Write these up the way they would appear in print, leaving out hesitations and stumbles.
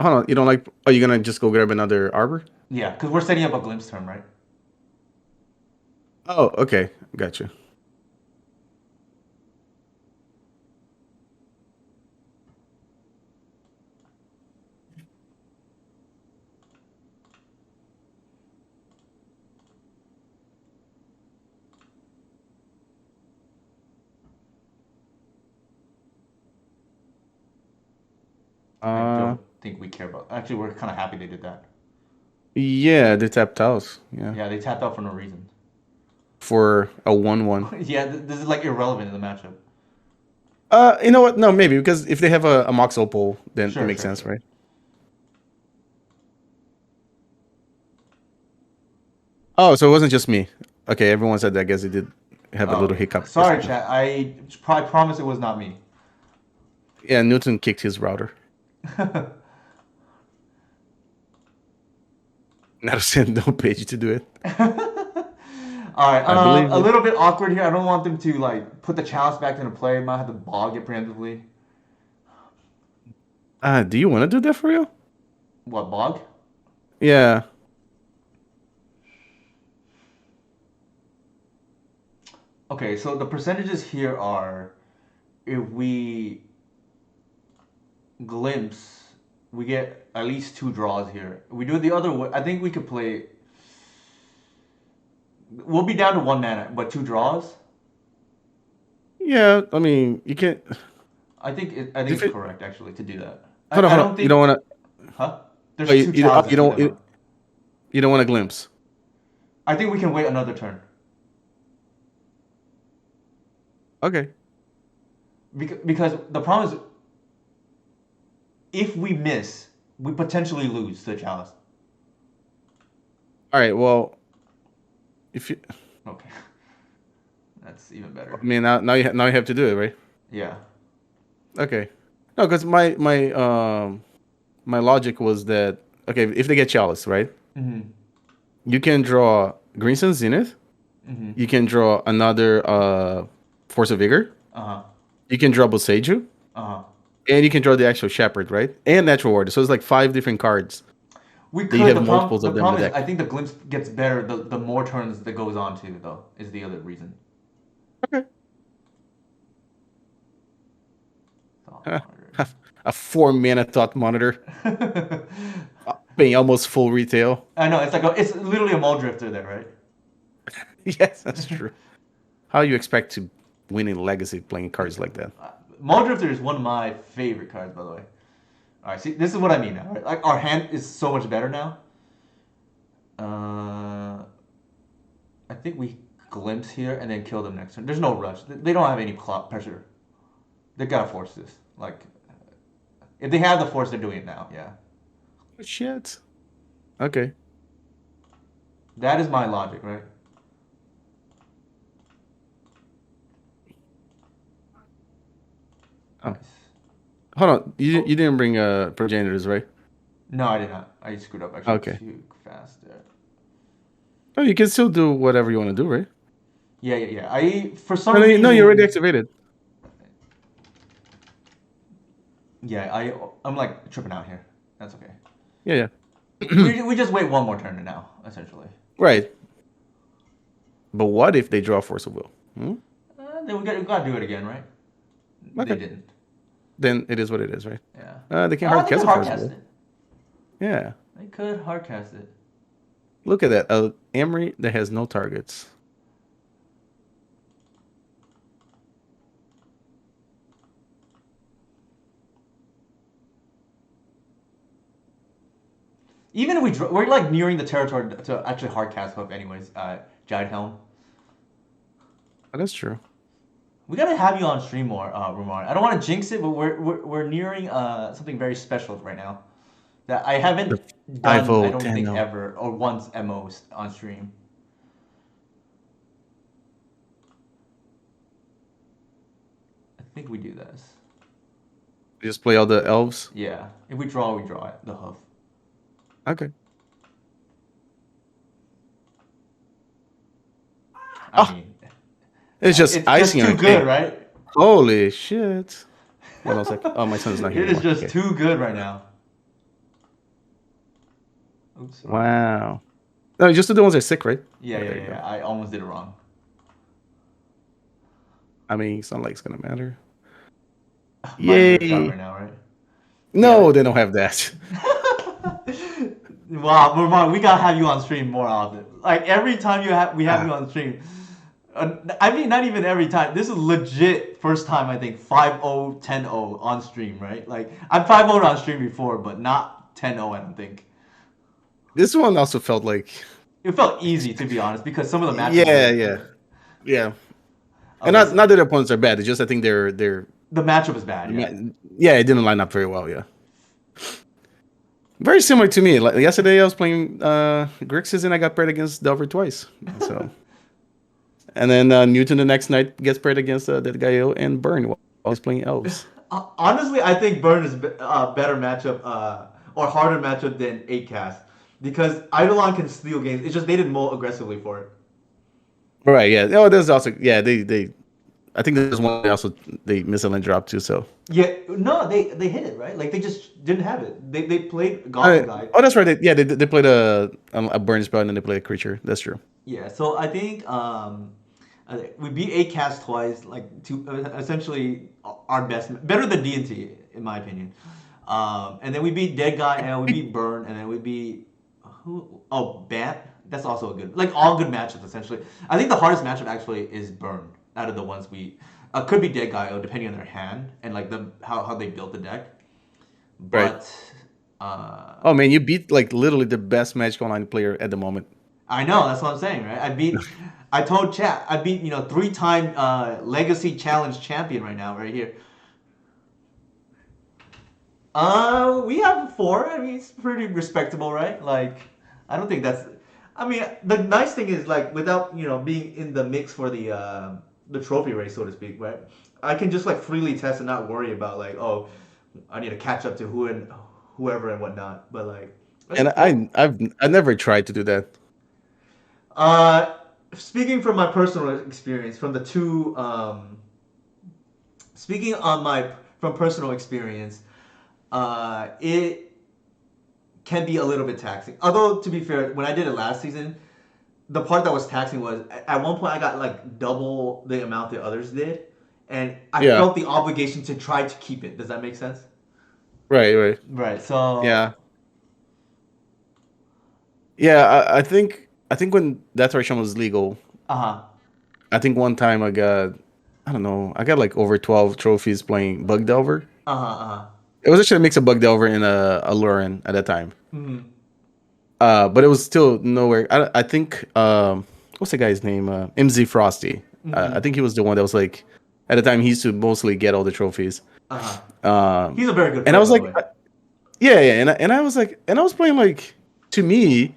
Hold on, you don't like? Are you gonna just go grab another arbor? Yeah, because we're setting up a glimpse turn, right? Oh, okay, gotcha. I Uh, don't think we care about. Actually, we're kind of happy they did that. yeah, they tapped house. Yeah, Yeah, they tapped out for no reason. for a 1/1. Yeah, this is like irrelevant in the matchup. You know what? No, maybe because if they have a Mox Opal, then it Sure, makes sure, sense, sure. right? Oh, so it wasn't just me. Okay, everyone said that. I guess it did have a Oh, little okay. hiccup just Sorry, now. chat. I promise it was not me. Yeah, Newton kicked his router. Not a send no page to do it. All right. I believe A it. little bit awkward here. I don't want them to like put the chalice back into play. Might have to bog it preemptively. Do you want to do that for real? What bog? Yeah. Okay, so the percentages here are if we glimpse, we get at least two draws here. If we do it the other way, I think we could play. We'll be down to one mana, but two draws. Yeah, I mean, you can't. I think If it's it, correct actually to do that. hold on, I hold on. don't You don't think, want to. huh? Oh, There's two chalices. you Keep don't. that in mind. You don't want a glimpse. I think we can wait another turn Okay. because the problem is if we miss, we potentially lose to the chalice. All right. Well, if you, Okay, that's even I better. mean, now you have to do it, right? Yeah. Okay. No, because my logic was that okay, if they get chalice, right? Mm-hmm. You can draw Green Sun Zenith. Mm-hmm. You can draw another Force of Vigor. Uh huh. You can draw Boseiju. Uh huh. And you can draw the actual Shepherd, right? And Natural Order. So it's like five different cards We that you could. have multiples The of them in the problem is, I deck. think the glimpse gets better the more turns that goes on to though is the other reason. Okay. Thought Huh. monitor. A 4 mana thought monitor, paying almost full retail. I know it's literally a mall drifter there, right? Yes, that's true. How you expect to win in Legacy playing cards like that? Mall drifter is one of my favorite cards, by the way. All right, see, this is what I mean now. Right? Like our hand is so much better now. Uh, I think we glimpse here and then kill them next turn. There's no rush. They don't have any pressure. They gotta force this. Like if they have the force, they're doing it now. Yeah, Shit. Okay. that is my logic, right? Oh, Nice. hold on. Oh You didn't bring progenitors, right? no, I did not. I screwed up actually Okay. too fast there. Oh, you can still do whatever you want to do, right? Yeah, yeah, yeah. I for No, some no, no, you already reason, activated. yeah, I'm like tripping out here. That's okay. Yeah, yeah. We just wait one more turn now, essentially. Right. But what if they draw Force of Will? Hmm? Then we gotta do it again, right? They Okay. didn't. Then it is what it is, right? Yeah. They can Oh, hard they could cast a Force of hardcast Will. it. Yeah. They could hardcast it. Look at that. Emery that has no targets. Even if we're like nearing the territory to actually hardcast hook, anyways. Giant Helm. Oh, that's true. We gotta have you on stream more, Ramon. I don't want to jinx it, but we're nearing something very special right now that I The haven't five done. I o don't 10 think 0. ever or once at most on stream. I think we do this. Just play all the elves. Yeah. If we draw it. The hoof. Okay. I Oh, mean, it's just it's just icing on too a good, cake. right? Holy shit. What else? Oh, my son's not here It is anymore. just Okay. too good right now. Oops, wrong one. Wow. No, just the ones that are sick, right? Yeah, Yeah, yeah, there you yeah, go. yeah. I almost did it wrong. I mean, it's not like it's gonna matter. Mine's glitched out Yay! right now, right? Do you have No, it? they don't have that. Wow, Ramon, we gotta have you on stream more often. Like every time we have you Ah, on stream. I mean, not even every time. This is legit first time I think 5-0, 10-0 on stream, right? Like I've 5-0 on stream before, but not 10-0. I don't think. this one also felt like, It felt easy to be honest because some of the matchups yeah, were. yeah, yeah. And Okay, so not that the opponents are bad. It's just I think they're the matchup is bad. Yeah. yeah, it didn't line up very well. Yeah, very similar to me. Like yesterday, I was playing Grixis and I got paired against Delver twice. So and then Newton the next night gets paired against that guy and Burn while he's playing elves. Honestly, I think Burn is a better matchup or harder matchup than 8cast because Eidolon can steal games. It's just they didn't mold aggressively for it. Right. Yeah. Oh, there's also yeah. They I think there's one also they miss a land drop too. So Yeah, no, they hit it right. Like they just didn't have it. They played Gotham I, Guide. oh, that's right. Yeah, they played a burn spell and then they played a creature. That's true. Yeah, so I think we beat 8cast twice, like to essentially our best, better than D&T in my opinion. And then we beat Dead Guy, and we beat Burn, and then we beat who? Oh, Bat. That's also a good, like all good matchups essentially. I think the hardest matchup actually is Burn out of the ones we could be Dead Guy, depending on their hand and like the how they built the deck. Right. But uh, Oh man, you beat like literally the best Magic Online player at the moment. I know that's what I'm saying, right? I told chat, I beat 3-time Legacy Challenge champion right now, right here. We have four. I mean, it's pretty respectable, right? Like, I don't think that's. I mean, the nice thing is like without being in the mix for the trophy race, so to speak, right? I can just like freely test and not worry about like, oh, I need to catch up to whoever and whatnot. But like, And four. I never tried to do that. Uh, Speaking from my personal experience, from the two, speaking on my from personal experience, it can be a little bit taxing. Although to be fair, when I did it last season, the part that was taxing was at one point I got like double the amount the others did, and I Yeah. felt the obligation to try to keep it. Does that make sense? Right. Right. Right. So, Yeah. Yeah. I think when that threshold was legal, uh huh, I think one time I don't know I got like over 12 trophies playing Bug Delver. uh huh, uh huh. It was actually a mix of Bug Delver and a Lurin at that time. Mm-hmm. But it was still nowhere. I think what's the guy's name? MZ Frosty. I Mm-hmm. think he was the one that was like at the time he used to mostly get all the trophies. Uh huh. Um, He's a very good and I player, was by the like, way. yeah, yeah, and I was like, and I was playing like to me it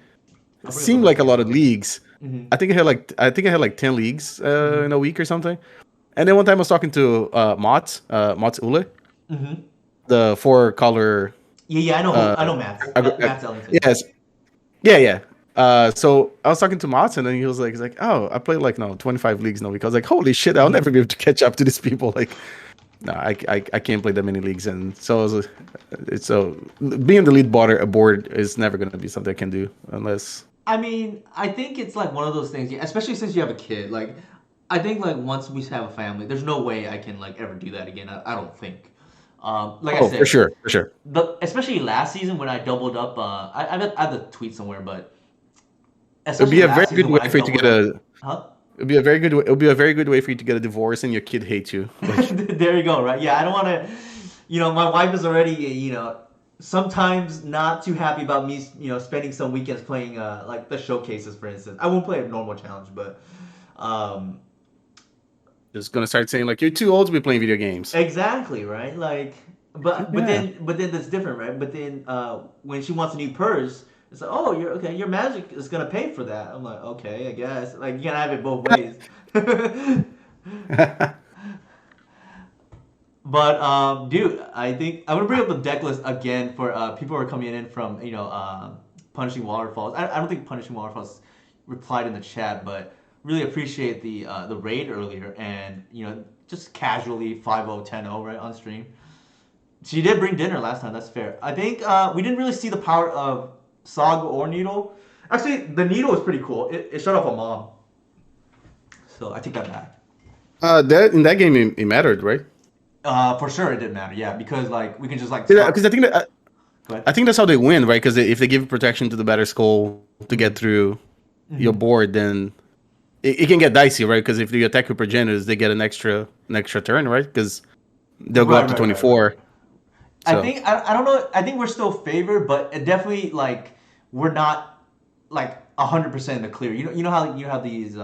I'll bring up the seemed list like a again, lot by of the way. leagues. Mm-hmm. I think I had like 10 leagues Mm-hmm. in a week or something. And then one time I was talking to Mott's Ule, Mm-hmm. the four color Yeah, yeah, I know uh, I know Matt's. ag- Matt's Ellington. yes, yeah, yeah. So I was talking to Mats, and then he's like, "Oh, I played like no 25 leagues now." Because like, holy shit, I'll Mm-hmm. never be able to catch up to these people. Like, no, I can't play that many leagues, and so it's so being the lead board is never gonna be something I can do unless. I mean, I think it's like one of those things, yeah, especially since you have a kid. Like, I think like once we have a family, there's no way I can like ever do that again. I don't think. Like I Oh, for said, sure, for sure. the especially last season when I doubled up. I have the tweet somewhere, but It would especially be a very last good season way when I for you to doubled get up. a. Huh? It'd be a very good. It would be a very good way for you to get a divorce and your kid hates you. Like, There you go. Right? Yeah, I don't want to. My wife is already sometimes not too happy about me spending some weekends playing like the showcases, for instance. I won't play a normal challenge, but um, just gonna start saying like you're too old to be playing video games. exactly, right? Like, Yeah. but then that's different, right? But then when she wants a new purse, it's like, oh, you're okay. Your magic is gonna pay for that. I'm like, okay, I guess. Like, you can't have it both ways. But dude, I think I'm gonna bring up the deck list again for people who are coming in from Punishing Waterfalls. I don't think Punishing Waterfalls replied in the chat, but really appreciate the raid earlier and just casually 5-0, 10-0 right on stream. She did bring dinner last time. That's fair. I think we didn't really see the power of. Saga or Needle. Actually, the Needle is pretty cool. It shut off a mom, so I take that back. That in that game it mattered, right? For sure, it didn't matter. Yeah, because like we can just like Because start. I think that Go ahead. I think that's how they win, right? Because if they give protection to the batter skull to get Mm-hmm. through your Mm-hmm. board, then it can get dicey, right? Because if you attack with progenitors, they get an extra turn, right? Because they'll go Right, up to right, right, right. 24. I So think I don't know. I think we're still favored, but it definitely like we're not like 100% in the clear. You know how you have these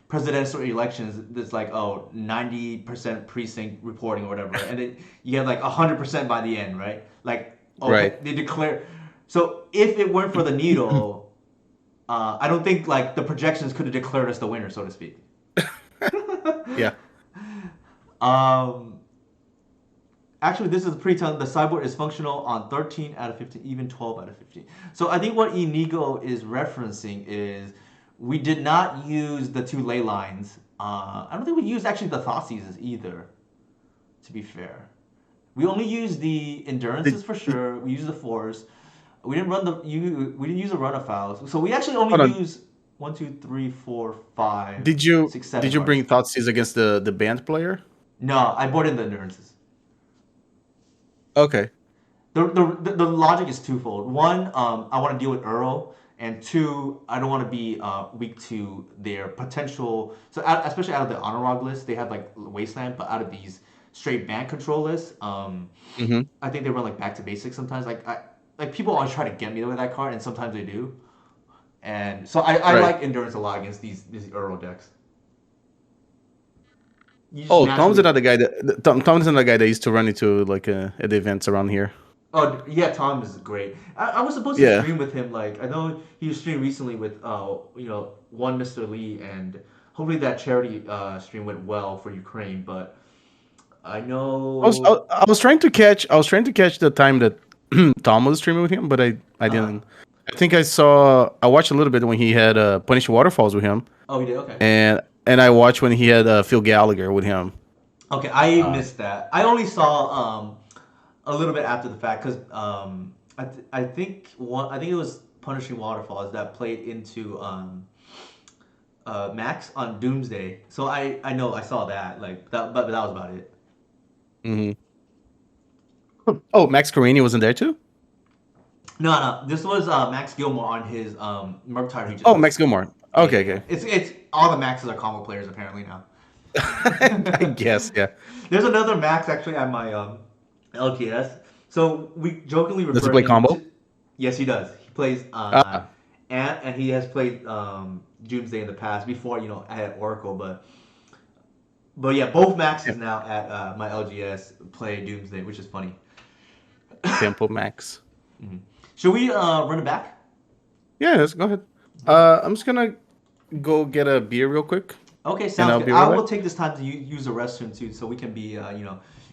presidential elections that's like 90% precinct reporting or whatever, and then you have like 100% by the end, right? Like right, they declare. So if it weren't for the needle, I don't think like the projections could have declared us the winner, so to speak. yeah. um, Actually, this is pretty telling. The cyborg is functional on 13 out of 15, even 12 out of 15. So I think what Inigo is referencing is we did not use the two ley lines. I don't think we used actually the thought seizes either, to be fair. We only used the endurances Did, for did, sure. We used the force. We didn't use the run of fouls. So we actually only hold on. use one, two, three, four, five, Did you six, did seven you bring cards. Thoughtseize against the band player? No, I brought in the endurances. Okay. The logic is twofold. One, I want to deal with Earl, and two, I don't want to be weak to their potential. So, especially out of the honor log list, they have like Wasteland, but out of these straight ban control lists, Hmm. I think they run like back to basics sometimes. Like people always try to get me with that card, and sometimes they do. And so I Right. like endurance a lot against these Earl decks. You just Oh, Tom's naturally. another guy Tom's another guy that used to run into like at the events around here. Oh yeah, Tom is great. I was supposed to Yeah. stream with him. Like I know he streamed recently with one Mr. Lee, and hopefully that charity stream went well for Ukraine. But I I was I, know I was trying to catch the time that Tom was streaming with him, but I uh didn't. I watched a little bit when he had Punish Waterfalls with him, oh he did okay. and I watched when he had Phil Gallagher with him. Okay, I Uh, missed that. I only saw a little bit after the fact because I think it was Punishing Waterfalls that played into Max on Doomsday. So I know I saw that like that, but that was about it. mhm. Oh, Max Carini wasn't there too. No, no. This was Max Gilmore on his Murktide Regent Oh, list. Max Gilmore. Yeah, Okay, yeah, yeah. okay. It's all the Maxes are combo players apparently now. I guess, yeah. There's another Max actually at my LGS. So we jokingly Does he refer play him combo? to. Yes, he does. He plays Ah, Ant, and he has played Doomsday in the past before I had Oracle, but yeah, both yeah. Maxes now at my LGS play Doomsday, which is funny. Tempo Max. Mhm. Should we run it back? Yeah, let's go ahead. Okay. I'm just gonna go get a beer real quick, Okay, and sounds I'll good. be I right back. will take this time to use the restroom too, so we can be,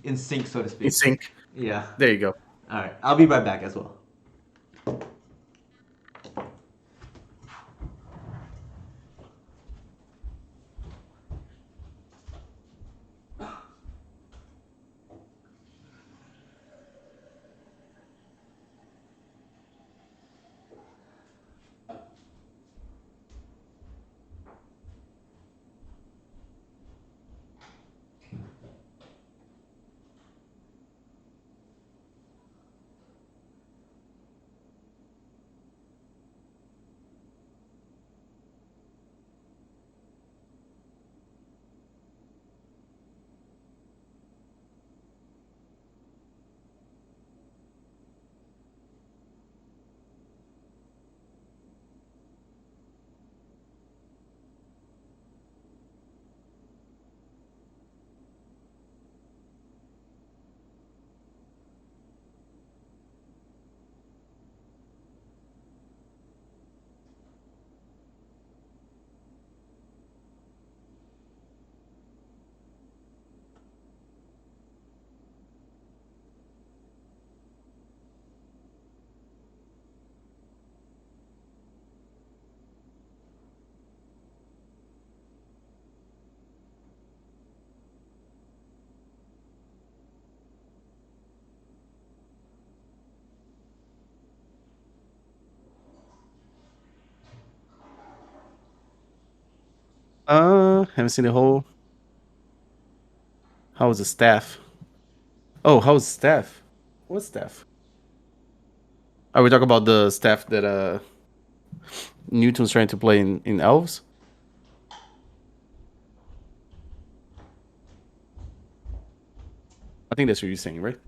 in sync, so to In speak. sync. Yeah. There you go. All right. I'll be right back as well. Haven't seen the whole. How was the staff? Oh, how's staff? What staff? Are we talking about the staff that Newton's trying to play in Elves? I think that's what you're saying, right?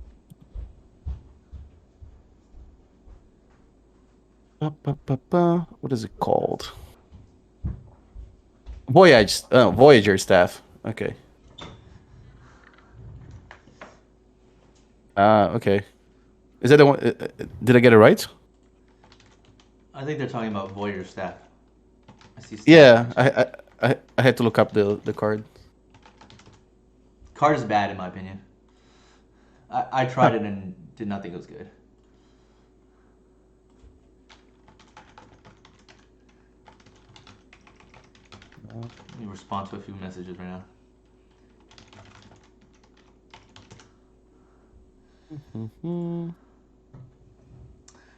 What is it called? Voyager staff. Okay. Okay. Is that the one? Did I get it right? I think they're talking about Voyager staff. I see staff Yeah, mentioned. I had to look up the card. Card is bad in my opinion. I Huh. tried it and did not think it was good. Let me respond to a few messages right now. Mhm.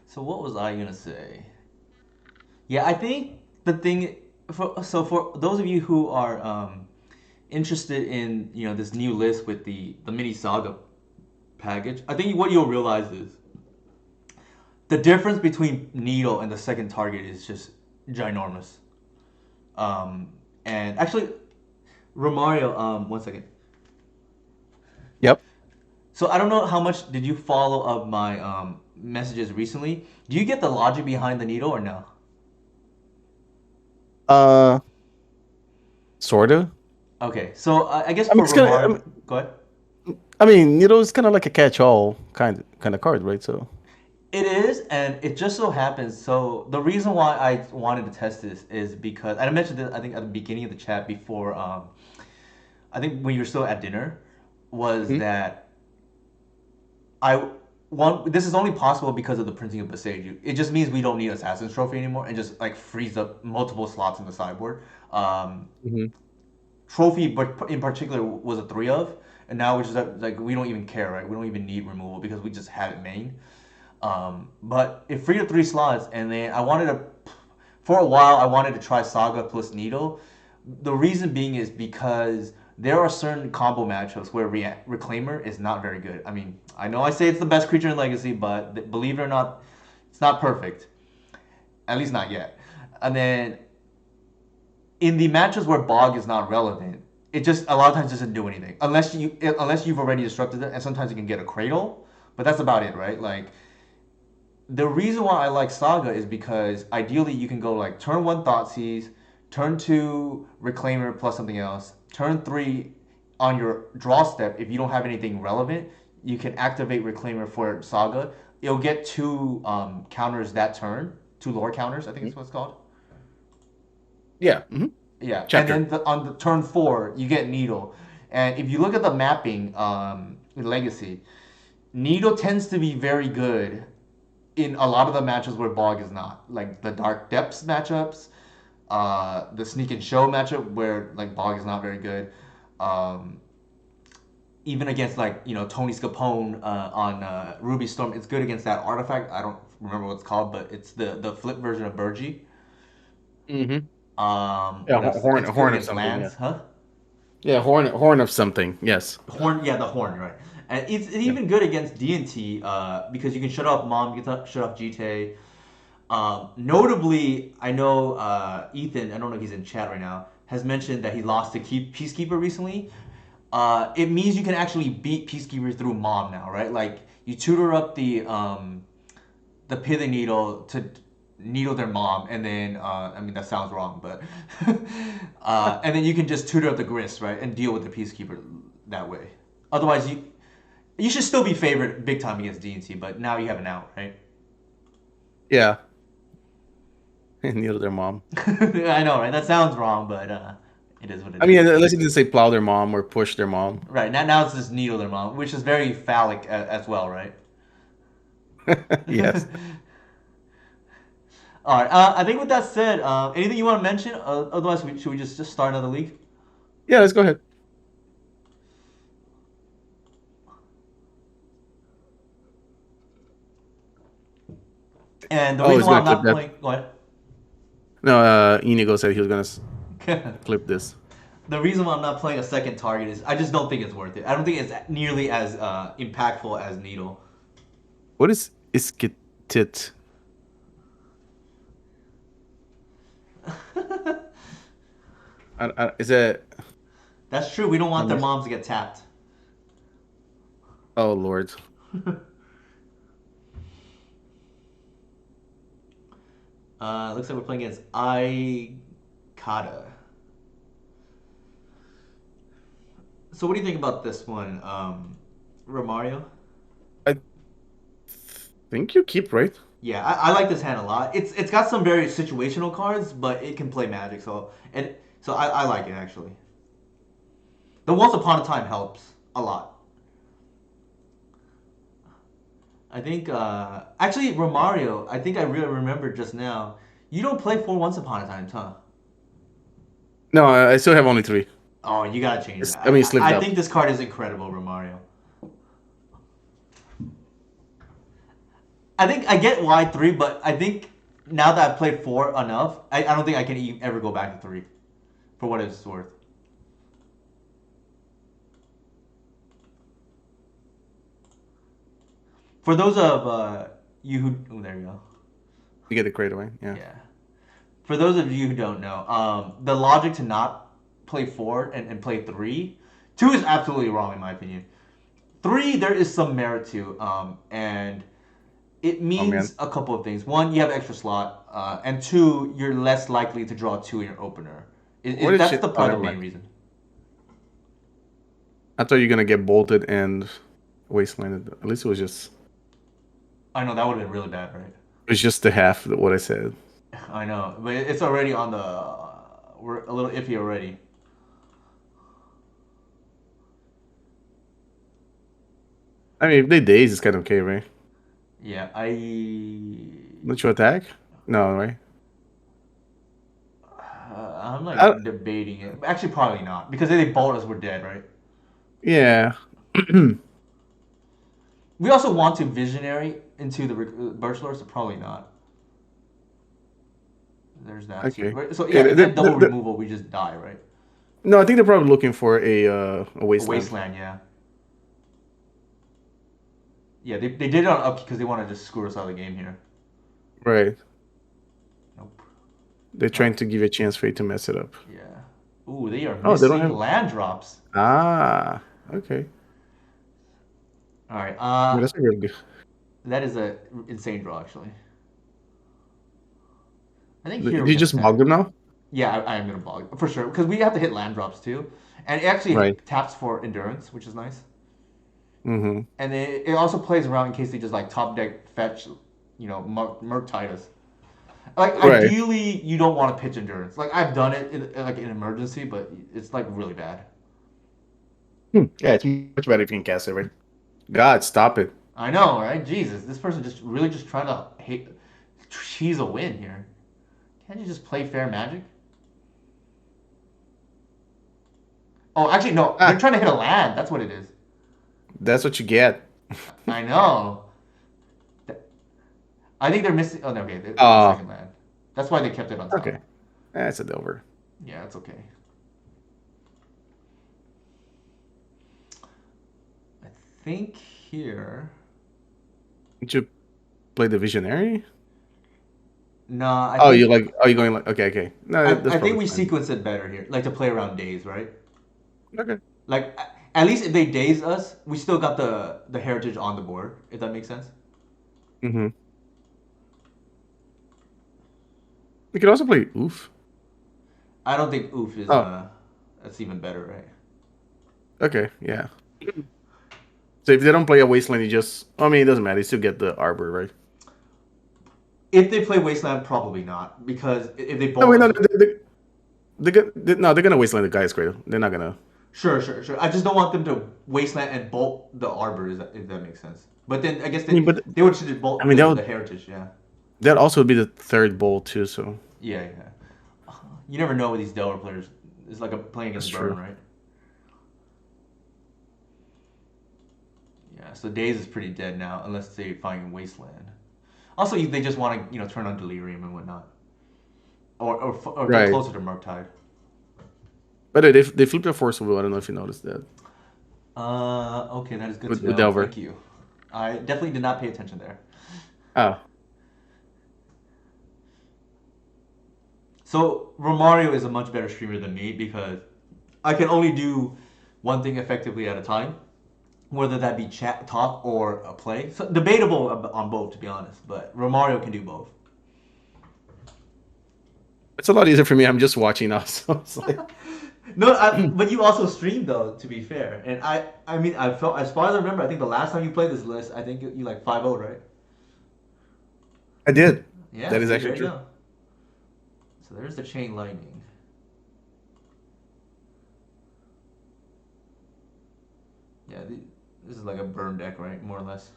So what was I gonna say? Yeah, I think the thing for those of you who are interested in this new list with the mini saga package, I think what you'll realize is the difference between needle and the second target is just ginormous. Um, and actually, Romario, one second. Yep. So I don't know how much did you follow up my messages recently. Do you get the logic behind the needle or no? Uh, sorta. Okay, so I guess I mean, for it's kind of. Romario, go ahead. I mean, it's kind of like a catch-all kind of card, right? So. It is, and it just so happens. So the reason why I wanted to test this is because I mentioned this. I think at the beginning of the chat before. I think when you were still at dinner, was Mhm. that I want. This is only possible because of the printing of Beseju. It just means we don't need Assassin's Trophy anymore, and just like frees up multiple slots in the sideboard. Mhm. Trophy, but in particular, was a three of, and now we're just like we don't even care, right? We don't even need removal because we just have it main. But it freed up three slots, and then for a while, I wanted to try Saga plus Needle. The reason being is because there are certain combo matchups where Reclaimer is not very good. I mean, I know I say it's the best creature in Legacy, but believe it or not, it's not perfect. At least not yet. And then in the matches where Bog is not relevant, it just a lot of times doesn't do anything unless you've already disrupted it, and sometimes you can get a Cradle, but that's about it, right? Like the reason why I like Saga is because ideally you can go like turn one Thoughtseize, turn two Reclaimer plus something else, turn three on your draw step. If you don't have anything relevant, you can activate Reclaimer for Saga. It'll get two counters that turn, two lore counters. I think Mhm. that's what it's called. Yeah. Yeah, and Chapter. then on the turn four you get Needle, and if you look at the mapping in Legacy, Needle tends to be very good in a lot of the matches where Bog is not, like the Dark Depths matchups, the Sneak and Show matchup where like Bog is not very good, um, even against like Tony Scapone on Ruby Storm, it's good against that artifact. I don't remember what it's called, but it's the flip version of Burgi. Hmm. Yeah, What else? It's good horn of against something. Yeah. lands, huh? Yeah, horn of something. Yes. Horn, yeah, the horn, right? And it's Yeah. even good against D&T because you can shut off Mom, you can shut off GTA. Notably, I know Ethan, I don't know if he's in chat right now, has mentioned that he lost to Peacekeeper recently. It means you can actually beat Peacekeeper through Mom now, right? Like you tutor up the pithing needle to needle their mom, and then I mean that sounds wrong, but and then you can just tutor up the grist, right, and deal with the Peacekeeper that way. Otherwise, you should still be favored big time against D&T, but now you have an out, right? Yeah. Needle their mom. I know, right? That sounds wrong, but it is what it I mean, is. unless you didn't say plow their mom or push their mom. Right now it's just needle their mom, which is very phallic as well, right? Yes. All right. I think with that said, anything you want to mention? Otherwise, should we just start another league? Yeah, let's go ahead. And the Oh, reason he's why gonna I'm clip not that. playing, go ahead. No, Inigo said he was gonna. Clip this. The reason why I'm not playing a second target is I just don't think it's worth it. I don't think it's nearly as impactful as Needle. What is iskitit? Is that? That's true. We don't want Let their me. moms to get tapped. Oh Lord. Looks like we're playing against Aikata. So what do you think about this one, Romario? I think you keep right. Yeah, I like this hand a lot. It's got some very situational cards, but it can play Magic, so I like it actually. The Once Upon a Time helps a lot. I think actually Romario, I think I really remembered just now. You don't play for Once Upon a Time, huh? No, I still have only three. Oh, you gotta change that. I mean, slipped I up. think this card is incredible, Romario. I think I get why three, but I think now that I've played four enough, I don't think I can ever go back to three, for what it's worth. For those of you who, oh, there you go. You get the crate away. Yeah. Yeah. For those of you who don't know, the logic to not play four and play three, two is absolutely wrong in my opinion. Three, there is some merit to, and it Oh man. means a couple of things. One, you have extra slot, and two, you're less likely to draw two in your opener. What is That's shit? the Oh, probably never the main mind. reason. I thought you were gonna get bolted and wastelanded. At least I know that would have been really bad, right? it was just the half of what I said. I know, but it's already on the. We're a little iffy already. I mean, if they daze, it's kind of okay, right? Yeah, I. Let you attack? No, right? I'm I, like debating it. Actually, probably not because if they bolt us, we're dead, right? yeah. We also want to visionary into the burst lord, so probably not. There's that too. Okay. Right? So Okay. yeah, if they have double removal, we just die, right? No, I think they're probably looking for a A wasteland. wasteland, yeah. Yeah, they did it on upkeep because they want to just screw us out of the game here. Right. Nope. They're All trying right. to give you a chance for you to mess it up. Yeah. Ooh, they are Oh, they don't missing have. land drops. Ah. Okay. All right. I mean, that's a really good. That is a insane draw actually. I think here Do we you can just bog attack. them now? Yeah, I am gonna bog for sure because we have to hit land drops too, and it actually Right. taps for endurance, which is nice. Mm-hmm. And it also plays around in case they just like top deck fetch, Merc Titus. Like Right. ideally, you don't want to pitch endurance. Like I've done it like in emergency, but it's like really bad. Yeah, it's much better if you can cast it, right? God, stop it. I know, right? Jesus, this person just really just trying to hate, cheese a win here. Can't you just play fair magic? Oh, actually, no. They're Ah, trying to hit a land. That's what it is. that's what you get. I know. I think they're missing. Oh, no, okay. It's the Oh, second land. That's why they kept it on okay. top. That's a Delver. Yeah, it's okay. I think here. Did you play the Visionary? Nah, I Oh, you think like? Are you going like? Okay, okay. No, that's I think probably we fine. sequence it better here, like to play around days, right? Okay. Like at least if they daze us, we still got the heritage on the board. If that makes sense. Mm-hmm. We could also play Oof. I don't think oof is Oh, that's even better, right? okay, yeah. So if they don't play a Wasteland, you just. I mean, it doesn't matter. You still get the Arbor, right? If they play Wasteland, probably not because if they No, bolt wait, no, us, no, they're gonna Wasteland the Guy's Cradle. They're not gonna. sure. I just don't want them to Wasteland and bolt the Arbor, if that makes sense. But then I guess I mean, but they would should I bolt mean the heritage, yeah. that also would be the third bowl too. So Yeah. You never know with these Delaware players. It's like playing that's against Burn, true. right? Yeah. So Days is pretty dead now, unless they find Wasteland. Also, they just want to turn on Delirium and whatnot, or get Right. closer to Murktide. But they flipped a force wheel. I don't know if you noticed that Okay, that is good to with know. Delver. Thank you. I definitely did not pay attention there. Oh, So Romario is a much better streamer than me because I can only do one thing effectively at a time, whether that be chat, talk, or a play. So debatable on both, to be honest. But Romario can do both. it's a lot easier for me. I'm just watching now, so it's like No, I but you also streamed though. To be fair, and I mean, I felt as far as I remember, I think the last time you played this list, I think you like 5-0, right? did. Yeah. That is See, there actually you true. go. So there's the chain lightning. Yeah, this is like a burn deck, right? More or less.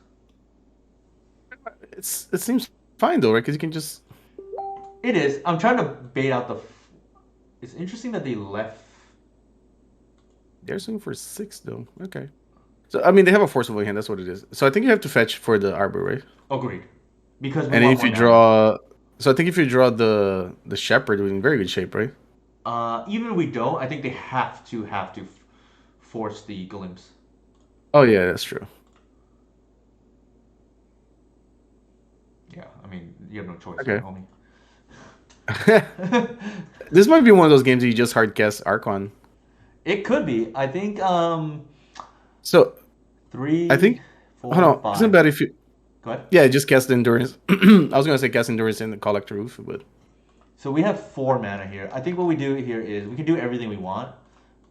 It seems fine though, right? Because you can just It is. I'm trying to bait out the. It's interesting that they left. they're swinging for six though. Okay. So I mean, they have a forcible hand. That's what it is. So I think you have to fetch for the arbor, right? Agreed. Because we And then want if more you mana. draw, so I think if you draw the shepherd, we're in very good shape, right? Even if we don't, I think they have to force the glimpse. Oh yeah, that's true. Yeah, I mean you have no choice, right, Okay. homie? This might be one of those games that you just hard cast Archon. It could be. I think So I three, think hold four, on, isn't five. bad if you Go ahead. yeah just cast the endurance. I was gonna say cast endurance and collect roof, but So we have 4 mana here. I think what we do here is we can do everything we want.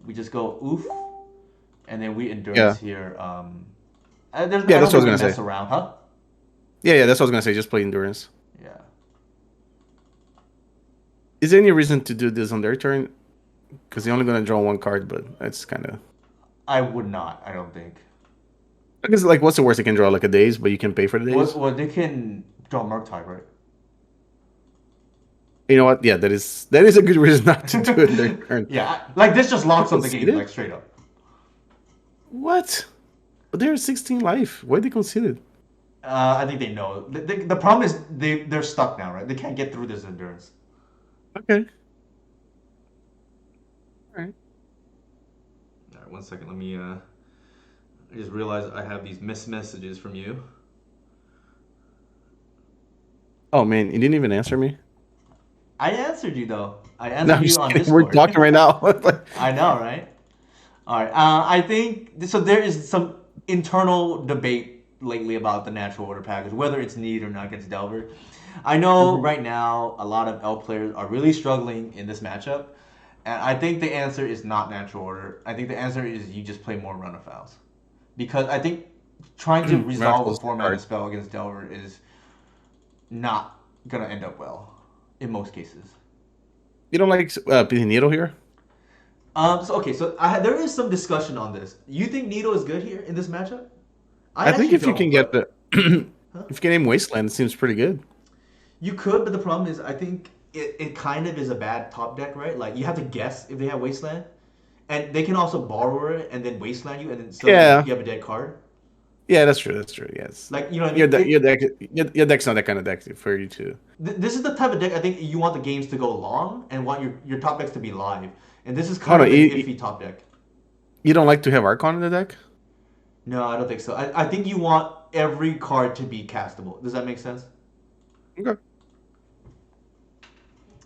We just go oof, and then we endurance yeah, here. yeah, I don't that's what I was think we gonna mess say. around, huh? Yeah, that's what I was gonna say. Just play endurance. Yeah. Is there any reason to do this on their turn? Because they're only gonna draw one card, but that's kind of. I would not. I don't think. I guess like what's the worst they can draw like a days, but you can pay for the Well, days. well they can draw Murktide, right? You know what? Yeah, that is a good reason not to do it in their turn. Yeah, like this just They locks up the game, conceded? like straight up. What? But they're 16 life. Why they conceded? I think they know. The problem is they're stuck now, right? They can't get through this endurance. Okay. All right. All right, 1 second. Let me. I just realized I have these missed messages from you. Oh man, you didn't even answer me. I answered you though. I No, answered I'm you just on kidding. We're Discord. talking right now. Like, I know, right? All right. I think so. There is some internal debate lately about the natural order package, whether it's needed or not against Delver. I know mhm. right now a lot of L players are really struggling in this matchup, and I think the answer is not natural order. I think the answer is you just play more run of fouls, because I think trying to resolve a Raffles 4 mana card. spell against Delver is not gonna end up well in most cases. You don't like Pinito here? So okay, so there is some discussion on this. You think Needle is good here in this matchup? I I think actually if you can don't, get but the huh? if you can aim Wasteland, it seems pretty good. You could, but the problem is, I think it kind of is a bad top deck, right? Like you have to guess if they have Wasteland, and they can also borrow it and then Wasteland you, and then still Yeah, you have a dead card. yeah, that's true. That's true. Yes, Like you know what I your mean? deck, your deck's not that kind of deck for you to. This is the type of deck I think you want the games to go long and want your top decks to be live, and this is Hold kind on, of an iffy top deck. you don't like to have Archon in the deck? No, I don't think so. I think you want every card to be castable. Does that make sense? Okay.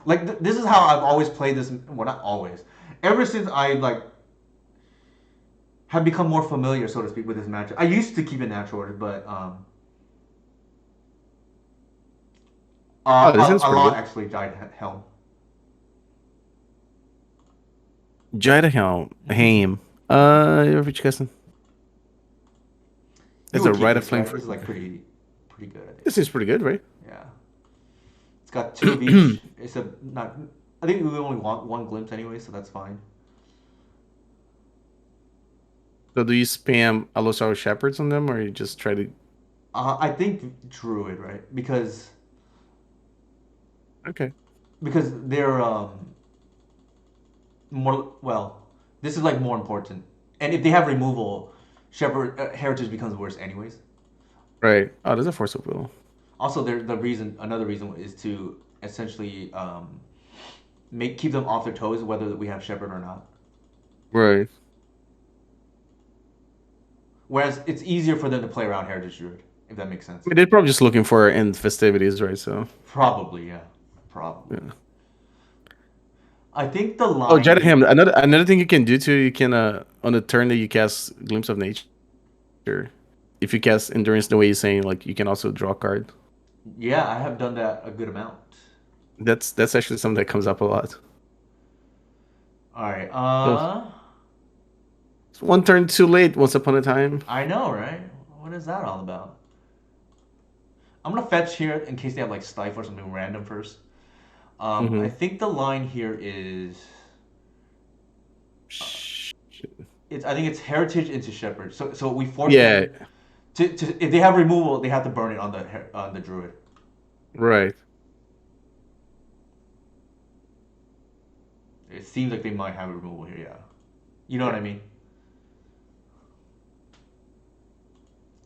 Like this is how I've always played this. Well, not always. Ever since I like have become more familiar, so to speak, with this matchup. I used to keep it natural order, but Oh, this is a pretty lot good. actually died Helm. Jada Helm, Haim. Rich Kesson. You It's would a keep Rite of this, Flame right? This is Frequency. like pretty good, I think. This is pretty good, right? Yeah, it's got 2 of each. It's a not. I think we only want one glimpse anyway, so that's fine. So do you spam Allosaurus Shepherds on them, or you just try to? I think Druid, right? Okay. Because they're more well. This is like more important, and if they have removal, Shepherd Heritage becomes worse anyways. Right. Oh, there's a Force of Will. Also, another reason is to essentially make keep them off their toes, whether we have Shepherd or not. Right. Whereas it's easier for them to play around Heritage Druid, if that makes I sense. mean, they're probably just looking for end festivities, right? So, Probably, yeah. Probably. yeah. I think the Oh, line here. Jedaham. Another thing you can do too. You can on a turn that you cast Glimpse of Nature. If you cast Endurance the way you're saying, like you can also draw a card. Yeah, I have done that a good amount. That's actually something that comes up a lot. All right. So it's one turn too late. Once upon a time. I know, right? What is that all about? I'm gonna fetch here in case they have like Stifle or something random first. I Mm-hmm. think the line here is it's. I think it's Heritage into Shepherd. So we force them Yeah. to if they have removal, they have to burn it on the Druid. Right. It seems like they might have removal here. Yeah, you know what Yeah. I mean.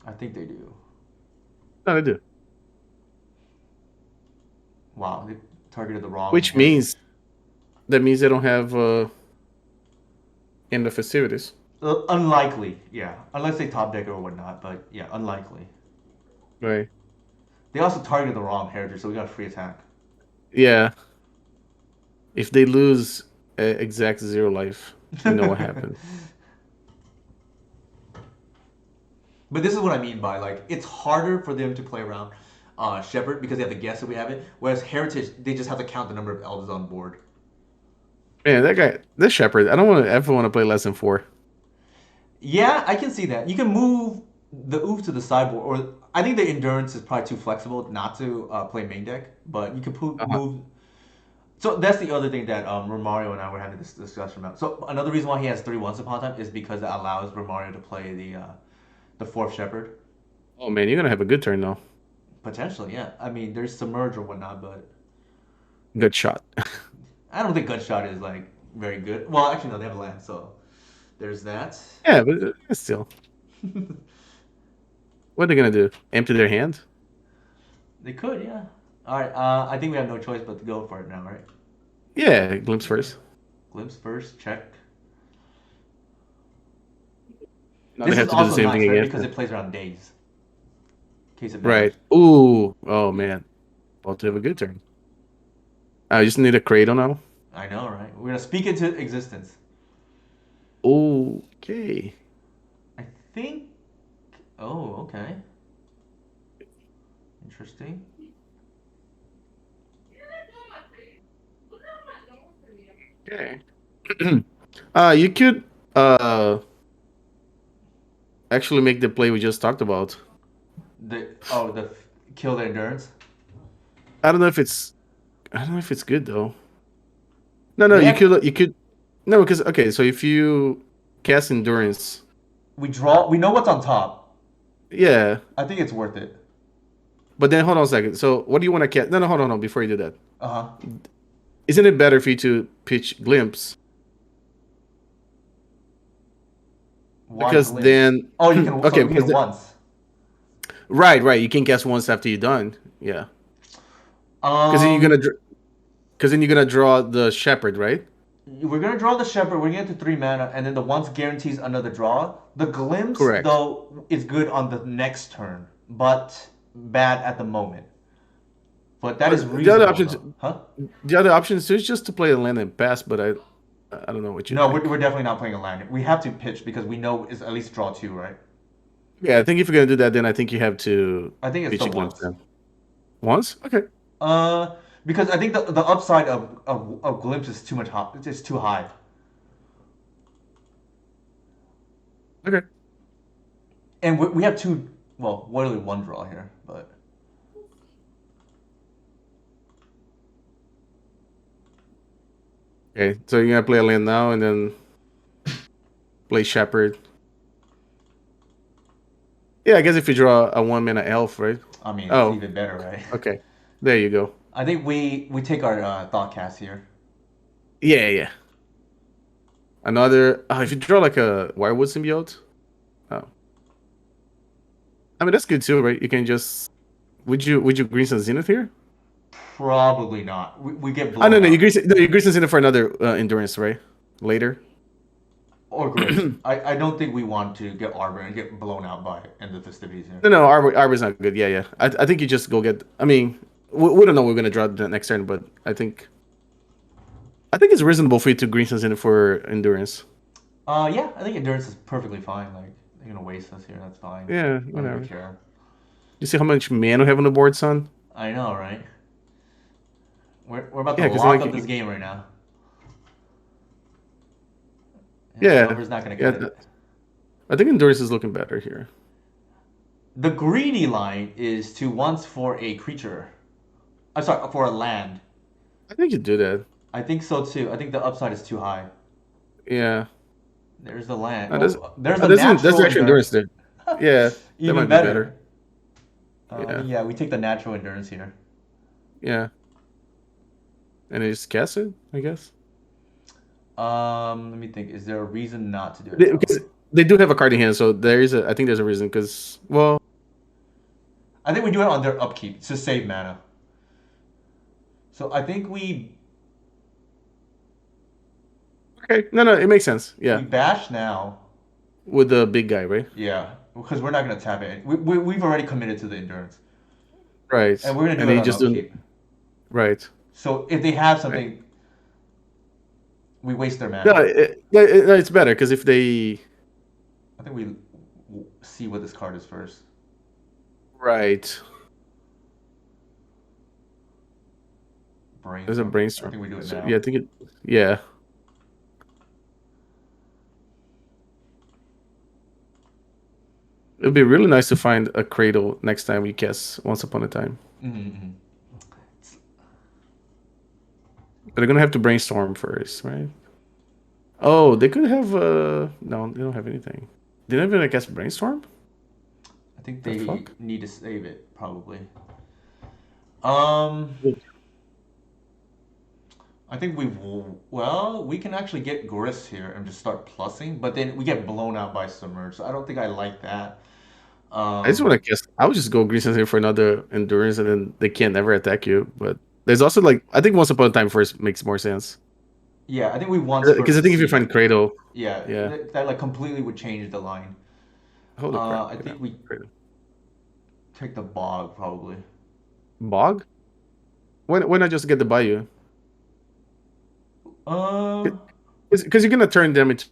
I think they do. No, I do. Wow, they targeted the wrong Which Heritage. means that means they don't have end of festivities. Unlikely, yeah. Unless they top deck or whatnot, but yeah, unlikely. Right. They also targeted the wrong Heritage, so we got a free attack. Yeah. If they lose exact zero life, you know what happened. But this is what I mean by like it's harder for them to play around Shepherd because they have to guess that we have it. Whereas Heritage, they just have to count the number of elders on board. Man, that guy, this Shepherd, I don't want to ever want to play less than four. Yeah, I can see that. You can move the Oof to the sideboard, or I think the Endurance is probably too flexible not to play main deck. But you can Uh-huh. move. So that's the other thing that Romario and I were having this discussion about. So another reason why he has three once upon a time is because it allows Romario to play the fourth Shepherd. Oh man, you're gonna have a good turn though. Potentially, yeah. I mean, there's Submerge or whatnot, but Good shot. I don't think Gunshot is like very good. Well, actually, no, they have a land, so there's that. Yeah, but still, what are they gonna do? Empty their hand? They could, yeah. All right, I think we have no choice but to go for it now, right? Yeah, glimpse Yeah. first. Glimpse first, check. Now they This is have to do the also same thing nice, right? again. Because it plays around days. In case it matters. Right. Ooh. Oh man. About to have a good turn. I just need a Cradle now. I know, right? We're gonna speak into existence. Okay. I think. Oh, okay. Interesting. Okay. You could uh actually make the play we just talked about. The kill the endurance. I don't know if it's I don't know if it's good though. No, no, They have you could no because okay, so if you cast endurance, we draw. We know what's on top. yeah. I think it's worth it. But then hold on a second. So what do you want to cast? No, no, hold on, before you do that. Uh huh. Isn't it better for you to pitch glimpse? Why Because glimpse? then Oh, you can. So okay, we can hit because it once. right, right, you can cast once after you're done. Yeah. Because then you're gonna Um, because then you're gonna draw the shepherd, right? we're gonna draw the shepherd. We're gonna get to three mana, and then the once guarantees another draw. The glimpse Correct. though is good on the next turn, but bad at the moment. But that is The other reasonable options, though, huh? the other options is just to play the land and pass. But I don't know what you No, think. we're definitely not playing a land. We have to pitch because we know is at least draw two, right? Yeah, I think if you're gonna do that, then I think you have to I think it's pitch the a glimpse once. then. Once? Okay. Because I think the upside of glimpse is too much high. It's too high. Okay. And we have two. Well, literally one draw here, but Okay. So you're gonna play a land now and then play shepherd. Yeah, I guess if you draw a 1 mana elf, right? I mean it's Oh, even better, right? okay. There you go. I think we take our thought cast here. Yeah, yeah. Another. If you draw like a wirewood symbiote. Oh, I mean that's good too, right? You can just. Would you green some zenith here? Probably not. We get Oh no, blown no, up. you green some zenith for another endurance, right? Later. or Grist. I don't think we want to get Arbor and get blown out by it in the festivities here. No, no, Arbor's not good. Yeah, yeah. I think you just go get. I mean, we don't know we're gonna draw the next turn, but I think it's reasonable for you to green sense in for endurance. Yeah, I think endurance is perfectly fine. Like they're gonna waste us here. That's fine. Yeah, I don't really whatever. care. You see how much mana we have on the board, son? I know, right? We're about to Yeah, because lock like, up this game right now. Yeah, yeah, Delver's not gonna yeah. cut it. I think endurance is looking better here. The greedy line is to once for a creature. I'm sorry, for a land. I think you do that. I think so too. I think the upside is too high. Yeah. There's the land. That's Oh, there's the that's natural actually endurance endurance. there. Yeah, that Even might be better. better. I Yeah, think yeah, we take the natural endurance here. yeah. And they just cast it, I guess. Let me think. Is there a reason not to do it though? Because they do have a card in hand, so there is a. I think there's a reason. Because well, I think we do it on their upkeep to save mana. So I think okay, no, no, it makes sense. we Yeah, bash now. with the big guy, right? Yeah, because we're not gonna tap it. We've already committed to the endurance, and Right, we're gonna do and it he on just doing upkeep. right. So if they have Right. something, we waste their No, mana. it's better because if they I think we see what this card is first. right, there's a Brainstorm. I brainstorm. think we do it So now. yeah, I think it. Yeah, it'd be really nice to find a cradle next time we cast Once Upon a Time. Mm-hmm. But they're gonna have to brainstorm first, right? Oh, they could have no, they don't have anything. They don't even cast brainstorm? I think The they fuck? need to save it probably. Um, I think we can actually get Grist here and just start plussing, but then we get blown out by Submerge. So I don't think I like that. I just want Um, to guess. I would just go Grease here for another endurance, and then they can't never attack you. But there's also like I think Once Upon a Time first makes more sense yeah, I think we once because first I to think if you see. find Cradle, Yeah, yeah, that like completely would change the line. holy crap, I look at that think we Cradle. take the bog probably. Bog? Why not just get the Bayou? Uh, Because you're gonna turn them into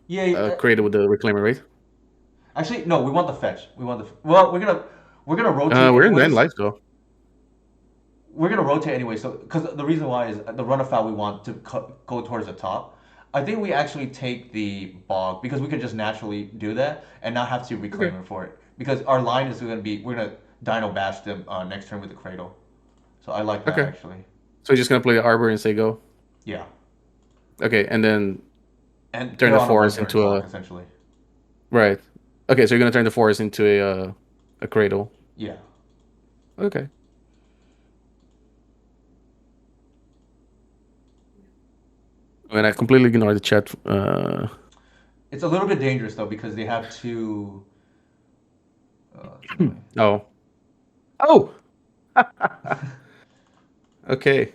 yeah. a Cradle with the Reclaimer, right? Actually, no. We want the fetch. We want the. Well, we're gonna rotate We're in nine anyways. life though. We're gonna rotate anyway. So, because the reason why is the run of foul we want to go towards the top. I think we actually take the bog because we could just naturally do that and not have to reclaim Okay, it for it. Because our line is gonna be we're gonna Dino bash them next turn with the cradle. So I like that okay. actually. So you're just gonna play the Arbor and say go. Yeah, Okay, and then and turn they're the on a one forest turn into clock a essentially. right. Okay, so you're gonna turn the forest into a Cradle. Yeah, Okay. And I completely ignore the chat. it's a little bit dangerous though because they have to. It's annoying. Oh. Oh. Okay.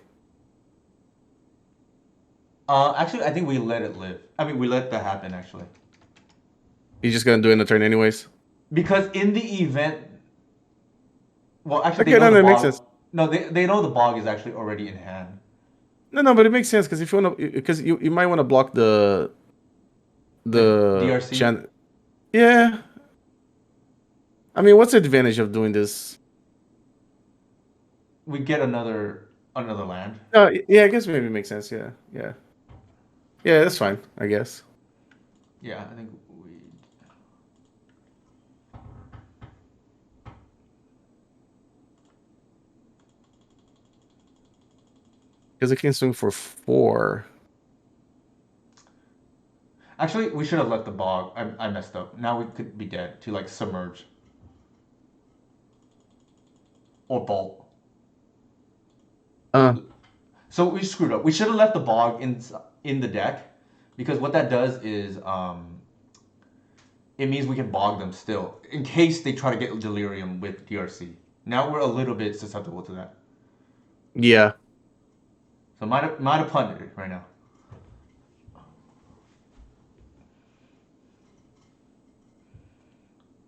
Actually, I think we let it live. I mean, we let that happen actually. You're just gonna do it in a turn anyways. Because in the event, well, actually, they Okay, know no, the no, it makes sense. bog. No, they know the bog is actually already in hand. No, no, but it makes sense because if you wanna, because you might want to block The the DRC, chan. Yeah. I mean, what's the advantage of doing this? we get another land. Yeah, I guess maybe it makes sense. Yeah, yeah, yeah. That's fine, I guess. Yeah, I think we. Because it can swing for four. Actually, we should have let the bog. I messed up. Now we could be dead to like submerge or bolt. Uh, So we screwed up. We should have left the bog in the deck because what that does is it means we can bog them still in case they try to get delirium with DRC. Now we're a little bit susceptible to that. yeah. So might have punted it right now.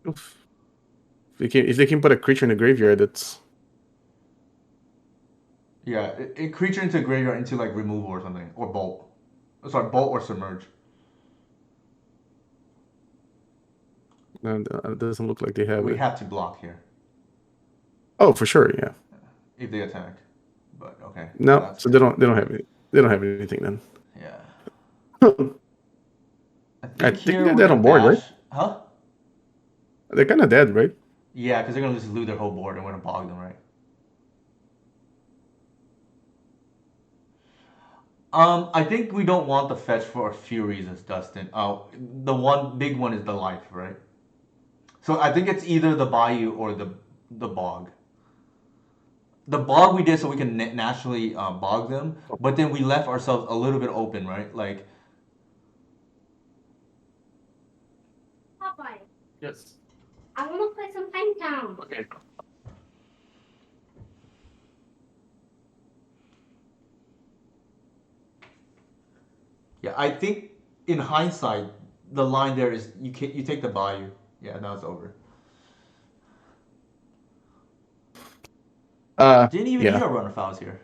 Oof. If they can put a creature in the graveyard, that's Yeah, creature into graveyard into like removal or something or bolt. Sorry, bolt or submerge. it doesn't look like they have We it. have to block here Oh, for sure, yeah. if they attack. But okay, No, that's so good. they don't have it. They don't have anything then. Yeah. I I think think here they're we're dead gonna on board, right? bash. Huh? They're kind of dead, right? Yeah, because they're gonna just loot their whole board and we're gonna bog them, right? I think we don't want the fetch for a few reasons, Dustin. The one big one is the life, right? So I think it's either the bayou or the bog. The bog we did so we can naturally bog them, but then we left ourselves a little bit open, right? Like, Popeye, Yes. I want to play some Pine Town. Okay. yeah, I think in hindsight, the line there is you take the bayou. Yeah, now it's over. Didn't even need Yeah. our runner fouls here.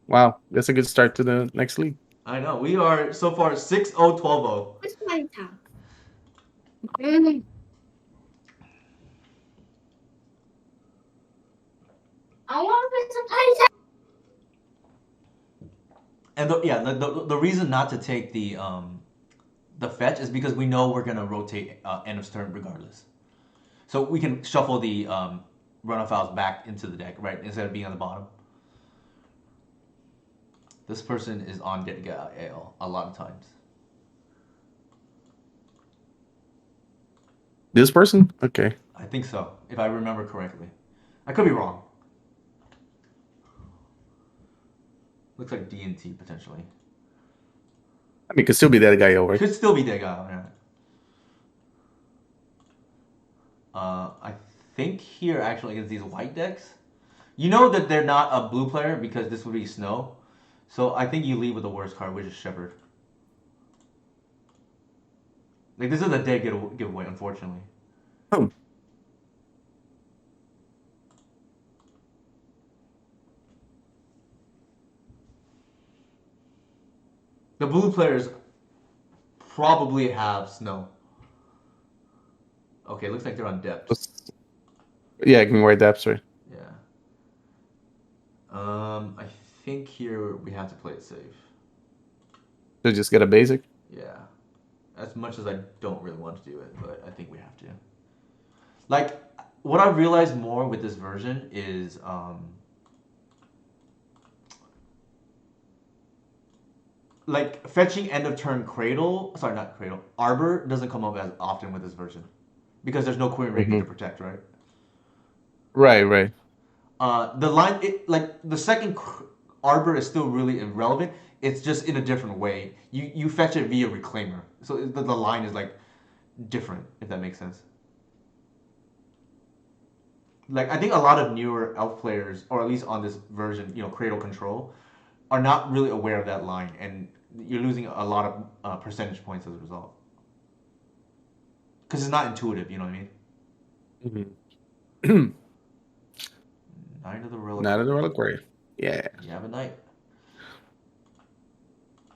Wow, that's a good start to the next league. I know. We are so far 6-0, 12-0. What's Pine Town? Mm, I want to play some Pine Town. And the reason not to take the fetch is because we know we're gonna rotate end of turn regardless. So we can shuffle the runner files back into the deck, right? Instead of being on the bottom. This person is on Get AL a lot of times. This person? Okay. I think so, if I remember correctly. I could be wrong. Looks like D&T potentially. I mean, it could still be that guy over. Could still be that guy. Yeah. I think here actually against these white decks, you know that they're not a blue player because this would be snow. So I think you lead with the worst card, which is Shepherd. Like this is a dead giveaway, unfortunately. Oh, The blue players probably have snow. Okay, looks like they're on depths. yeah, I can wear depths, right? Yeah. I think here we have to play it safe. So just get a basic. Yeah. As much as I don't really want to do it, but I think we have to. Like, what I realized more with this version is like fetching end of turn Cradle. Sorry, not Cradle. Arbor doesn't come up as often with this version because there's no Queen Raker Hmm. to protect, right? Right, right. The line, like the second Arbor is still really irrelevant. It's just in a different way. You fetch it via Reclaimer, so the line is like different, if that makes sense. Like I think a lot of newer Elf players, or at least on this version, Cradle Control, are not really aware of that line, and you're losing a lot of percentage points as a result. Because it's not intuitive, you know what I mean? Hmm. Knight of the Not in the Reliquary. reliquary. Yeah. You have a knight.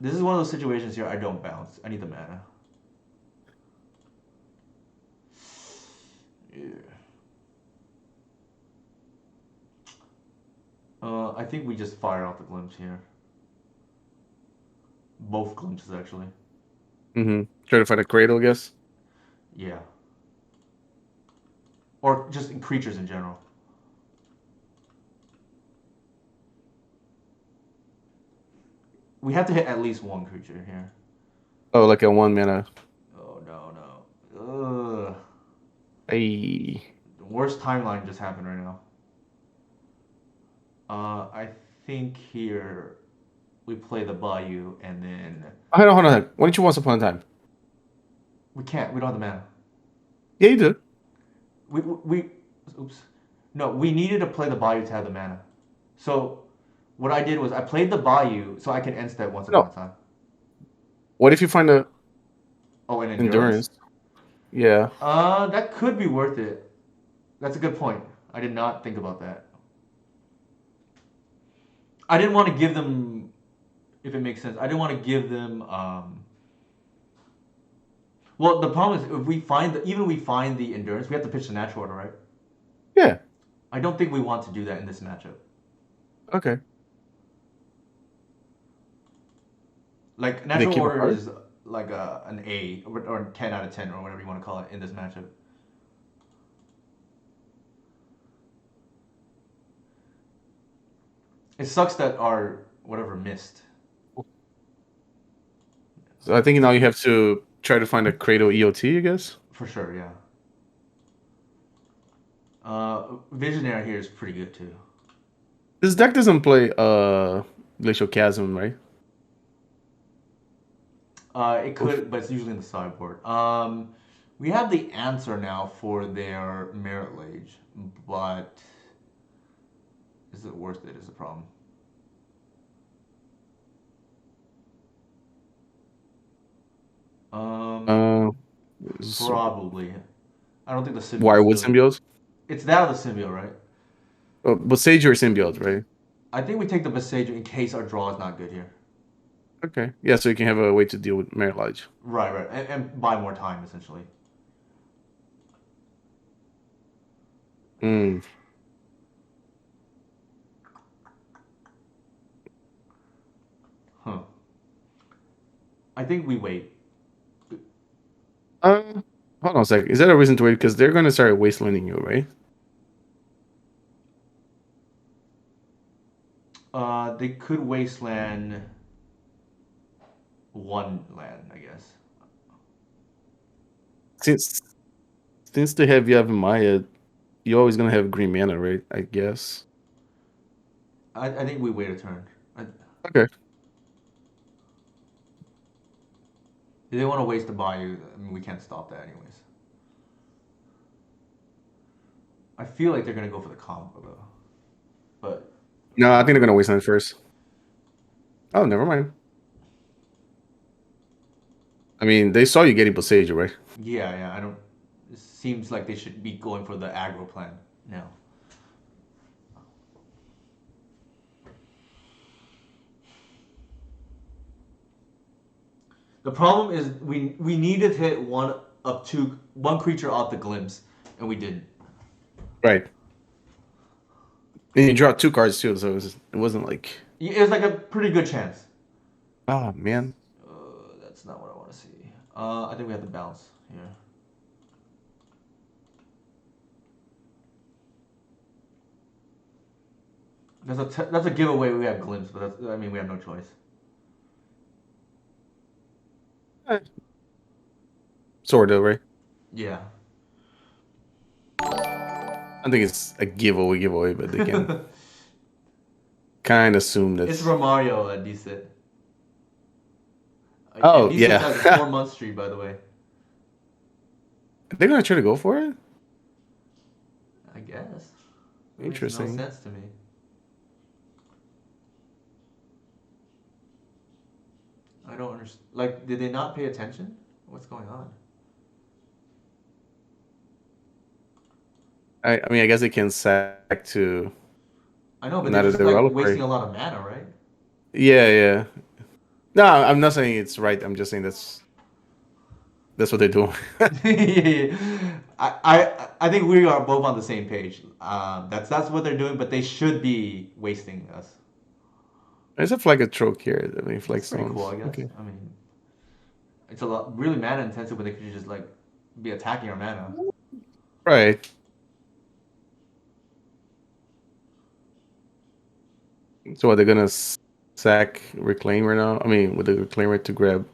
This is one of those situations here I don't bounce. I need the mana. Yeah. I think we just fire off the glimpse here. Both glimpses, actually. Try to find a cradle, I guess. Yeah. Or just in creatures in general. We have to hit at least one creature here. Oh, like a 1 mana. Oh, no, no. Ugh. Hey. The worst timeline just happened right now. I think here we play the Bayou and then Hold on, hold on. Why don't you once upon a time? we can't. We don't have the mana. Yeah, you do. We oops. No, we needed to play the Bayou to have the mana. So what I did was I played the Bayou so I can end step once upon No. a time. What if you find a Oh, and endurance. endurance? Yeah. That could be worth it. That's a good point. I did not think about that. I didn't want to give them, if it makes sense. I didn't want to give them. Well, the problem is if we find even if we find the endurance, we have to pitch the natural order, right? Yeah. I don't think we want to do that in this matchup. Okay. Like Can they natural keep a order card? is like an A or 10 out of 10 or whatever you want to call it in this matchup. It sucks that our whatever missed. So I think now you have to try to find a Cradle EOT, I guess. For sure, yeah. Visionary here is pretty good too. This deck doesn't play Glacial Chasm, right? It Oof. could, but it's usually in the sideboard. We have the answer now for their Merit Lage, but is it worth it? Is the problem. Um, Uh, s- Probably. I don't think the symbiote's Wirewood good. Symbiote. It's that or the symbiote, right? But Sage or Symbiote, right? I think we take the Besage in case our draw is not good here. Okay. Yeah, so you can have a way to deal with Merit Lodge. Right, right, and buy more time essentially. Mm. Huh. I think we wait. Uh, Hold on a sec. Is that a reason to wait? Because they're going to start wastelanding you, right? They could wasteland one land, I guess. Since since they have Yavimaya, you're always going to have green mana, right? I guess. I think we wait a turn. Okay. If they want to waste the bayou, I mean, we can't stop that anyways. I feel like they're gonna go for the combo though, but No, I think they're whatever. going to wasteland first. Oh, never mind. I mean, they saw you getting Boseiju, right? Yeah, yeah. I don't. It seems like they should be going for the aggro plan now. The problem is we needed to hit one creature off the glimpse, and we didn't. Right. And you draw two cards too, so it wasn't like, It was like a pretty good chance. oh man. That's not what I want to see. I think we have to bounce here. That's a giveaway. We have glimpse, but I mean we have no choice. Eh, sort of, right? Yeah. I think it's a giveaway, but they can kind of assume It's that's. Romario, decent. And Oh decent yeah, has a 4 month streak, by the way. they're gonna try to go for it. I guess. Makes no Interesting. sense to me. I don't understand. Like, did they not pay attention? What's going on? I mean, I guess they can sack to I know, but they're not just the like reliquary. wasting a lot of mana, right? Yeah, yeah. No, I'm not saying it's right. I'm just saying that's what they're doing. I think we are both on the same page. That's what they're doing, but they should be wasting us. There's a flag of troke here. I mean, That's flag pretty cool, stones. I guess. Okay. I mean, it's a lot really mana intensive, but they could just like be attacking our mana. Right. So are they gonna sack reclaim right now? I mean, with the reclaimer to grab.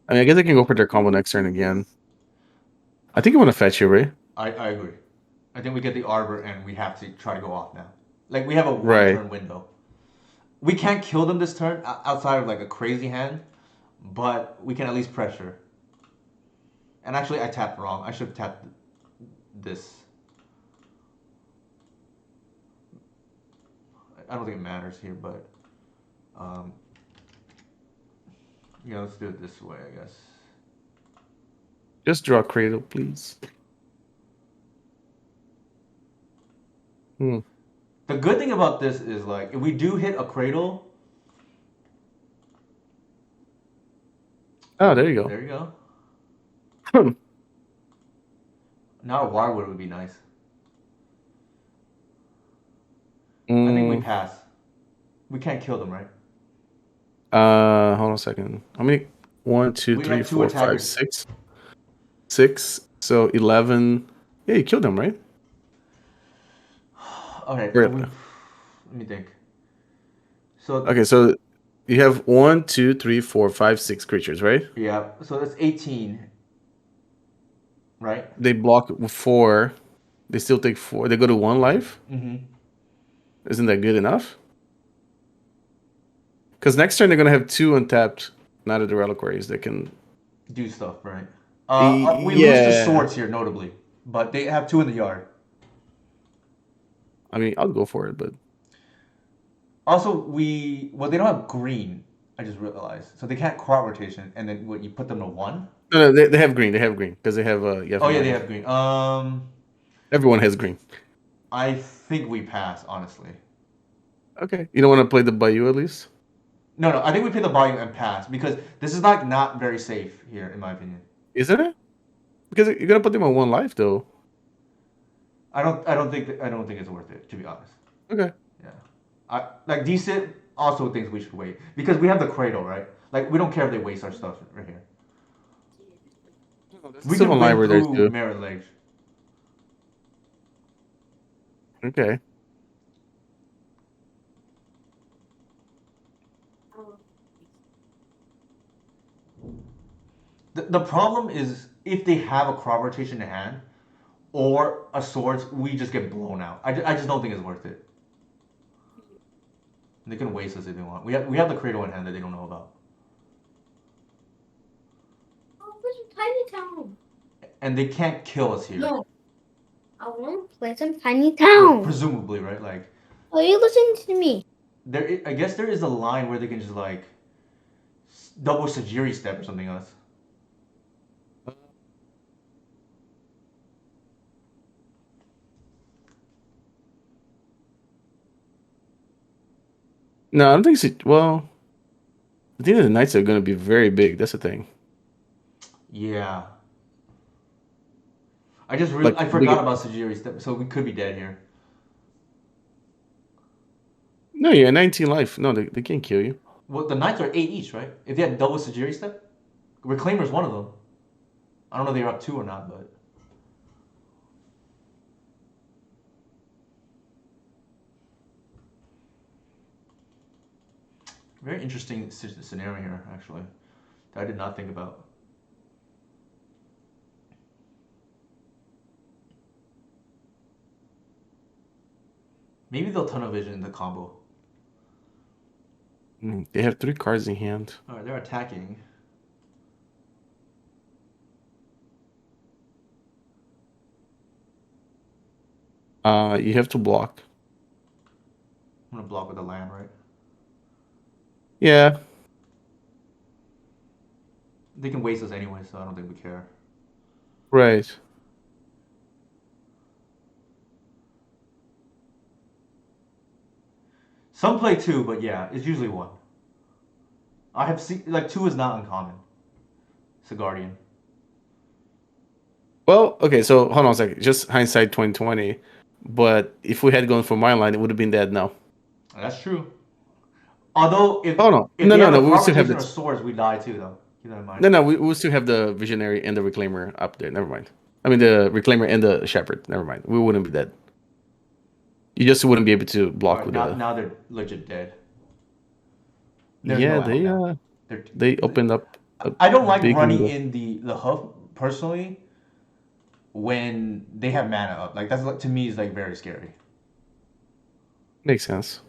I mean, I guess they can go for their combo next turn again. I think you want to fetch here, right? I agree. I think we get the arbor and we have to try to go off now. Like we have a one Right. turn window. We can't kill them this turn outside of like a crazy hand, but we can at least pressure. And actually, I tapped wrong. I should have tapped this. I don't think it matters here, but um, yeah, let's do it this way, I guess. Just draw Cradle, please. Hmm. The good thing about this is like if we do hit a Cradle. Oh, Ooh, there you go. there you go. Hmm. Now a Wirewood would be nice. I think we Mm, pass. We can't kill them, right? hold on a second. How many? One, two, We three, have two four, five, attackers. six. Six. So 11. Yeah, you killed them, right? Okay, Or- let me think. So Okay, so you have 1, 2, 3, 4, 5, 6 creatures, right? yeah, so that's 18, right? They block with 4. They still take 4. They go to 1 life. Mm-hmm. Isn't that good enough? Because next turn they're gonna have 2 untapped Night of the Reliquaries that can. Do stuff, right? We lose the Yeah. swords here, notably, but they have two in the yard. I mean, I'll go for it, but Also, they don't have green. I just realized, so they can't crop rotation, and then what you put them to one? no, they have green. They have green because they have Oh yeah, they Yavimaya. have green. Everyone has green. I think we pass, honestly. Okay, you don't want to play the Bayou at least, No, no, I think we pay the volume and pass because this is like not very safe here, in my opinion. isn't it? Because you're gonna put them on 1 life though. I don't think it's worth it, to be honest. Okay. Yeah, I like decent. Also thinks we should wait because we have the cradle, right? Like we don't care if they waste our stuff right here. Oh, there's a We can Sylvan win Library there through too. Merit Ledge. Okay. The problem is if they have a crop rotation in hand or a swords, we just get blown out. I just don't think it's worth it. They can waste us if they want. We have the cradle in hand that they don't know about, Oh, play some Tiny Town. and they can't kill us here. No, I want to play some Tiny Town. Presumably, right? Like Are you listening to me? I guess there is a line where they can just like double Sajiri step or something else. No, I don't think so. Well, I think the Knights are gonna be very big. That's the thing. Yeah, Like I forgot big. about Sajiri step, so we could be dead here. No, you're 19 life. No, they can't kill you. Well, the knights are 8 each, right? If they had double Sajiri step, Reclaimer's one of them. I don't know if they're up 2 or not, but very interesting scenario here, actually, that I did not think about. Maybe they'll tunnel vision in the combo. They have 3 cards in hand. All right, they're attacking. You have to block. I'm gonna block with the land, right? Yeah. They can waste us anyway, so I don't think we care. Right. Some play 2, but yeah, it's usually 1. I have seen like 2 is not uncommon. It's a guardian. Well, okay. So hold on a second. Just hindsight 2020. But if we had gone for my line, it would have been dead now. That's true. Although Oh no, if no, they no, have no. the We would crop still have rotation or the. swords, we die too, though. Keep that in mind. No, no. We will still have the Visionary and the Reclaimer up there. Never mind. I mean the Reclaimer and the Shepherd. Never mind. We wouldn't be dead. You just wouldn't be able to All block right, with now a. now they're legit dead. There's Yeah, no out now. They're, they opened up a I don't like big running window. in the hoof personally when they have mana up. Like that's like to me is like very scary. Makes sense.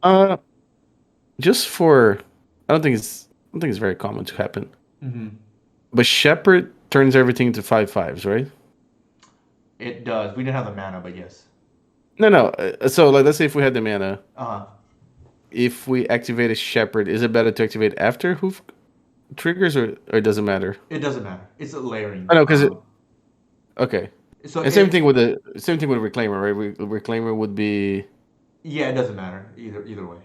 Uh, just for, I don't think it's very common to happen. Mm-hmm. But Shepherd turns everything into 5/5s, right? It does. We didn't have the mana, but yes. No, no. So like, let's say if we had the mana, Uh-huh. if we activate a shepherd, is it better to activate after hoof triggers, or it doesn't matter? It doesn't matter. It's a layering. I know, because okay. So And same thing with reclaimer, right? Reclaimer would be yeah, it doesn't matter either way.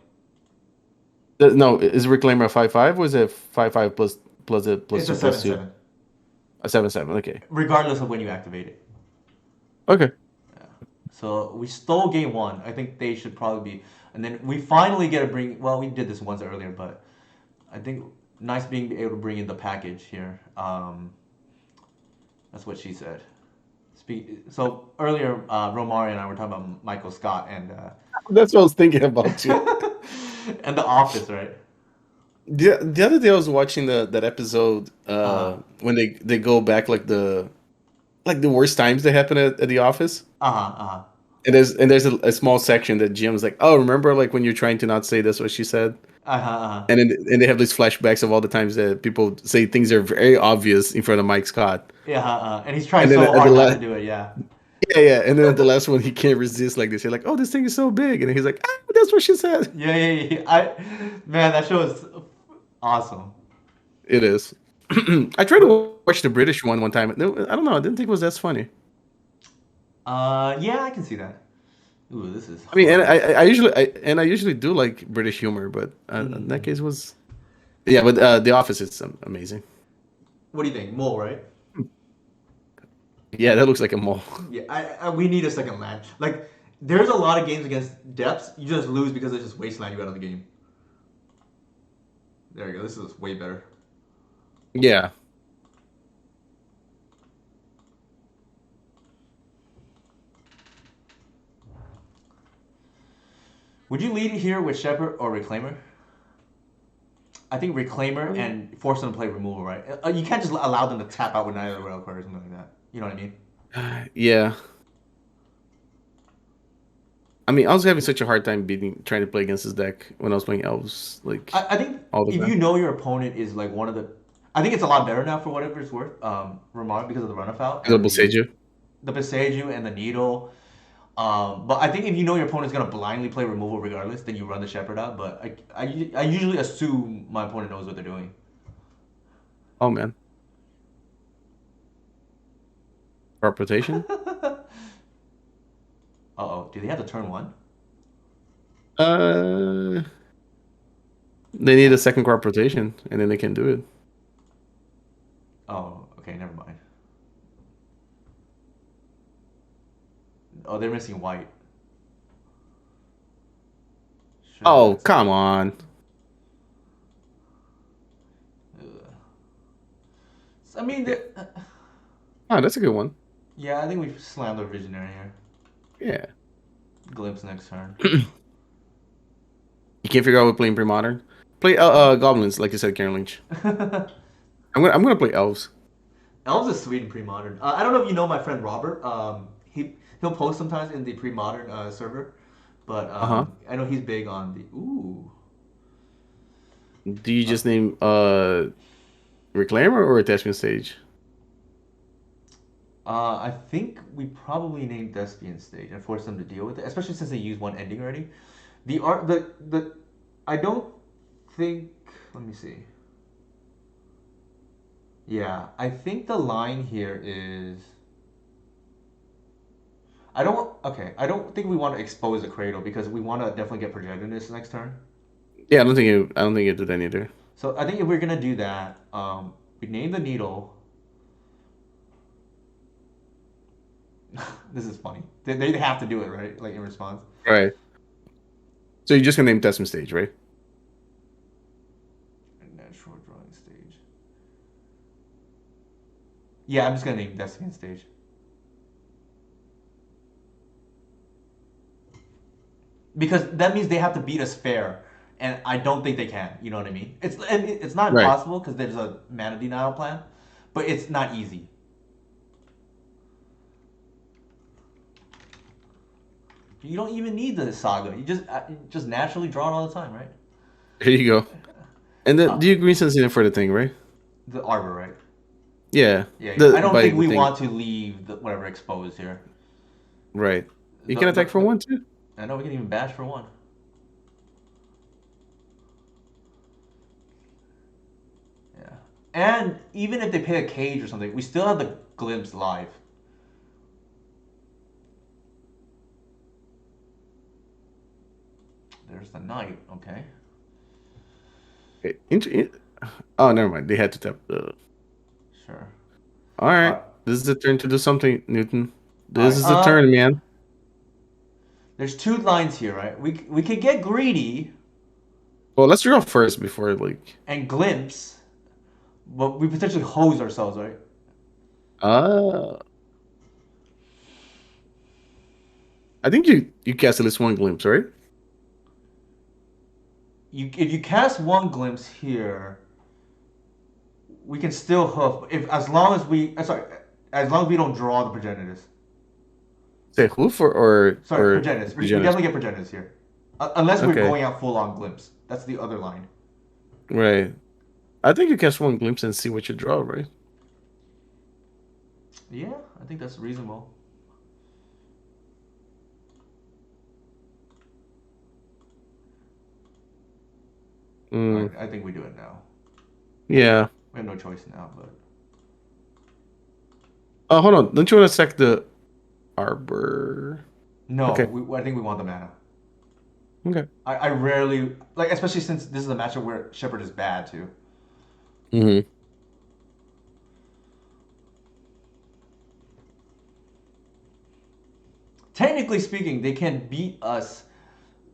no. Is reclaimer a 5/5 or is it 5/5 plus a plus It's a two plus seven two? seven, A 7/7. Okay. regardless of when you activate it. Okay. Yeah. So we stole game one. I think they should probably be, and then we finally get to bring. Well, we did this once earlier, but I think nice being able to bring in the package here. That's what she said. So earlier, Romari and I were talking about Michael Scott and That's what I was thinking about too. and The Office, right? The other day I was watching that episode Uh when they go back like the worst times that happen at the office. huh. And there's a small section that Jim's like, oh, remember like when you're trying to not say this what she said? Uh-huh. And they have these flashbacks of all the times that people say things are very obvious in front of Mike Scott. Yeah, and he's trying And then so at the hard not to last do it. Yeah. yeah, and then at the last one he can't resist like this. You're like, oh, this thing is so big, and he's like, ah, that's what she said. Yeah. Man, that show is awesome. It is. I tried But to watch the British one time. No, I don't know. I didn't think it was that funny. yeah, I can see that. Ooh, this is I mean, and hard. I usually do like British humor, but in that Mm. case was yeah. But The Office is amazing. What do you think, Mole? Right? Yeah, that looks like a mole. Yeah, we need a second land. Like, there's a lot of games against depths. You just lose because they just wasteland you out of the game. There you go. This is way better. Yeah. Would you lead it here with Shepherd or Reclaimer? I think Reclaimer and force them to play removal, right? You can't just allow them to tap out with neither rail card or something like that. You know what I mean? Yeah. I mean, I was having such a hard time trying to play against this deck when I was playing elves like I think all the if you time. know your opponent is like one of the, I think it's a lot better now for whatever it's worth. Ramon because of the runabout and Double Sage. the Beseju and the Needle. But I think if you know your opponent's gonna blindly play removal regardless, then you run the Shepherd out. But I usually assume my opponent knows what they're doing. Oh man, crop rotation. Uh-oh, do they have the turn one? Uh, they need a second crop rotation, and then they can do it. Oh, okay, never mind. Oh, they're missing white. Sure, Oh, that's. come on. Ugh. I mean, Yeah. Oh, that's a good one. yeah, I think we slammed the Visionary here. Yeah. Glimpse next turn. You can't figure out what playing pre-modern. Play goblins, like you said, Karen Lynch. I'm gonna play elves. Elves is sweet and pre-modern. I don't know if you know my friend Robert. He'll post sometimes in the pre-modern server, but Uh-huh. I know he's big on the ooh. Do you Uh, just name Reclaimer or Attachment Stage? I think we probably named Thespian Stage and forced them to deal with it, especially since they used one ending already. The art, the, I don't think. Let me see. Yeah, I think the line here is. I don't. Okay, I don't think we want to expose the Cradle because we want to definitely get projected this next turn. Yeah, I don't think you did that either. So I think if we're gonna do that, we name the needle. This is funny. They have to do it right, like in response. Right. So you're just gonna name Attachment Stage, right? Natural drawing stage. Yeah, I'm just gonna name Destiny stage because that means they have to beat us fair, and I don't think they can. You know what I mean? It's not Right. impossible because there's a mana denial plan, but it's not easy. You don't even need the saga. You just naturally draw it all the time, right? Here you go. And then Uh, do you green sensitive for the thing, right? the arbor, right? Yeah. Yeah. I The don't by think the we thing. want to leave the whatever exposed here. Right. You can attack for one too. I know we can even bash for one. Yeah. And even if they pay a cage or something, we still have the glimpse live. There's the knight. Okay. Okay. Oh, never mind. They had to tap the. Sure. All All right. right. This is the turn to do something, Newton. All This right. is the turn, man. There's two lines here, right? We could get greedy Well, let's draw first before like. and glimpse, but we potentially hose ourselves, right? Uh I think you cast at least one glimpse, right? If you cast one glimpse here, we can still hoof if as long as we sorry as long as we don't draw the progenitors. Say hoof or Sorry, progenitors. We progenitors. definitely get progenitors here, unless we're Okay, going out full on glimpse. That's the other line. right. I think you cast one glimpse and see what you draw, right? Yeah, I think that's reasonable. Mm, I think we do it now. yeah. We have no choice now, but Oh, hold on. Don't you want to sack the arbor? no, Okay. I think we want the mana. Okay. I rarely like, especially since this is a matchup where Shepard is bad too. Mm-hmm. Technically speaking, they can beat us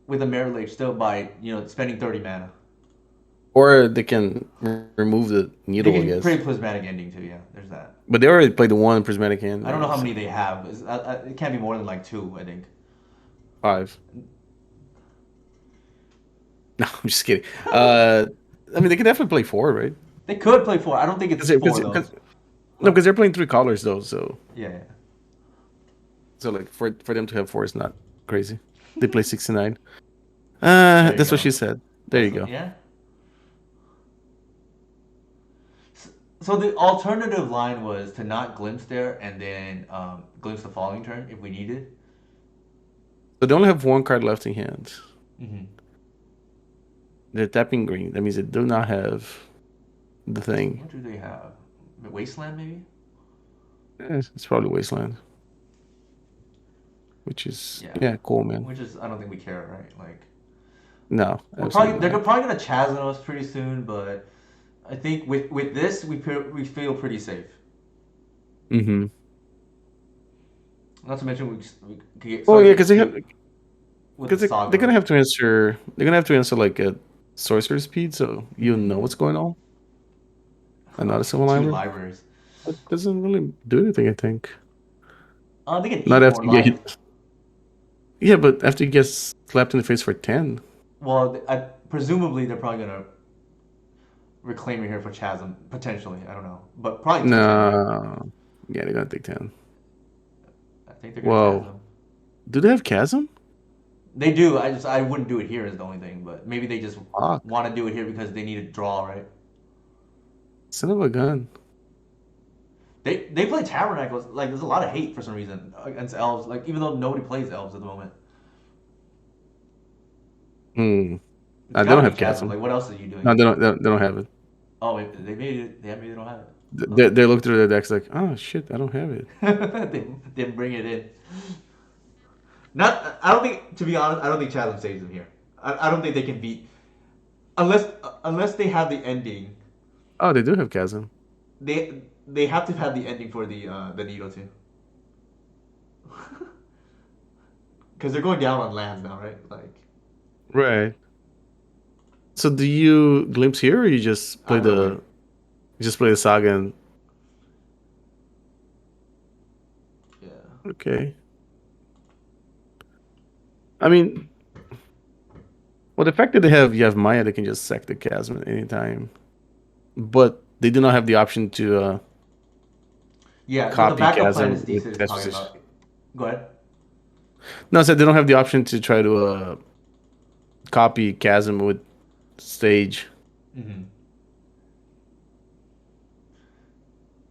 with a Merit Lake still by spending 30 mana. Or they can remove the They needle, I can guess. play prismatic ending too. Yeah, there's that. But they already played the one prismatic hand. I don't know how So many they have. It can't be more than like two, I think. five. No, I'm just kidding. Uh, I mean, they can definitely play four, right? They could play four. I don't think it's four though. No, Huh? because they're playing three colors though. Yeah, So like for them to have four is not crazy. They play 69. there you That's what go. she said. There you go. Yeah. So the alternative line was to not glimpse there and then glimpse the following turn if we needed. So they only have one card left in hand. Mm-hmm. They're tapping green. That means they do not have the thing. What do they have? Wasteland maybe? It's probably Wasteland, which is Yeah. yeah, cool, man. Which is I don't think we care, right? Like No, we're probably absolutely they're not. probably gonna chasm us pretty soon, but I think with this we feel pretty safe. Mm-hmm. Not to mention we could get, Well, start to yeah, get cute with the they're saga. gonna have to answer. They're gonna have to answer like a sorcerer speed, so you know Mm-hmm. what's going on, and not a civil Two library. libraries. That doesn't really do anything, I think. They can Not eat after more you get life. hit. Yeah, but after you get slapped in the face for 10. Well, presumably they're probably gonna reclaim it here for chasm potentially. I don't know, but probably take 10, right? No. Yeah, they're gonna take 10. I think they're gonna Whoa. chasm. Do they have Chasm? They do. I wouldn't do it here is the only thing, but maybe they just Fuck. want to do it here because they need a draw, right? Son of a gun. They play tabernacles. Like there's a lot of hate for some reason against elves. Like even though nobody plays elves at the moment, Hmm. it's They got to don't be have chasm. Chasm. Like what else are you No, doing? they don't have it. Oh, they made it. Yeah, maybe they don't have it. They look through their decks like, oh shit, I don't have it. They bring it in. Not. I don't think. To be honest, I don't think chasm saves them here. I don't think they can beat unless they have the ending. Oh, they do have Chasm. They have to have the ending for the needle too. Because they're going down on lands now, right? Like Right. So do you glimpse here or I'm gonna wait. you just play the saga and Yeah. okay. I mean, well the fact that you have Maya they can just sack the chasm at any time. But they do not have the option to Yeah. The copy backup plan is chasm with decent is test talking position. about. Go ahead. No, I said they don't have the option to try to copy chasm with stage. Mm-hmm.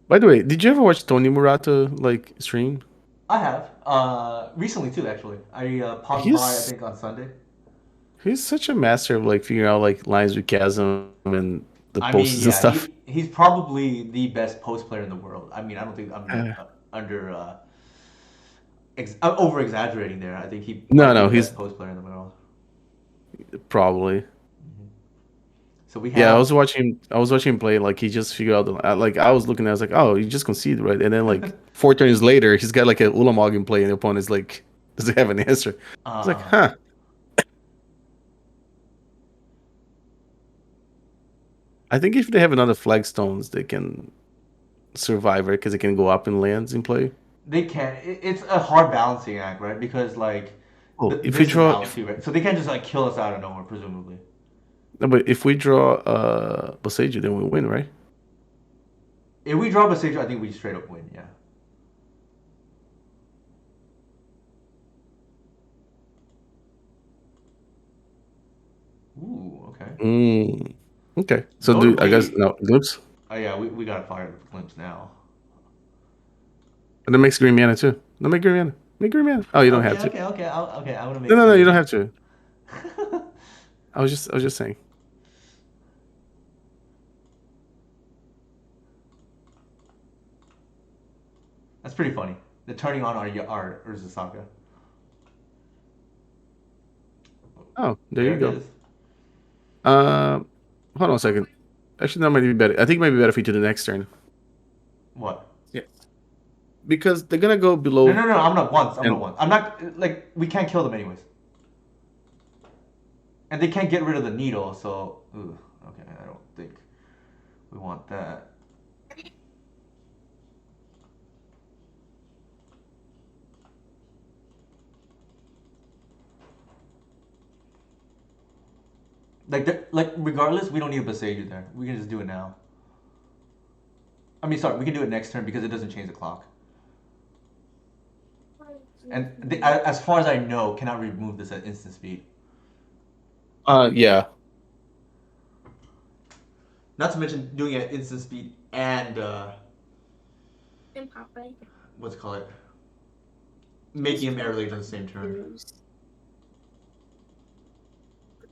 By the way, did you ever watch Tony Murata like stream? I have. Recently too, actually. I popped by, I He's think, on Sunday. he's such a master of like figuring out like lines with chasm and the I poses and mean, yeah, stuff. he's probably the best post player in the world. I mean, I don't think I'm under over exaggerating there. I think he No, might be no, the he's best post player in the world. probably. Mhm. So we Yeah, have. I was watching him play. Like he just figured out like I was looking. I was like, oh, you just conceded, right? And then like 4 turns later, he's got like a Ulamog in play, and the opponent's like, does he have an answer? It's like, uh, huh. I think if they have another flagstones, they can survive, right? Because they can go up in lands in play. they can. It's a hard balancing act, right? Because like, Oh, if we this is draw, out too, right? So they can't just like kill us out of nowhere, presumably. no, but if we draw Boseiju, then we win, right? If we drop a stage, I think we straight up win. Yeah. Ooh. Okay. Mm. Okay. So do I guess Notably, no glimpse? oh yeah, we gotta fire the glimpse now. And that makes green mana too. No, make green mana. Make green mana. Oh, you don't have Okay, to. okay, okay. Okay, I want to No, make no, no. You don't green. have to. I was just saying. That's pretty funny. The turning on our Urzusaka. Oh, there There you it go. is. Um, hold on a second. Actually, that might be better. I think it might be better for you to the next turn. What? Yeah. Because they're gonna go No, below no, no. I'm not once. I'm not and once. I'm not like we can't kill them anyways, and they can't get rid of the needle. So, okay, I don't think we want that. Like regardless, we don't need a Besager there. We can just do it now. I mean, sorry, we can do it next turn because it doesn't change the clock. And as far as I know, cannot remove this at instant speed. yeah. Not to mention doing it at instant speed and And Popeye. what's it called, making him air rage on the same turn.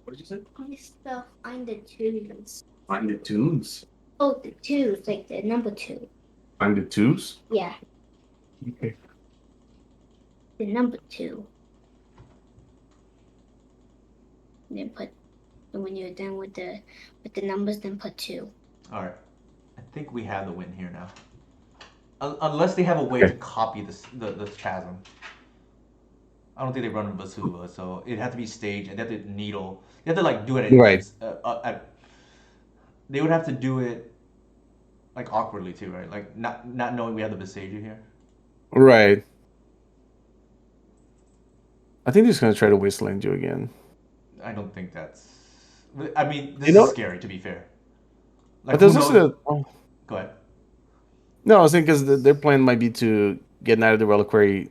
What did you say? I still find the twos. Find the tunes. Oh, the twos, like the number two. Find the twos. Yeah, Okay. the number two. And then put, and when you're done with the numbers, then put two. All right, I think we have the win here now. Unless they have a way to Okay. copy the chasm. I don't think they run Basuva, so it'd have to be staged and they have to needle. They have to like do it at Right. instance. They would have to do it like awkwardly too, right? Like not knowing we have the Besager here. Right. I think they're just gonna try to wasteland you again. I don't think that's. I mean, this You is know, scary to be fair. Like but who there's knows? also oh, Go ahead. no. I was thinking because their plan might be to get Knight of the Reliquary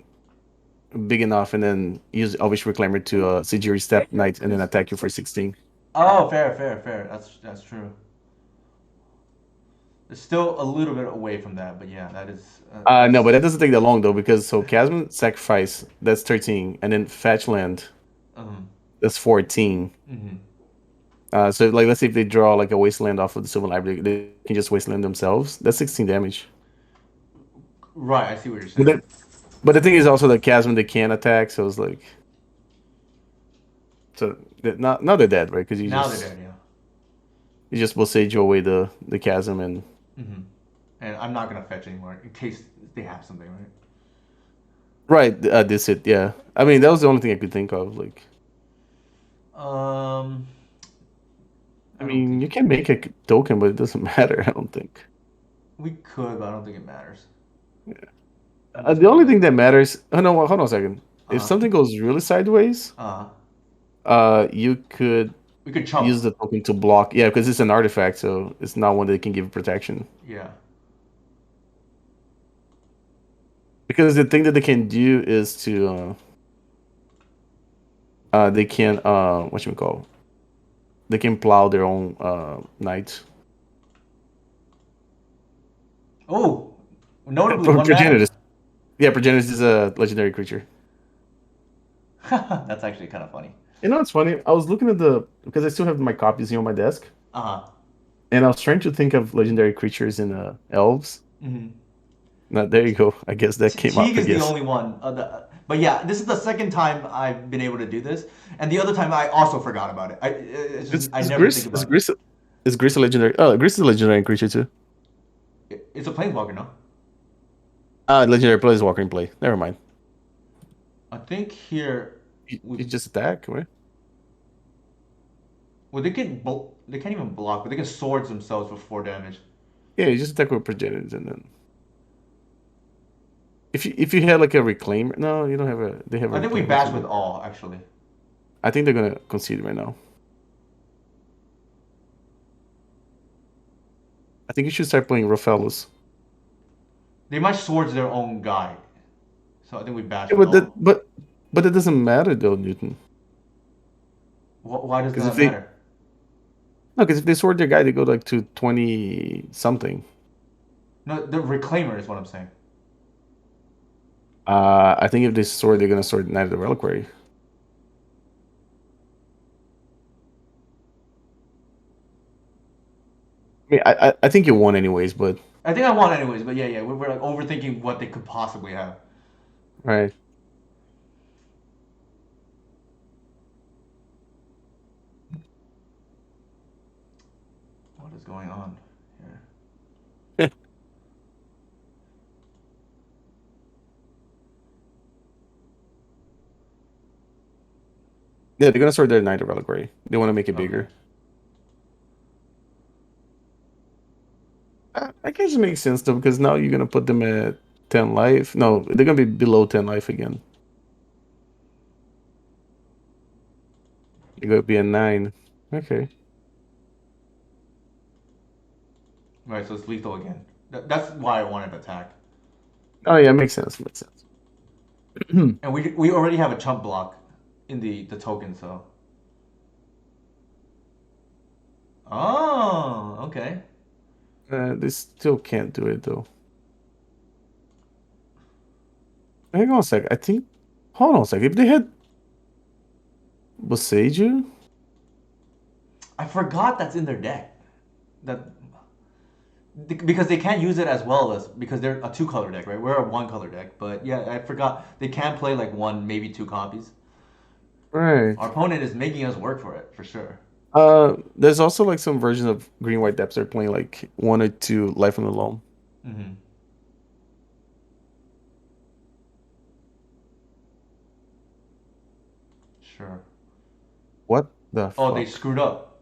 big enough, and then use Elvish Reclaimer to Sigiri Step Knight, and then attack you for 16. Oh, fair, fair, fair. That's true. It's still a little bit away from that, but yeah, that is. No, but That's. that doesn't take that long though, because so Chasm Sacrifice, that's 13, and then Fetch Land, Um, that's 14. hmm So like let's say if they draw like a wasteland off of the Sylvan Library, they can just wasteland themselves. That's 16 damage. Right, I see what you're But saying. then, but the thing is also the Chasm they can attack, so it's like so not now they're dead, right? Because Now they're dead, yeah. you just will sage away the Chasm and hmm And I'm not gonna fetch anymore in case they have something, right? right, this it, yeah. I mean that was the only thing I could think of. Like Um, I I don't mean think you can make a token, but it doesn't matter, I don't think. we could, but I don't think it matters. Yeah. I'm just The gonna only like, thing that matters. Oh no, hold on a second. If uh, something goes really sideways, uh, you could we could chump. use the token to block. Yeah, because it's an artifact, so it's not one that can give protection. Yeah. Because the thing that they can do is to they can what you call, they can plow their own knight. Oh, notably one mana. Progenitors. Yeah, Progenitus is a legendary creature. That's actually kind of funny. You know, it's funny. I was looking at the because I still have my copies here on my desk, Uh huh. and I was trying to think of legendary creatures in elves. Hmm. Now, there you go. I guess that came Teague up. I is the guess only one. But yeah, this is the second time I've been able to do this, and the other time I also forgot about it. It's just it's I it's never think Gris. It's about it. Gris. Is Gris a legendary? Oh, Gris is a legendary creature too. It's a planeswalker, no? Ah, legendary planeswalker in play. Never mind. I think here we You just attack, right? well they can't even block, but they can swords themselves for 4 damage. Yeah, you just attack with Progenitus, and then if you had like a reclaimer, no, you don't have a. They have a I think we reclaimer bash too. with But all actually. I think they're gonna concede right now. I think you should start playing Rofellos. They might swords their own guy, so I think we bash Yeah, with but that all. but that doesn't matter though, Newton. Why does Because if that they matter? no, because if they sword their guy, they go like to 20 something. No, the reclaimer is what I'm saying. I think if they sword, they're gonna sword Knight of the Reliquary. I mean, I think you won anyways, but I think I want anyways, but yeah, we're like overthinking what they could possibly have. right. What is going on here? Yeah, they're gonna sword their Knight of Reliquary. They want to make it Okay. bigger. I guess it makes sense though, because now you're gonna put them at 10 life. No, they're gonna be below 10 life again. You're gonna be a 9. Okay. Right, so it's lethal again. That's why I wanted to attack. Oh yeah, makes sense. Makes sense. And we already have a chump block in the token, so. Oh, okay. They still can't do it though. Hang on a sec. I think. Hold on a sec. If they had Boseiju, I forgot that's in their deck. That because they can't use it as well as because they're a two-color deck, right? We're a one-color deck, but yeah, I forgot they can play like one, maybe two copies. right? Our opponent is making us work for it for sure. There's also like some version of Green White Depths are playing like 1 or 2 Life on the Loam. Hmm. Sure. What the Oh, they fuck? screwed up.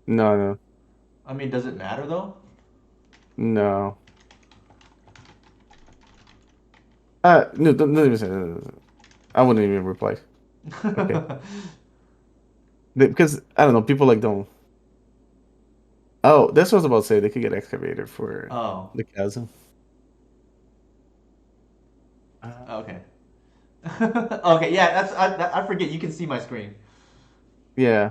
No, no, I mean, does it matter though? no. No, don't even say that. I wouldn't even reply. Okay. Because I don't know, people like don't. Oh, that's what I was about to say. They could get excavated for Oh, the chasm. Uh, okay. Okay, yeah, I forget. You can see my screen. yeah,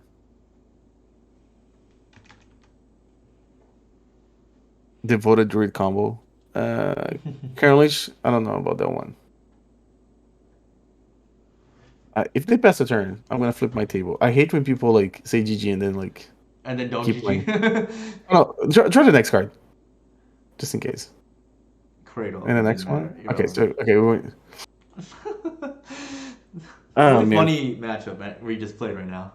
devoted druid combo. Currently, I don't know about that one. If they pass a turn, I'm gonna flip my table. I hate when people like say GG and then like And then don't keep playing. GG. Oh, no, draw the next card just in case. Cradle. And the It didn't next matter. one. Okay, so Irrelevant. okay, we went. Oh Really man, funny matchup man, we just played right now.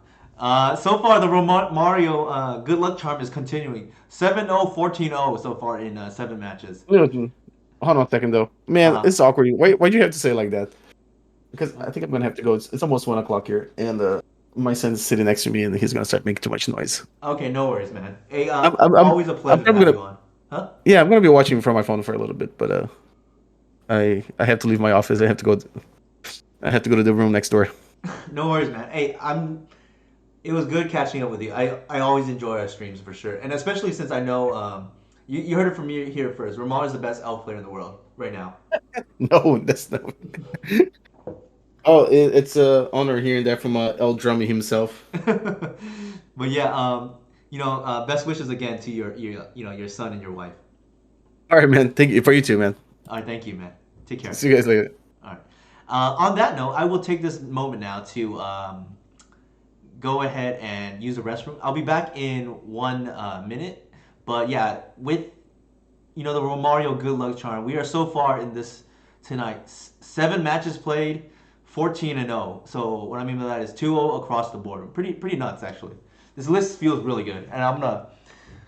So far, the Mario good luck charm is continuing. 7-0, 14-0 so far in 7 matches. Listen, hold on a second though. Man, Uh, it's awkward. Why'd you have to say it like that? Because uh, I think I'm gonna have to go. It's almost 1 o'clock here, and my son's sitting next to me, and he's gonna start making too much noise. okay, no worries, man. Hey, I'm I'm I'm, always a I'm pleasure to probably have gonna you on. Huh? yeah, I'm gonna be watching from my phone for a little bit, but I have to leave my office. I have to go to the room next door. No worries, man. Hey, I'm. It was good catching up with you. I always enjoy our streams for sure, and especially since I know you heard it from me here first. Ramon is the best elf player in the world right now. No, that's not. Oh, it's a honor hearing that from El Drummy himself. But yeah, best wishes again to your your son and your wife. All right, man. Thank you for you too, man. All right, thank you, man. Take care. See you guys later. All right. On that note, I will take this moment now to go ahead and use the restroom. I'll be back in 1 minute. But yeah, with the Romario good luck charm, we are so far in this tonight. 7 matches played, 14-0. So what I mean by that is 2-0 across the board. Pretty nuts actually. This list feels really good, and I'm gonna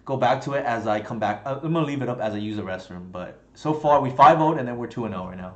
go back to it as I come back. I'm gonna leave it up as I use the restroom. But so far we 5-0 and then we're 2-0 right now.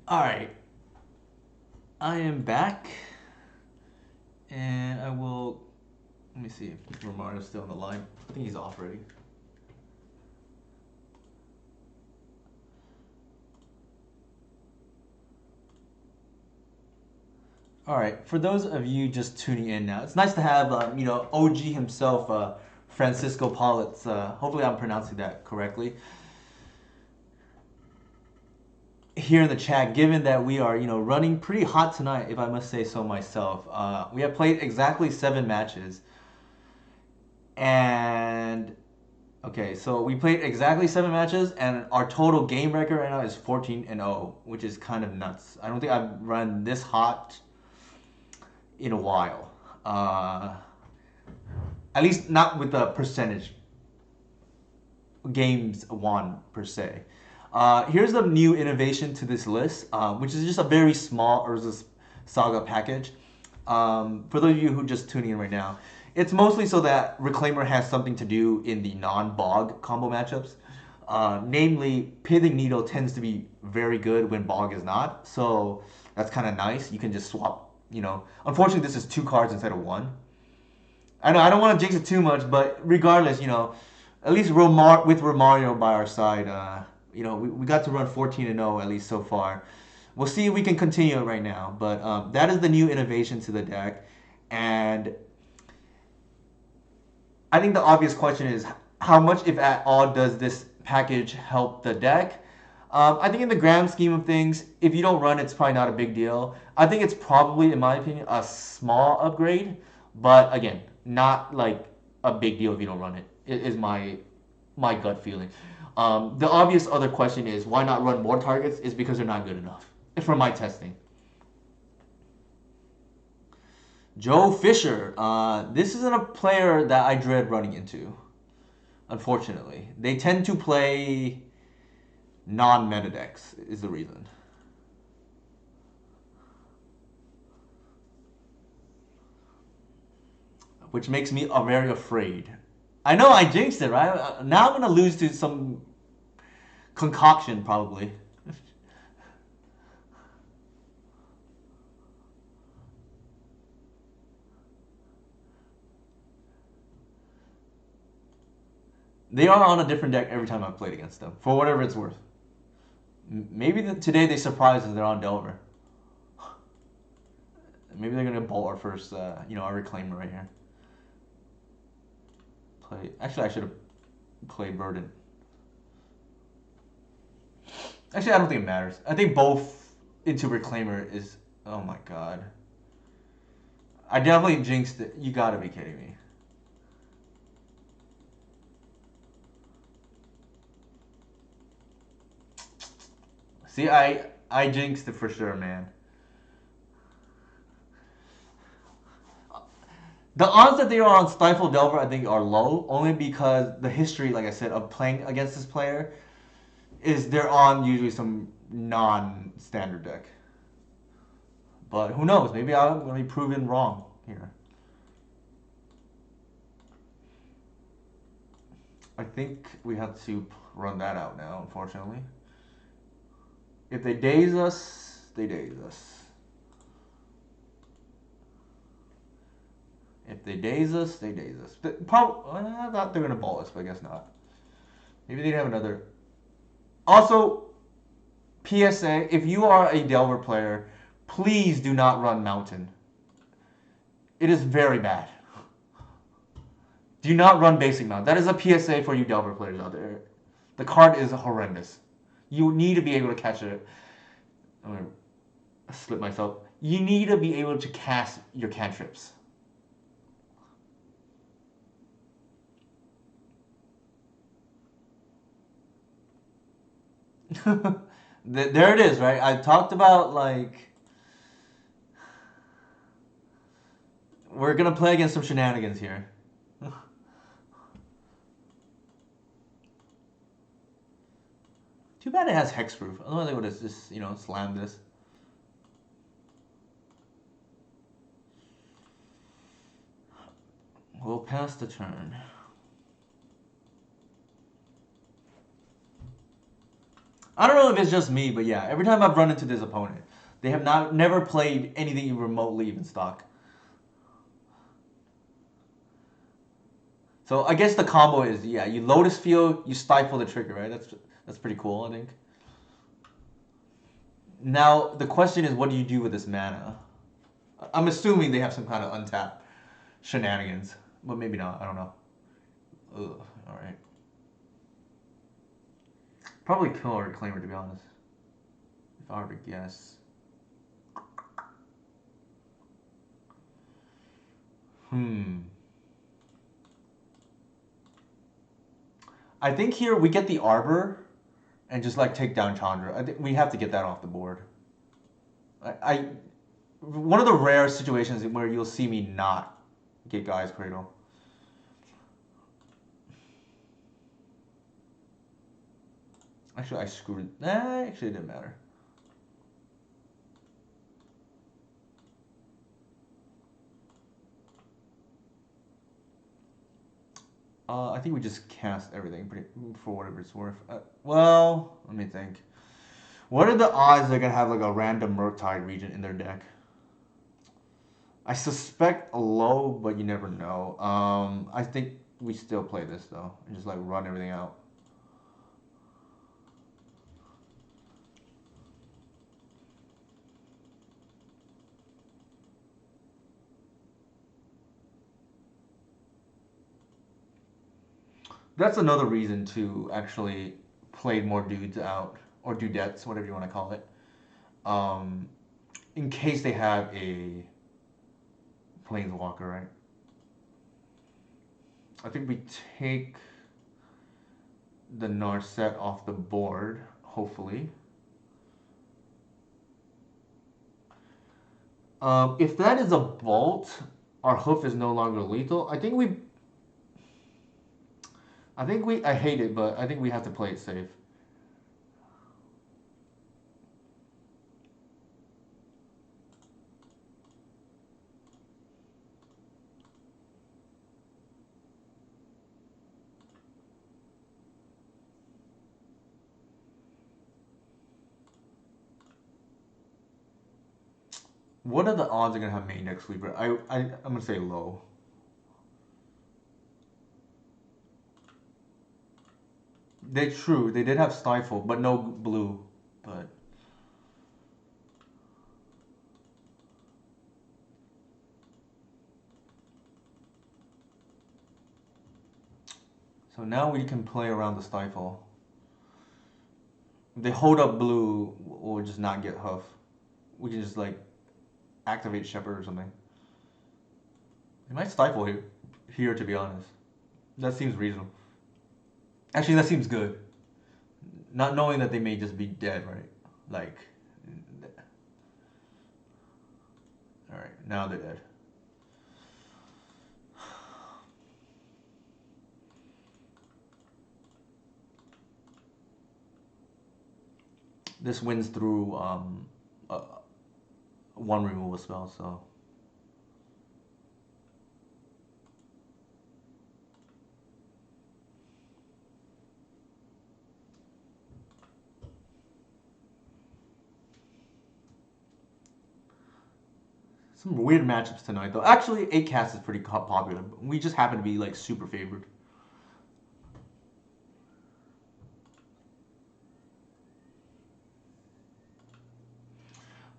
All right, I am back, and I will. Let me see if Romario's still on the line. I think he's off already. All right, for those of you just tuning in now, it's nice to have OG himself, Francisco Politz. Hopefully, I'm pronouncing that correctly. Here in the chat, given that we are running pretty hot tonight, if I must say so myself. We have played exactly 7 matches, and okay, so we played exactly 7 matches, and our total game record right now is 14-0, which is kind of nuts. I don't think I've run this hot in a while. At least not with the percentage games won per se. Here's the new innovation to this list, which is just a very small Urza's Saga package. For those of you who are just tuning in right now, it's mostly so that Reclaimer has something to do in the non-Bog combo matchups. Namely, Pithing Needle tends to be very good when Bog is not, so that's kind of nice. You can just swap, Unfortunately, this is 2 cards instead of 1. I know I don't want to jinx it too much, but regardless, at least with Romario by our side, we got to run 14-0 at least so far. We'll see if we can continue it right now, but that is the new innovation to the deck, and I think the obvious question is how much, if at all, does this package help the deck? I think in the grand scheme of things, if you don't run, it's probably not a big deal. I think it's probably, in my opinion, a small upgrade, but again, not like a big deal if you don't run it. It is my gut feeling. The obvious other question is why not run more targets? Is because they're not good enough from my testing. Joe Fisher. This isn't a player that I dread running into, unfortunately. They tend to play non-meta decks, is the reason. which makes me very afraid. I know I jinxed it, right? Now I'm gonna lose to some concoction probably. They are on a different deck every time I've played against them, for whatever it's worth. Maybe today they surprise us. They're on Delver. Maybe they're gonna bolt our first, our reclaimer right here. Actually, I should have played Burden. Actually, I don't think it matters. I think both into reclaimer is. Oh my god. I definitely jinxed it. You gotta be kidding me. See, I jinxed it for sure, man. The odds that they are on Stifle Delver, I think, are low, only because the history, like I said, of playing against this player is they're on usually some non-standard deck. But who knows? Maybe I'm going to be proven wrong here. I think we have to run that out now, unfortunately. If they daze us, they daze us. If they daze us, they daze us. I thought they were going to ball us, but I guess not. Maybe they'd have another. Also, PSA, if you are a Delver player, please do not run Mountain. It is very bad. Do not run Basic Mountain. That is a PSA for you Delver players out there. The card is horrendous. You need to be able to catch it. I'm going to slip myself. You need to be able to cast your cantrips. There it is, right? I talked about, like, we're going to play against some shenanigans here. Too bad it has hexproof. Otherwise I would have just, slammed this. We'll pass the turn. I don't know if it's just me, but yeah, every time I've run into this opponent, they have never played anything remotely even stock. So I guess the combo is, yeah, you Lotus Field, you stifle the trigger, right? That's pretty cool, I think. Now the question is, what do you do with this mana? I'm assuming they have some kind of untapped shenanigans, but maybe not. I don't know. Ugh, all right. Probably kill our Reclaimer, to be honest. If I were to guess. I think here we get the Arbor and just like take down Chandra. I think we have to get that off the board. One of the rare situations where you'll see me not get Gaia's Cradle. Actually, I screwed. Actually, it didn't matter. I think we just cast everything for whatever it's worth. Well, let me think. What are the odds they're gonna have like a random Murktide region in their deck? I suspect low, but you never know. I think we still play this though, and just like run everything out. That's another reason to actually play more dudes out, or dudettes, whatever you want to call it. In case they have a Planeswalker, right? I think we take the Narset off the board, hopefully. If that is a bolt, our hoof is no longer lethal. I hate it, but I think we have to play it safe. What are the odds they're gonna have main deck sweeper? I'm gonna say low. They did have stifle, but no blue. But so now we can play around the stifle. If they hold up blue, we'll just not get Huff. We can just like activate Shepherd or something. They might stifle here to be honest. That seems reasonable. Actually, that seems good. Not knowing that they may just be dead, right? Like, all right, now they're dead. This wins through one removal spell, so. Some weird matchups tonight, though. Actually, 8 cast is pretty popular. We just happen to be like super favored.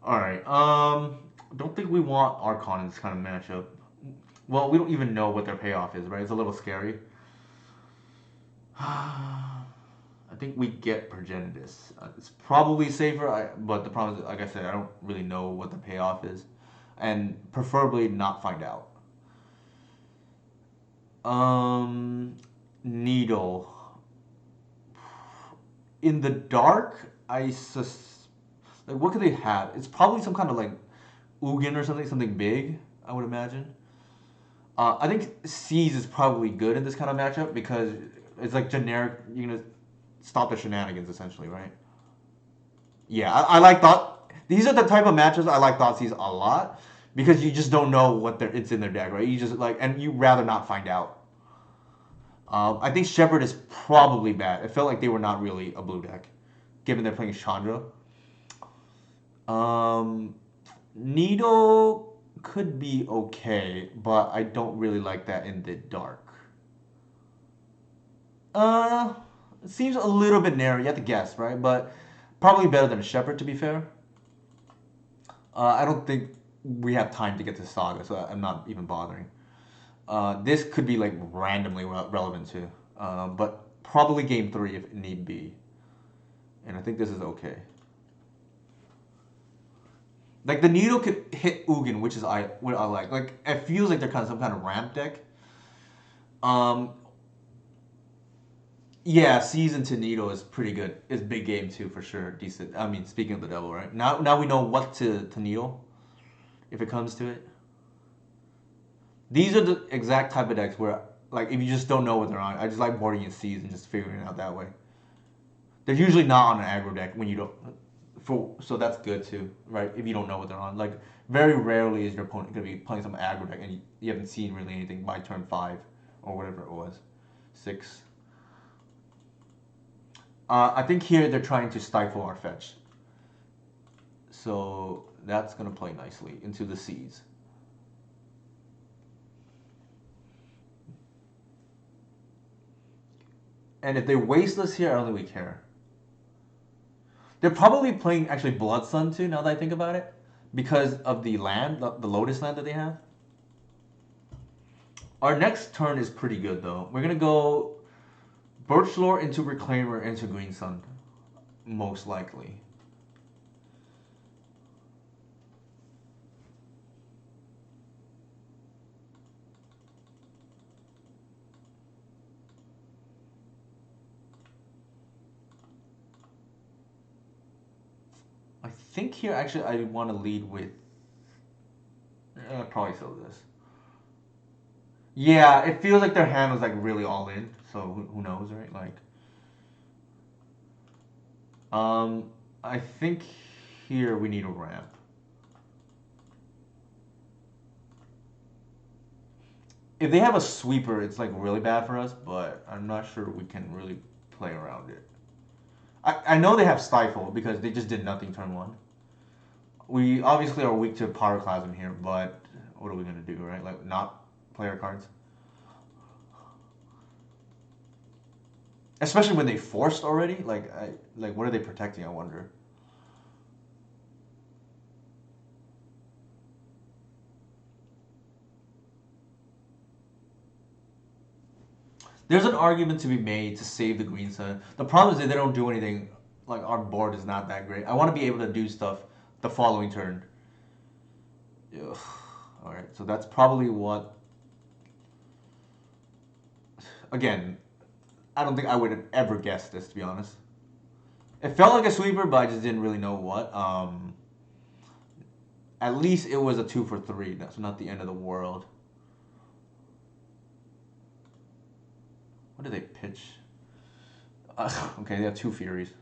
All right. Don't think we want Archon in this kind of matchup. Well, we don't even know what their payoff is, right? It's a little scary. I think we get Progenitus. It's probably safer, but the problem is, like I said, I don't really know what the payoff is, and preferably not find out. Needle. In the dark, like what could they have? It's probably some kind of like Ugin or something big. I would imagine. I think Seize is probably good in this kind of matchup because it's like generic. You're gonna stop the shenanigans essentially, right? Yeah, I like thought. These are the type of matches I like Thoughtseize a lot because you just don't know what it's in their deck, right? You just like, and you rather not find out. I think Shepherd is probably bad. It felt like they were not really a blue deck, given they're playing Chandra. Needle could be okay, but I don't really like that in the dark. It seems a little bit narrow. You have to guess, right? But probably better than a Shepherd, to be fair. I don't think we have time to get to Saga, so I'm not even bothering. This could be like randomly relevant too, but probably game 3 if need be. And I think this is okay. Like the needle could hit Ugin, which is what I like. Like it feels like they're kind of some kind of ramp deck. Yeah, season to needle is pretty good. It's big game too for sure. Decent. I mean, speaking of the devil, right? Now we know what to needle, if it comes to it. These are the exact type of decks where, like, if you just don't know what they're on, I just like boarding in C's and just figuring it out that way. They're usually not on an aggro deck when you don't. So that's good too, right? If you don't know what they're on, like very rarely is your opponent gonna be playing some aggro deck and you haven't seen really anything by turn 5 or whatever it was, 6. I think here they're trying to stifle our fetch, so that's gonna play nicely into the C's. And if they waste us here, I don't think we care. They're probably playing actually Blood Sun too, now that I think about it. Because of the land, the Lotus land that they have. Our next turn is pretty good though. We're going to go Birchlore into Reclaimer into Green Sun. Most likely. I think here actually I want to lead with... probably still this. Yeah, it feels like their hand was like really all in. So who knows, right? Like... I think here we need a ramp. If they have a sweeper, it's like really bad for us, but I'm not sure we can really play around it. I know they have stifle because they just did nothing turn 1. We obviously are weak to Pyroclasm here, but what are we gonna do, right? Like not play our cards, especially when they forced already. Like what are they protecting? I wonder. There's an argument to be made to save the green sun. The problem is that they don't do anything. Like our board is not that great. I want to be able to do stuff the following turn. Ugh. All right, so that's probably what. Again, I don't think I would have ever guessed this, to be honest. It felt like a sweeper, but I just didn't really know what. At least it was a 2 for 3. That's not the end of the world. What did they pitch? Okay, they have 2 Furies.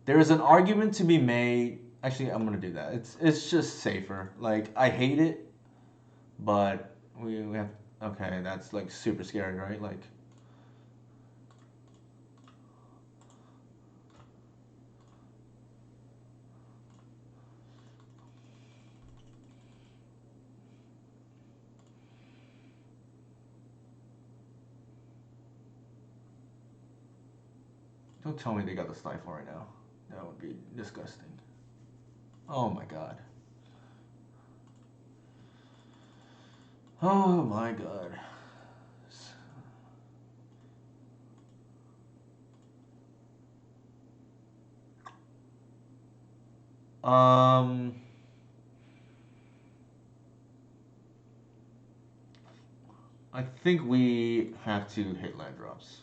There is an argument to be made. Actually, I'm gonna do that. It's just safer. Like I hate it, but we have. Okay, that's like super scary, right? Like. Don't tell me they got the stifle right now. That would be disgusting. Oh my god. Oh my god. Um, I think we have to hit land drops.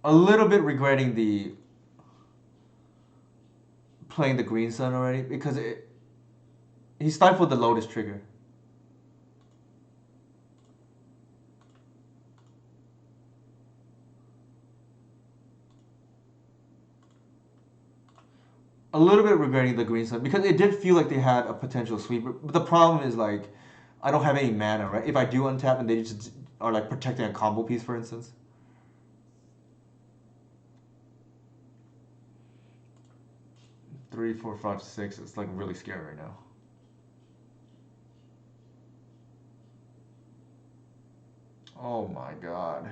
A little bit regretting the playing the green sun already because he stifled the Lotus trigger. A little bit regretting the green sun because it did feel like they had a potential sweeper. But the problem is like I don't have any mana, right? If I do untap and they just are like protecting a combo piece, for instance. Three, four, five, six. It's like really scary right now. Oh my god.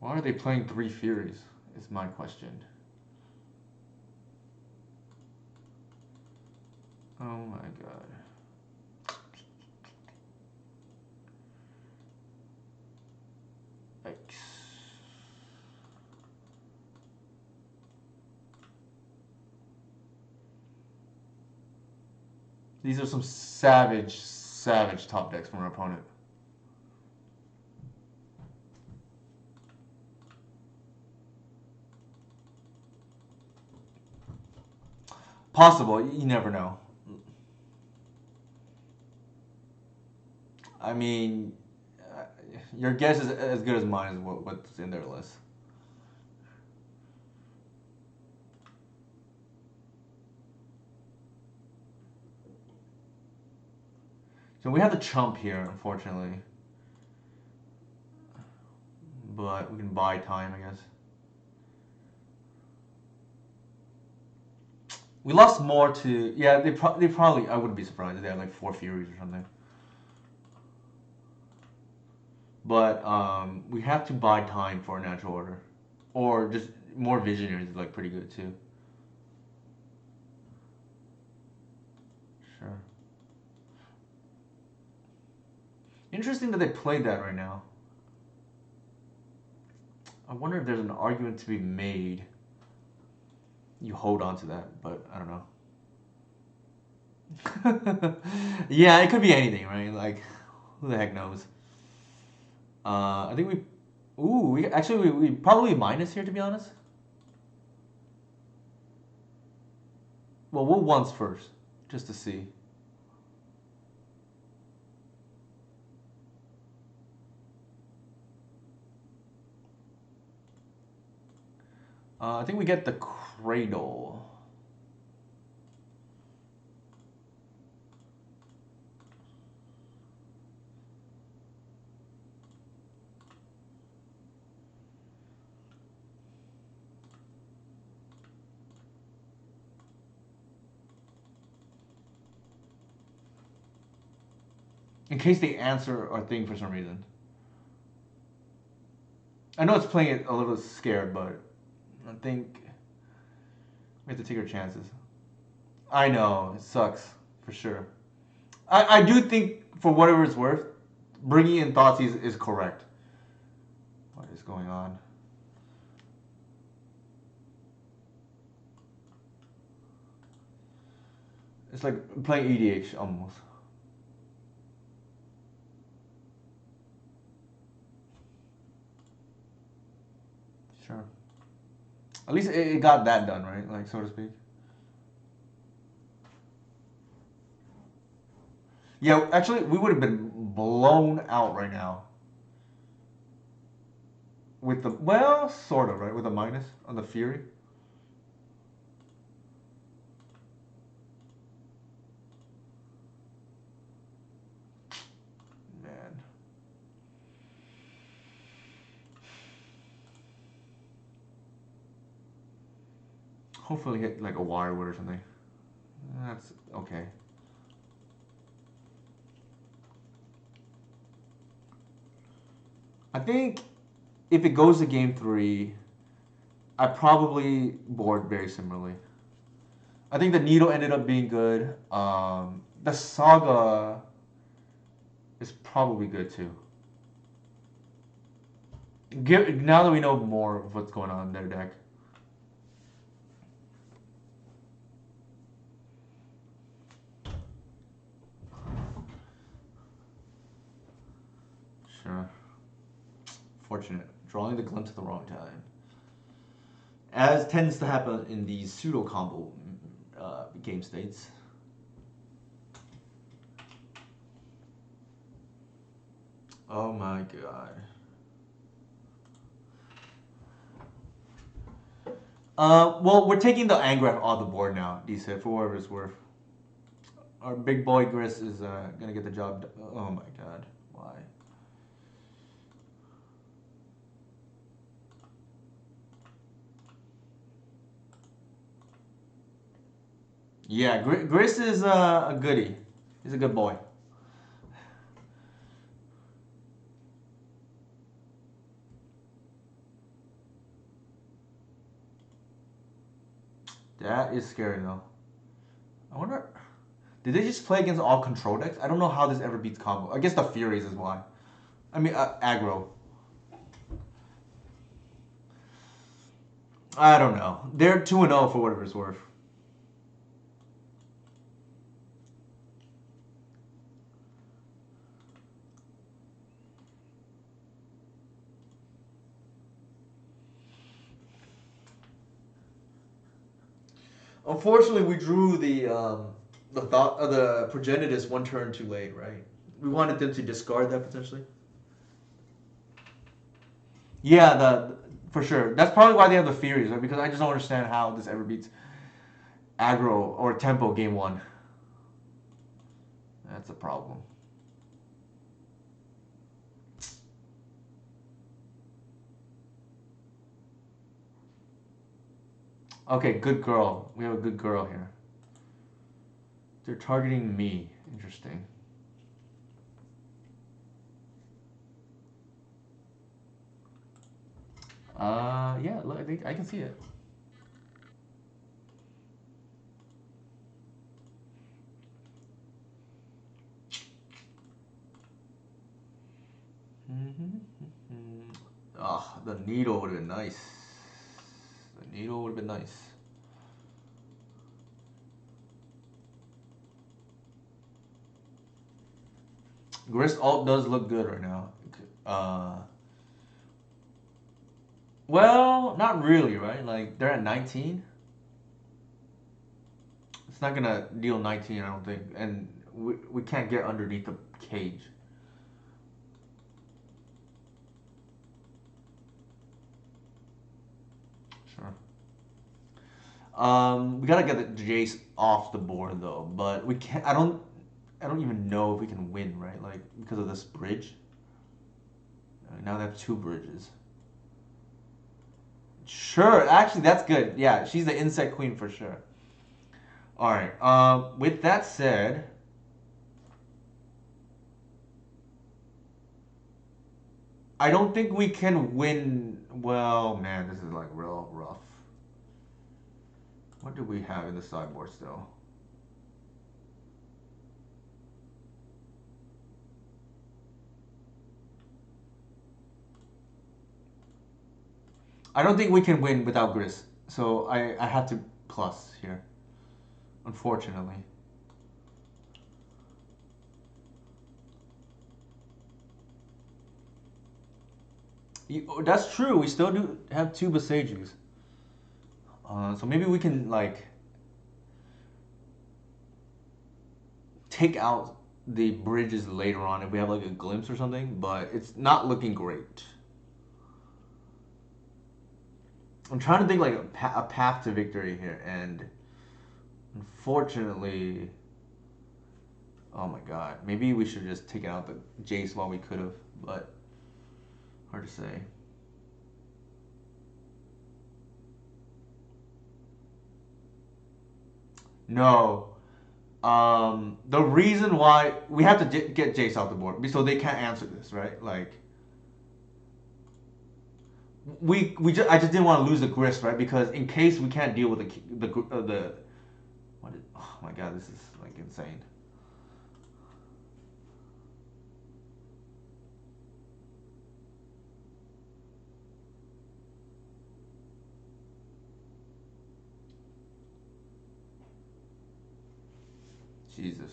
Why are they playing 3 Furies? Is my question. Oh my god. Yikes. These are some savage top decks from our opponent. Possible, you never know. I mean, your guess is as good as mine as what's in their list. So we have the chump here, unfortunately. But we can buy time, I guess. We lost more to... Yeah, they probably... I wouldn't be surprised if they had like 4 Furies or something. But we have to buy time for a natural order. Or just more visionaries is like pretty good too. Sure. Interesting that they played that right now. I wonder if there's an argument to be made. You hold on to that, but I don't know. Yeah, it could be anything, right? Like, who the heck knows? I think we... Ooh, we probably minus here, to be honest. Well, we'll once first, just to see. I think we get the Cradle. In case they answer our thing for some reason. I know it's playing it a little scared, but I think we have to take our chances. I know, it sucks, for sure. I do think, for whatever it's worth, bringing in Thoughtseize is correct. What is going on? It's like playing EDH almost. Sure. At least it got that done, right? Like, so to speak. Yeah, actually, we would have been blown out right now. With the, well, sort of, right? With a minus on the Fury. Man. Hopefully hit like a wirewood or something. That's okay. I think if it goes to game 3, I probably board very similarly. I think the Needle ended up being good. The Saga is probably good too. Now that we know more of what's going on in their deck. Sure. Fortunate. Drawing the glimpse at the wrong time. As tends to happen in these pseudo combo game states. Oh my god. Well, we're taking the Angraf off the board now, DC, for whatever it's worth. Our big boy Gris is gonna get the job done. Oh my god. Why? Yeah, Gris is a goodie. He's a good boy. That is scary though. I wonder, did they just play against all control decks? I don't know how this ever beats combo. I guess the Furies is why. I mean, aggro. I don't know. They're 2-0 for whatever it's worth. Unfortunately, we drew the Progenitus one turn too late, right? We wanted them to discard that potentially. Yeah, for sure. That's probably why they have the Furies, right? Because I just don't understand how this ever beats aggro or tempo game 1. That's a problem. Okay, good girl. We have a good girl here. They're targeting me. Interesting. Yeah, look, I think I can see it. Ah, the needle would have been nice. The needle would have been nice. Grist alt does look good right now. Well, not really, right? Like, they're at 19. It's not gonna deal 19, I don't think. And we can't get underneath the cage. Sure. We gotta get the Jace off the board though, but we can't. I don't even know if we can win, right? Like because of this bridge. Now they have two bridges. Sure, actually that's good. Yeah, she's the insect queen for sure. All right. With that said, I don't think we can win. Well, man, this is like real rough. What do we have in the sideboard still? I don't think we can win without Gris. So I have to plus here. Unfortunately. That's true. We still do have two Besajus. So maybe we can like take out the bridges later on if we have like a glimpse or something, but it's not looking great. I'm trying to think like a path to victory here, and unfortunately, oh my god, maybe we should just take out the Jace while we could have, but hard to say. No. The reason why we have to get Jace off the board so they can't answer this, right? Like we just I just didn't want to lose the grist, right? Because in case we can't deal with the what is, oh my god, this is like insane. Jesus.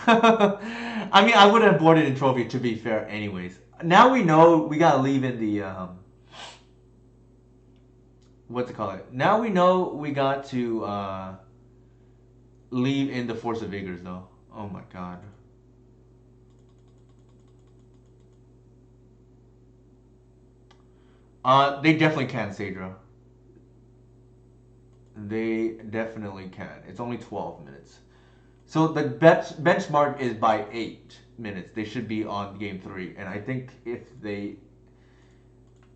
I mean, I would have boarded in trophy to be fair, anyways. Now we know we gotta leave in the what's it called? Now we know we got to leave in the Force of Vigors, though. Oh my god. They definitely can, Sadra. They definitely can. It's only 12 minutes. So the benchmark is by 8 minutes. They should be on game 3. And I think if they.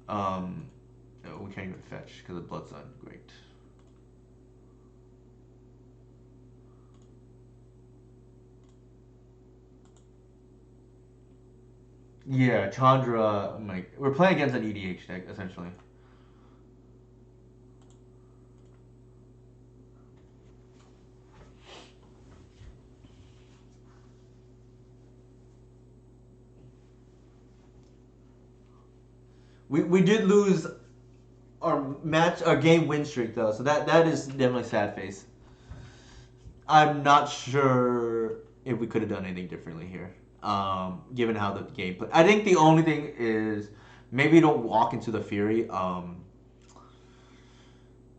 No, we can't even fetch because of Blood Sun. Great. Yeah, Chandra. Like, we're playing against an EDH deck, essentially. We did lose our game win streak though, so that is definitely sad face. I'm not sure if we could have done anything differently here, given how the game played. I think the only thing is maybe don't walk into the Fury.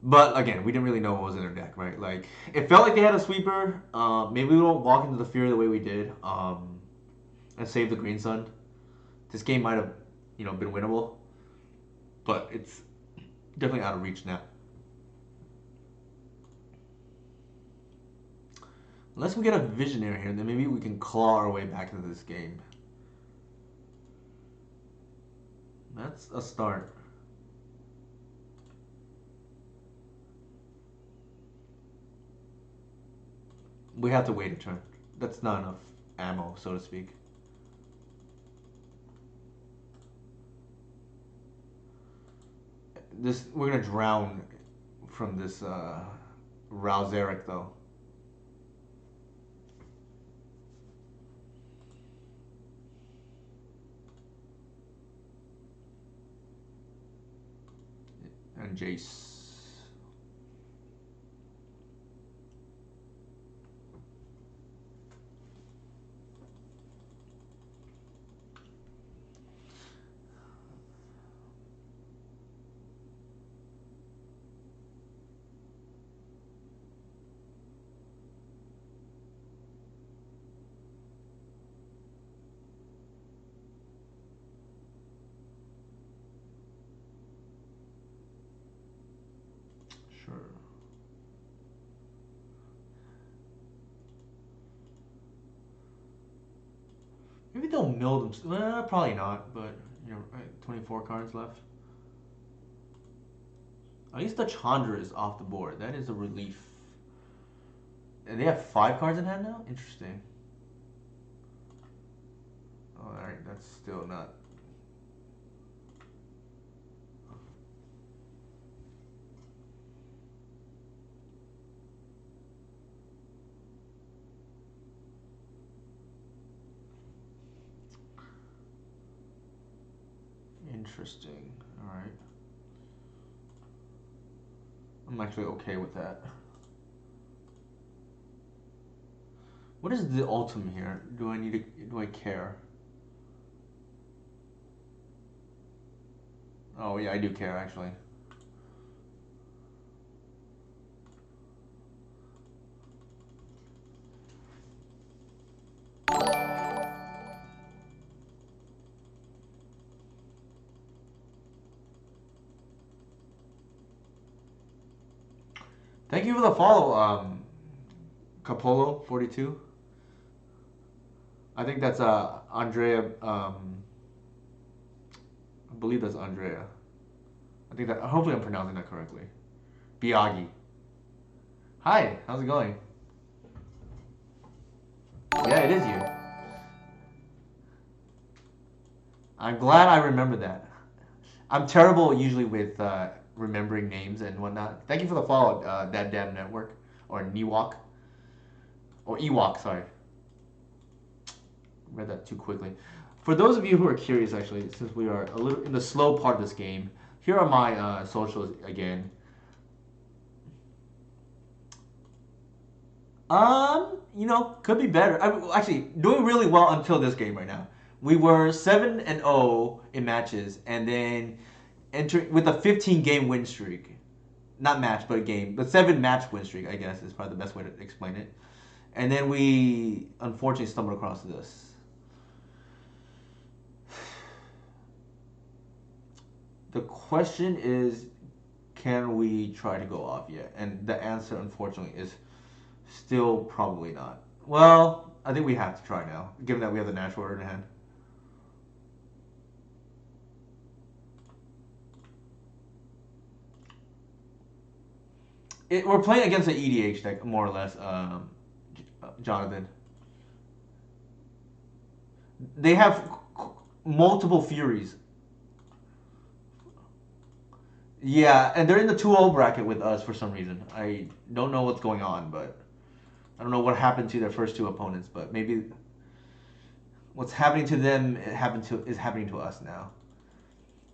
But again, we didn't really know what was in their deck, right? Like it felt like they had a sweeper. Maybe we don't walk into the Fury the way we did, and save the Green Sun. This game might have, been winnable, but it's definitely out of reach now. Unless we get a Visionary here, then maybe we can claw our way back into this game. That's a start. We have to wait a turn. That's not enough ammo, so to speak. We're gonna drown from this Rouseric though. And Jace. they'll mill them. Probably not, but you know, 24 cards left. At least the Chandra is off the board. That is a relief. And they have 5 cards in hand now? Interesting. Oh, alright, that's still not. Interesting. Alright. I'm actually okay with that. What is the ultimate here? Do I need to, do I care? Oh yeah, I do care actually. Thank you for the follow, Capolo 42. I think that's Andrea. I believe that's Andrea. I think that. Hopefully, I'm pronouncing that correctly. Biagi. Hi, how's it going? Yeah, it is you. I'm glad I remember that. I'm terrible usually with remembering names and whatnot. Thank you for the follow, that damn network or Newok or Ewok. Sorry, read that too quickly. For those of you who are curious, actually, since we are a little in the slow part of this game, here are my socials again. You know, could be better. Actually, doing really well until this game right now. We were 7-0 in matches, and then entering with a 15 game win streak. Not match, but a game. But 7 match win streak, I guess, is probably the best way to explain it. And then we unfortunately stumbled across this. The question is, can we try to go off yet? And the answer, unfortunately, is still probably not. Well, I think we have to try now, given that we have the natural order in hand. We're playing against an EDH deck, more or less, Jonathan. They have multiple Furies. Yeah, and they're in the 2-0 bracket with us for some reason. I don't know what's going on, but I don't know what happened to their first 2 opponents, but maybe what's happening to them is happening to us now.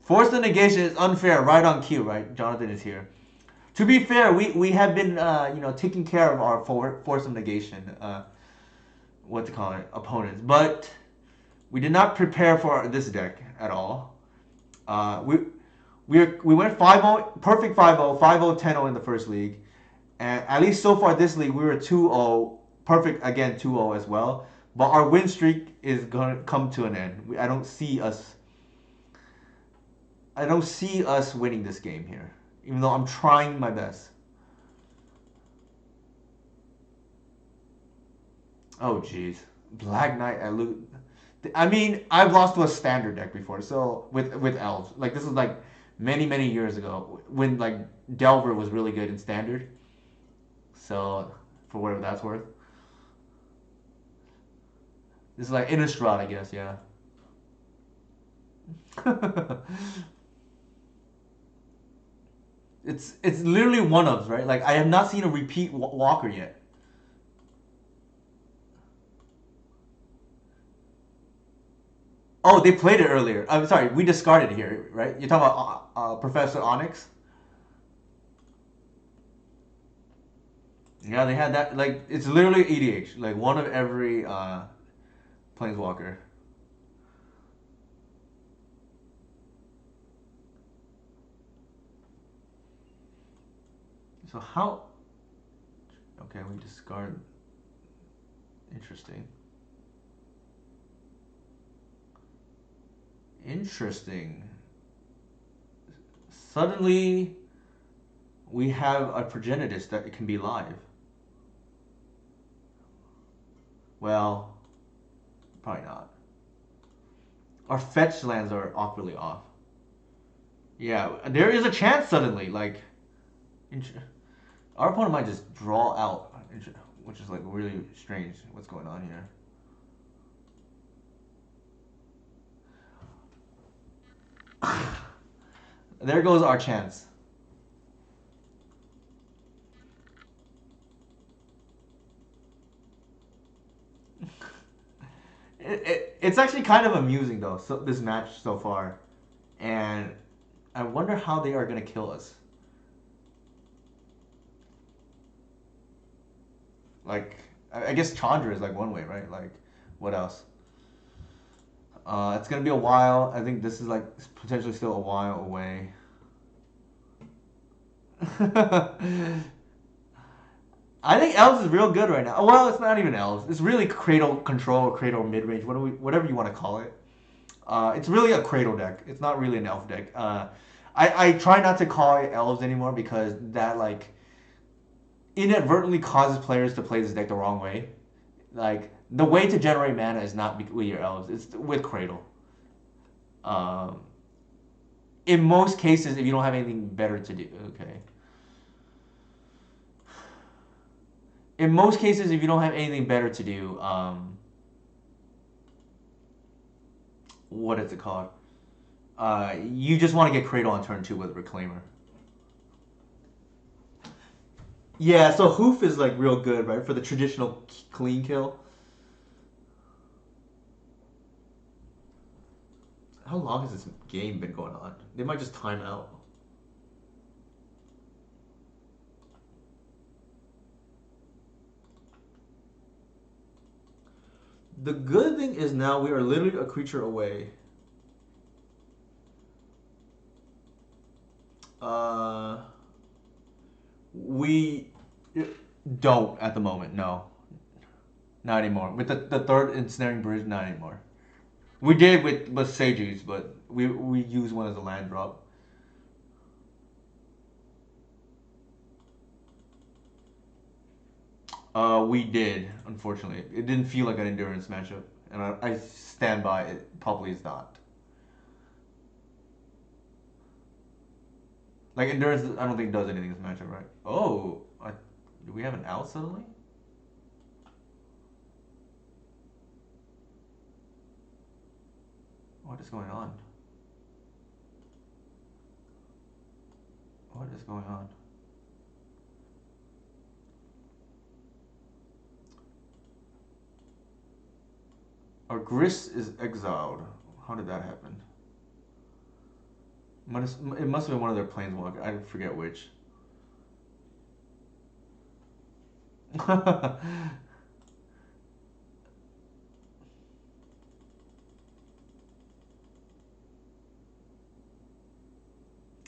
Forced negation is unfair, right on cue, right? Jonathan is here. To be fair, we have been you know, taking care of our force of negation, what to call it, opponents, but we did not prepare for this deck at all. We went 5-0, perfect 5-0, 5-0, 10-0 in the first league, and at least so far this league we were 2-0, perfect again 2-0 as well. But our win streak is gonna come to an end. I don't see us winning this game here, even though I'm trying my best. Oh jeez, Black Knight at loot. I mean, I've lost to a standard deck before, so with elves, like this is like many years ago when like Delver was really good in standard. So for whatever that's worth, this is like Innistrad, I guess. Yeah. It's literally one ofs, right? Like I have not seen a repeat Walker yet. Oh, they played it earlier. I'm sorry, we discarded it here, right? You're talking about Professor Onyx. Yeah, they had that. Like it's literally EDH, like one of every Planeswalker. So how? Okay, we discard. Interesting. Interesting. Suddenly, we have a progenitus that can be live. Well, probably not. Our fetch lands are awkwardly off. Yeah, there is a chance suddenly. Like, our opponent might just draw out, which is like really strange. What's going on here? There goes our chance. It's actually kind of amusing though. So this match so far, and I wonder how they are gonna kill us. Like, I guess Chandra is like one way, right? Like, what else? It's gonna be a while. I think this is like potentially still a while away. I think elves is real good right now. Well, it's not even elves. It's really cradle control or cradle mid range, whatever you want to call it. It's really a cradle deck. It's not really an elf deck. I try not to call it elves anymore because that like inadvertently causes players to play this deck the wrong way. Like the way to generate mana is not with your elves. It's with cradle. Um, in most cases, if you don't have anything better to do, okay. In most cases, if you don't have anything better to do, what is it called? You just want to get Cradle on turn 2 with Reclaimer. Yeah, so Hoof is like real good, right? For the traditional clean kill. How long has this game been going on? They might just time out. The good thing is now we are literally a creature away. We don't at the moment, no. Not anymore. With the third ensnaring bridge, not anymore. We did with Sages, but we use one as a land drop. We did, unfortunately. It didn't feel like an endurance matchup, and I stand by it. Probably is not. Like endurance, I don't think does anything in this matchup, right? Oh, do we have an out suddenly? What is going on? What is going on? Our Gris is exiled. How did that happen? It must have been one of their planeswalkers. I forget which. I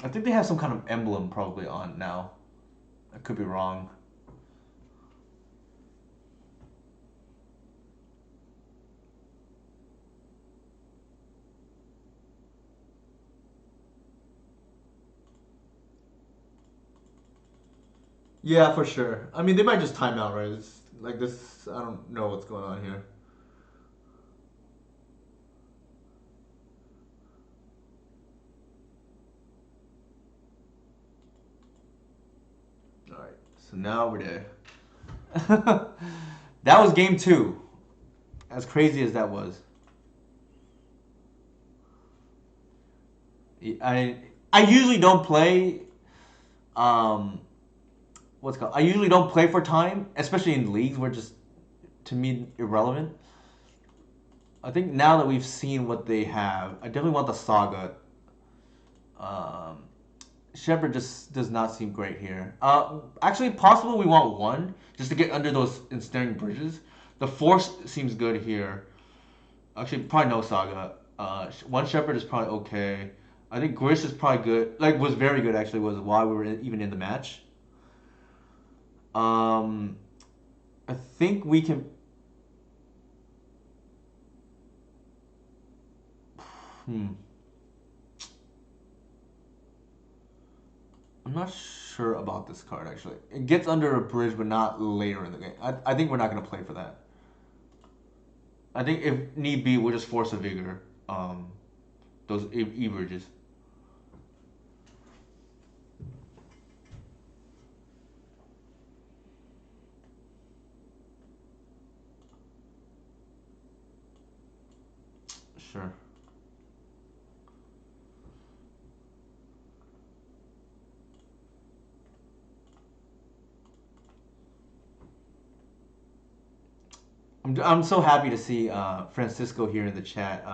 think they have some kind of emblem probably on now. I could be wrong. Yeah, for sure. I mean, they might just time out, right? It's like this. I don't know what's going on here. All right, so now we're there. That was game 2. As crazy as that was. I I usually don't play. Um, what's it called? I usually don't play for time, especially in leagues where just to me irrelevant. I think now that we've seen what they have, I definitely want the Saga. Um, Shepard just does not seem great here. Actually, possible we want one just to get under those ensnaring bridges. The Force seems good here. Actually, probably no Saga. One Shepherd is probably okay. I think Grish is probably good. Like, was very good actually. Was why we were even in the match. Um, I think we can. Hmm. I'm not sure about this card actually. It gets under a bridge, but not later in the game. I think we're not gonna play for that. I think if need be, we'll just force a vigor. um, those everages. Sure. I'm so happy to see Francisco here in the chat.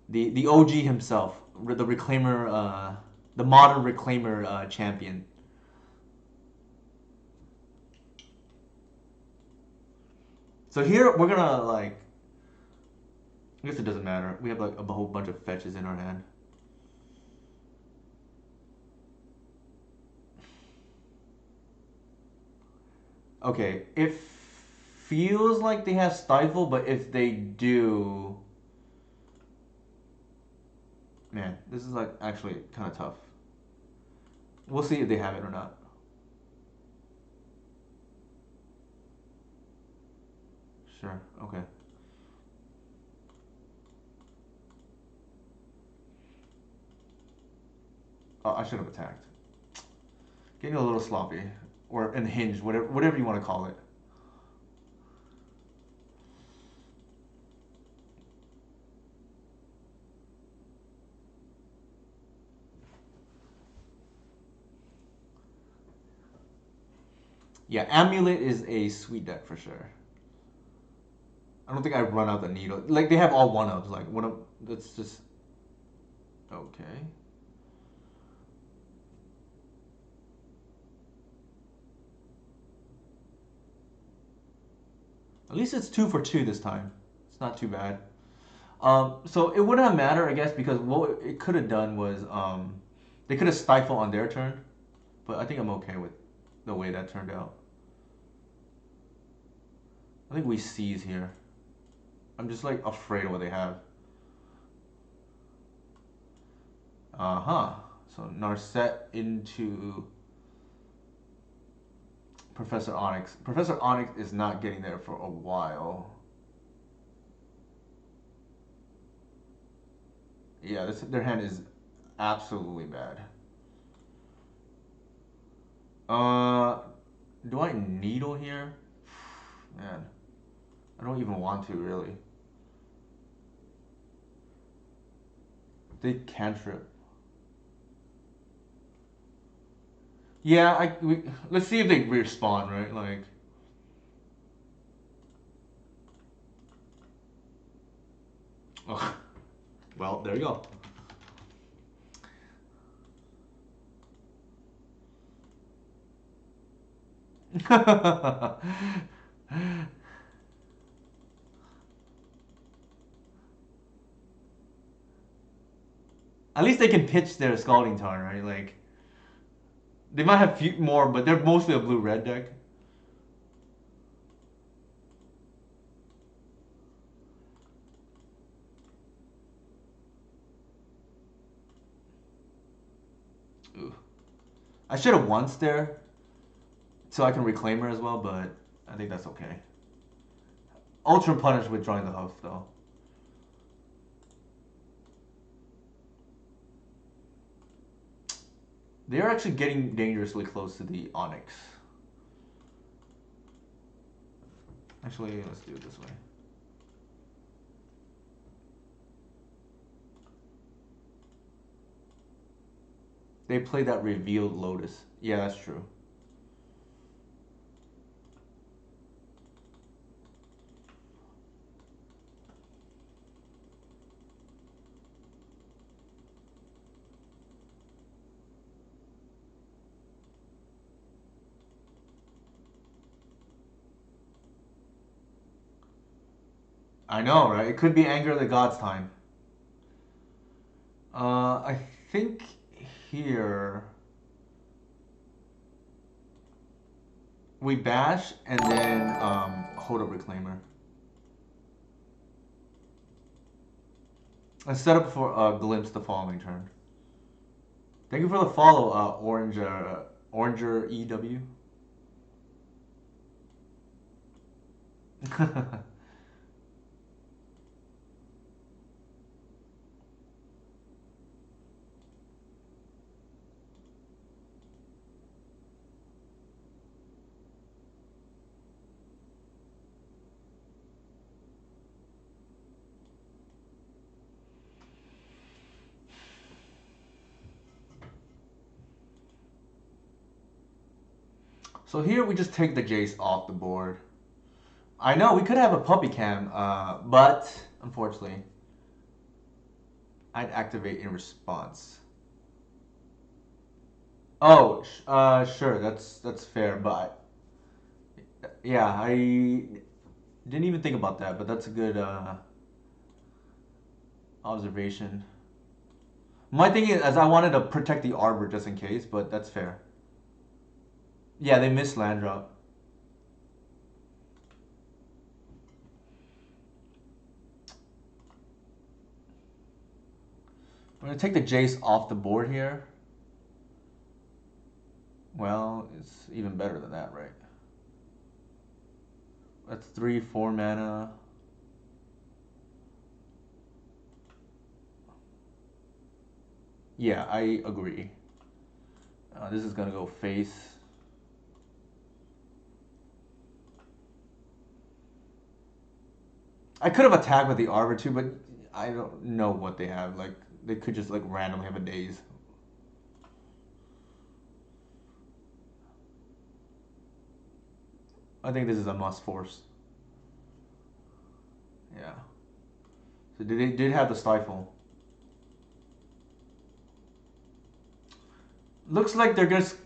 The OG himself, the reclaimer, the modern reclaimer champion. So here we're gonna like. I guess it doesn't matter. We have like a whole bunch of fetches in our hand. Okay, it feels like they have stifle, but if they do, man, this is like actually kind of tough. We'll see if they have it or not. Sure. Okay. Oh, I should have attacked. Getting a little sloppy, or unhinged, whatever you want to call it. Yeah, Amulet is a sweet deck for sure. I don't think I run out the needle. Like they have all one ups. Like one up. That's just okay. At least it's 2 for 2 this time. It's not too bad. So it wouldn't have mattered, I guess, because what it could have done was they could have stifled on their turn, but I think I'm okay with the way that turned out. I think we seize here. I'm just like afraid of what they have. Uh-huh. So Narset into Professor Onyx. Professor Onyx is not getting there for a while. Yeah, their hand is absolutely bad. Uh, do I needle here? Man, I don't even want to really. They cantrip. Yeah, let's see if they respawn, right? Like, oh, well, there you go. At least they can pitch their Scalding Tarn, right? Like, they might have few more, but they're mostly a blue-red deck. Ooh. I should have once there, so I can reclaim her as well, but I think that's okay. Ultra Punish with drawing the hoof, though. They're actually getting dangerously close to the Onyx. Actually, let's do it this way. They play that revealed Lotus. Yeah, that's true. I know, right? It could be Anger of the Gods time. I think here we bash and then hold up Reclaimer. Let's set up for Glimpse the following turn. Thank you for the follow, Oranger EW. So here we just take the Jace off the board. I know we could have a puppy cam, but unfortunately, I'd activate in response. Oh, sure, that's fair, but yeah, I didn't even think about that, but that's a good observation. My thing is, I wanted to protect the arbor just in case, but that's fair. Yeah, they missed land drop. We're gonna take the Jace off the board here. Well, it's even better than that, right? That's 3, 4 mana. Yeah, I agree. This is gonna go face. I could have attacked with the Arbor too, but I don't know what they have. Like, they could just like randomly have a daze. I think this is a must force. Yeah. So they did have the stifle. Looks like they're just.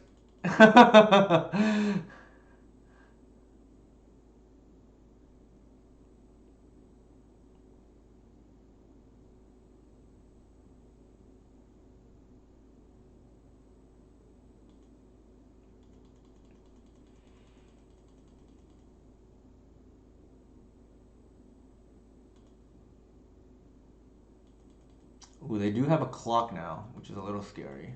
Ooh, they do have a clock now, which is a little scary.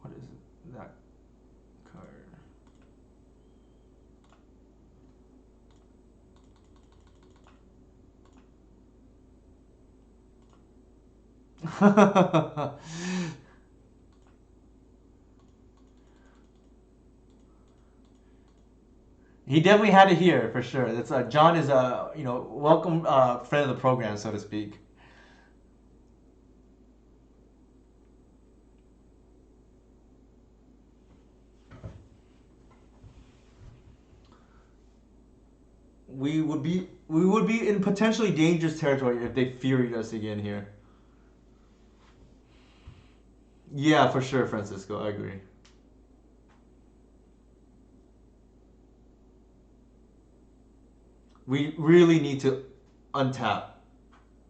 What is that card? He definitely had it here for sure. That's John is a welcome friend of the program, so to speak. We would be in potentially dangerous territory if they furied us again here. Yeah, for sure, Francisco. I agree. We really need to untap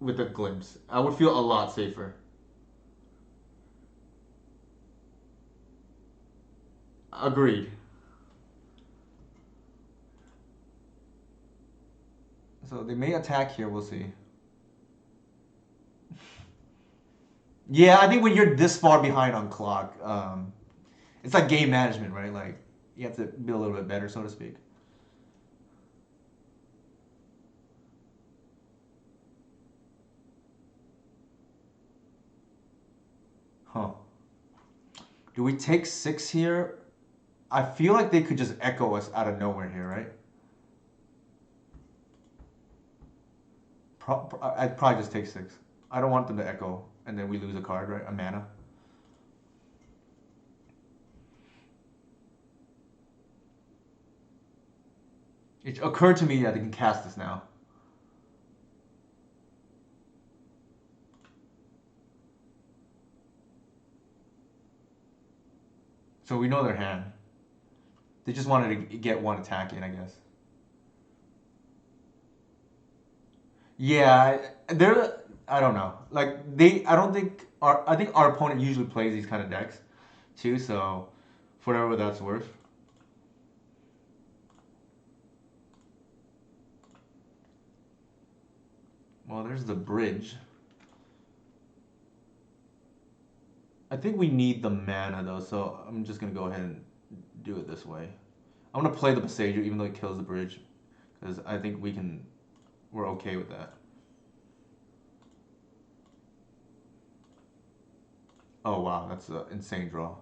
with a glimpse. I would feel a lot safer. Agreed. So they may attack here. We'll see. Yeah, I think when you're this far behind on clock, it's like game management, right? Like you have to be a little bit better, so to speak. Huh. Do we take 6 here? I feel like they could just echo us out of nowhere here, right? I'd probably just take 6. I don't want them to echo, and then we lose a card, right? A mana. It occurred to me that they can cast this now. So we know their hand. They just wanted to get one attack in, I guess. Yeah, they're. I don't know. Like they, I don't think our. I think our opponent usually plays these kind of decks, too. So, for whatever that's worth. Well, there's the bridge. I think we need the mana though, so I'm just gonna go ahead and do it this way. I'm gonna play the Passager even though it kills the bridge, because I think we're okay with that. Oh wow, that's an insane draw.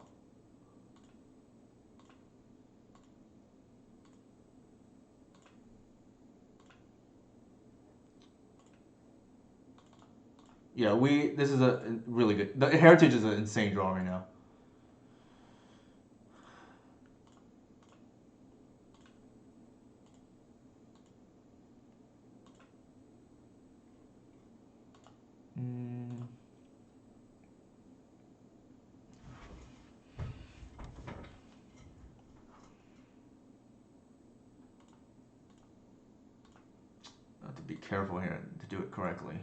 Yeah, this is a really good. The Heritage is an insane draw right now. Mm. I have to be careful here to do it correctly.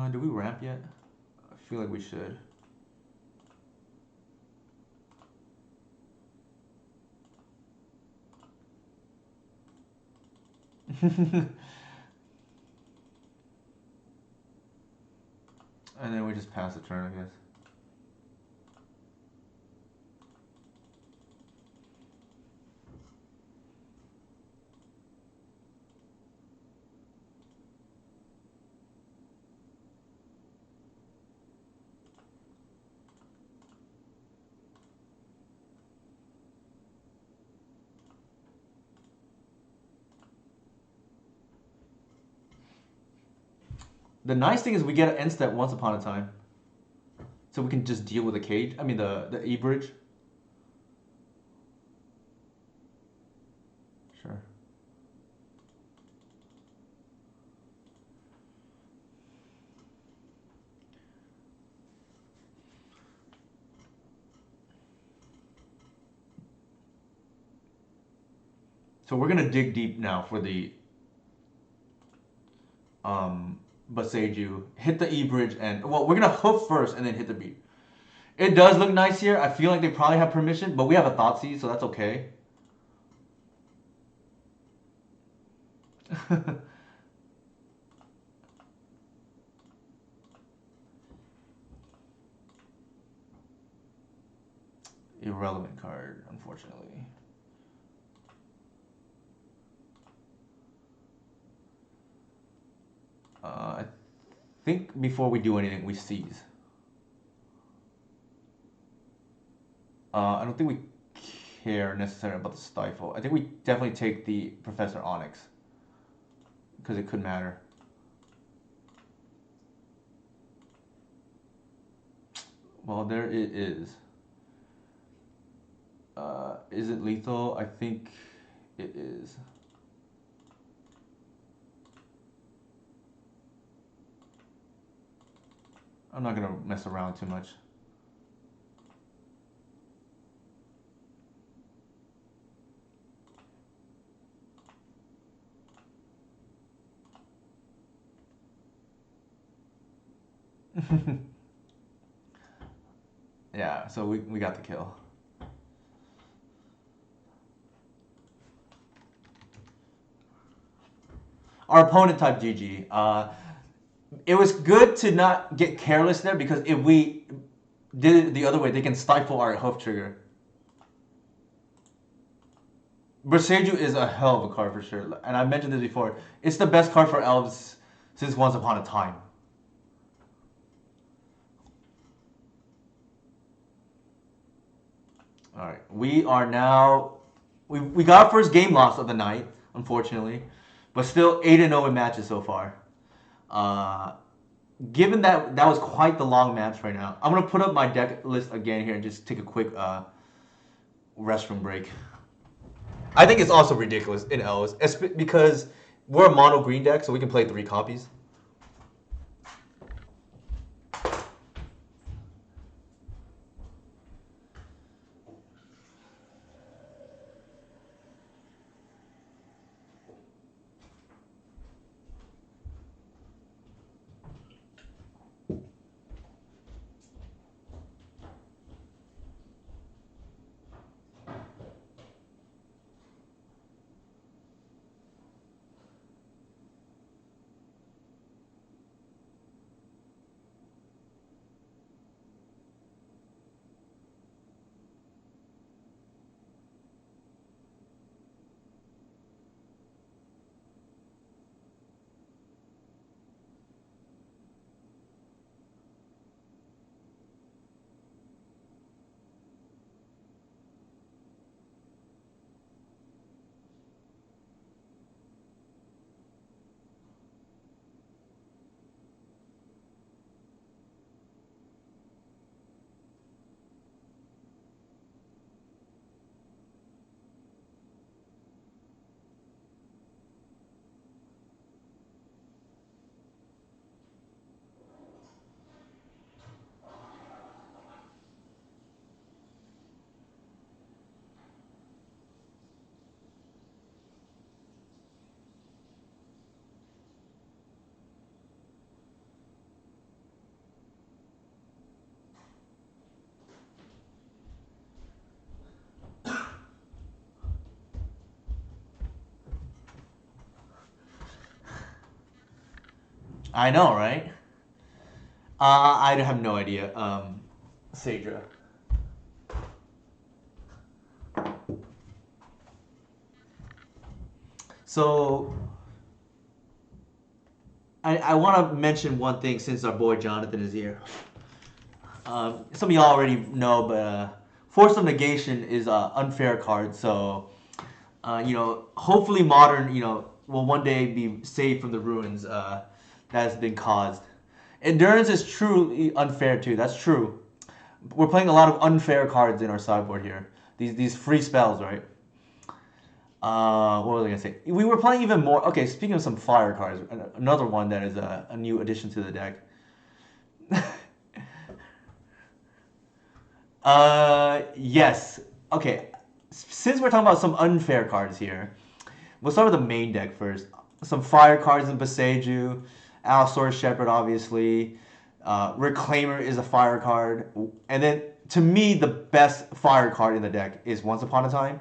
Do we ramp yet? I feel like we should. And then we just pass the turn, I guess. The nice thing is we get an end step once upon a time. So we can just deal with the cage. I mean the E bridge. Sure. So we're gonna dig deep now for the Boseiju. Hit the E bridge and well, we're gonna hoof first and then hit the beat. It does look nice here. I feel like they probably have permission, but we have a Thoughtseize, so that's okay. Irrelevant card, unfortunately. I think before we do anything, we seize. I don't think we care necessarily about the stifle. I think we definitely take the Professor Onyx because it could matter. Well, there it is. Is it lethal? I think it is. I'm not gonna mess around too much. Yeah, so we got the kill. Our opponent typed GG. It was good to not get careless there because if we did it the other way, they can stifle our hoof trigger. Boseiju is a hell of a card for sure, and I mentioned this before. It's the best card for elves since Once Upon a Time. All right, we are now. We got our first game loss of the night, unfortunately, but still 8-0 in matches so far. Given that that was quite the long match right now, I'm gonna put up my deck list again here and just take a quick restroom break. I think it's also ridiculous in elves because we're a mono green deck, so we can play 3 copies. I know, right? I have no idea. Sadra. So I want to mention one thing since our boy Jonathan is here. Some of y'all already know, but Force of Negation is an unfair card. So hopefully modern, will one day be saved from the ruins that has been caused. Endurance is truly unfair too. That's true. We're playing a lot of unfair cards in our sideboard here. These free spells, right? What was I gonna say? We were playing even more. Okay, speaking of some fire cards, another one that is a new addition to the deck. Yes. Okay. Since we're talking about some unfair cards here, we'll start with the main deck first. Some fire cards in Boseiju, Allosaurus Shepherd, obviously. Reclaimer is a fire card, and then to me the best fire card in the deck is Once Upon a Time.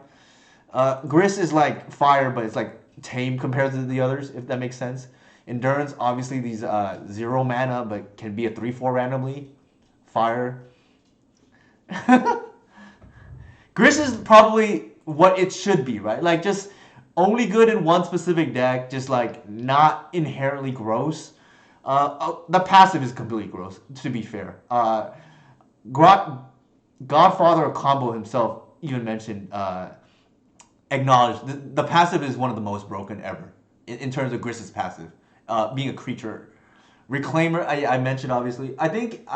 Gris is like fire, but it's like tame compared to the others, if that makes sense. Endurance, obviously these 0 mana, but can be a 3/4 randomly. Fire. Gris is probably what it should be, right? Like just only good in one specific deck, just like not inherently gross. The passive is completely gross, to be fair. Godfather of Combo himself even mentioned, acknowledged the passive is one of the most broken ever in terms of Gris's passive, being a creature. Reclaimer, I mentioned obviously. I think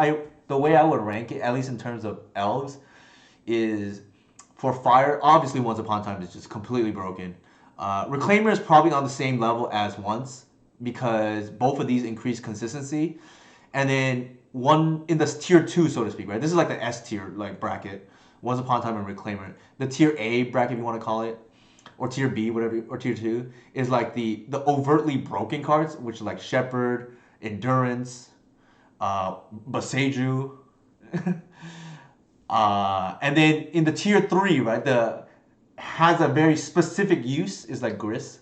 the way I would rank it, at least in terms of elves, is for fire. Obviously, Once Upon a Time is just completely broken. Reclaimer is probably on the same level as Once because both of these increase consistency, and then one in the tier 2, so to speak, right? This is like the S tier like bracket. Once Upon a Time and Reclaimer. The tier A bracket, if you want to call it, or tier B, whatever, or tier 2, is like the overtly broken cards, which are like Shepherd, Endurance, Boseiju. And then in the tier 3, right, the has a very specific use is like Gris.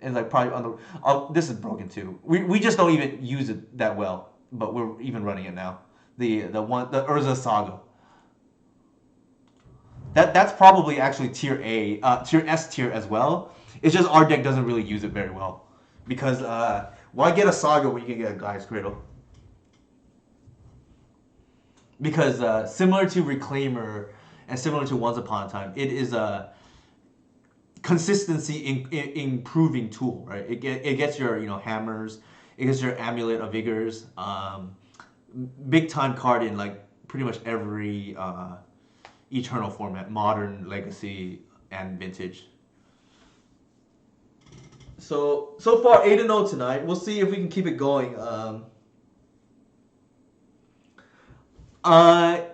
And like probably on the this is broken too. We just don't even use it that well, but we're even running it now. The Urza Saga. That's probably actually tier A, tier S tier as well. It's just our deck doesn't really use it very well because why get a Saga when you can get a Guy's Cradle? Because similar to Reclaimer and similar to Once Upon a Time, it is a consistency improving tool, right? It gets your hammers, it gets your Amulet of Vigors, big time card in like pretty much every Eternal format, Modern, Legacy, and Vintage. So far 8-0 tonight. We'll see if we can keep it going. I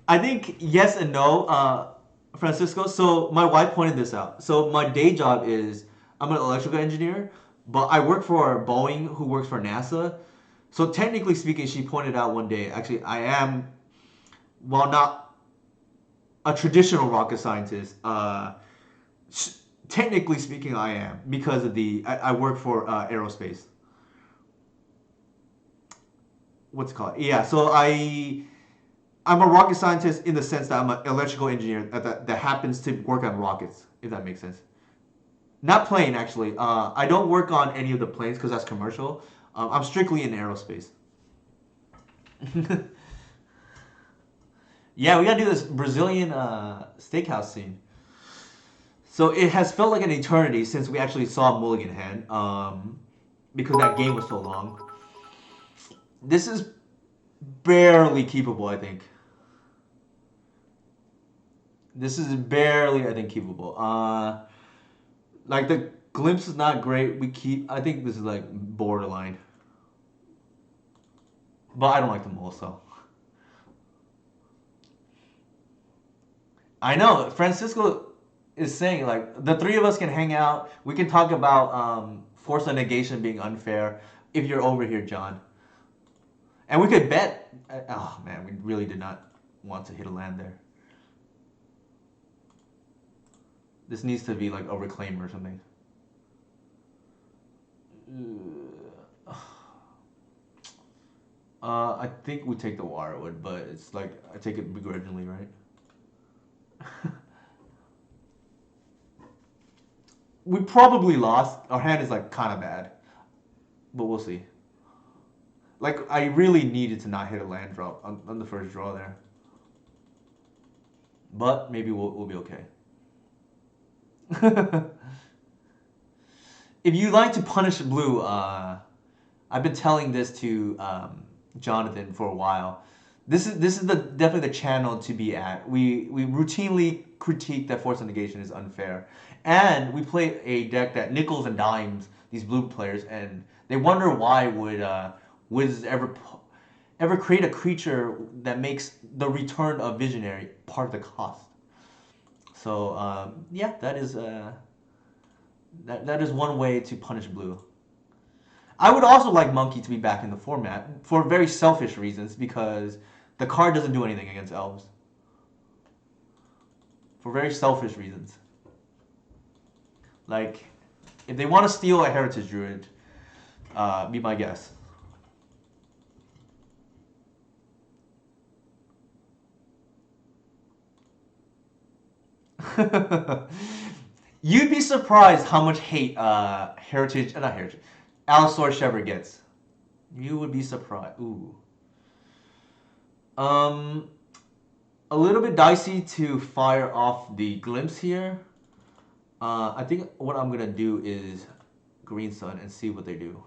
think yes and no, Francisco. So my wife pointed this out. So my day job is I'm an electrical engineer, but I work for Boeing, who works for NASA. So technically speaking, she pointed out one day, actually, I am, while not a traditional rocket scientist, technically speaking, I am because of I work for aerospace. What's it called? Yeah. So I'm a rocket scientist in the sense that I'm an electrical engineer that happens to work on rockets, if that makes sense. Not plane, actually. I don't work on any of the planes because that's commercial. I'm strictly in aerospace. Yeah, we gotta do this Brazilian steakhouse scene. So it has felt like an eternity since we actually saw Mulligan Hand, because that game was so long. This is barely keepable, I think. This is barely, I think, keepable. Like the glimpse is not great. I think this is like borderline. But I don't like them also. I know Francisco is saying like the three of us can hang out. We can talk about force of negation being unfair if you're over here, John. And we could bet. Oh man, we really did not want to hit a land there. This needs to be like a reclaimer or something. I think we take the Wirewood, but it's like I take it begrudgingly, right? We probably lost. Our hand is like kind of bad, but we'll see. Like I really needed to not hit a land drop on the first draw there, but maybe we'll be okay. If you like to punish blue, I've been telling this to Jonathan for a while. This is definitely the channel to be at. We routinely critique that force negation is unfair, and we play a deck that nickels and dimes these blue players, and they wonder why would Wiz ever create a creature that makes the return of Visionary part of the cost. So yeah, that is one way to punish blue. I would also like Monkey to be back in the format for very selfish reasons because the card doesn't do anything against elves. For very selfish reasons. Like, if they want to steal a Heritage Druid, be my guest. You'd be surprised how much hate not Heritage, Allosaur Shepherd gets. You would be surprised. Ooh. A little bit dicey to fire off the Glimpse here. I think what I'm gonna do is Green Sun and see what they do.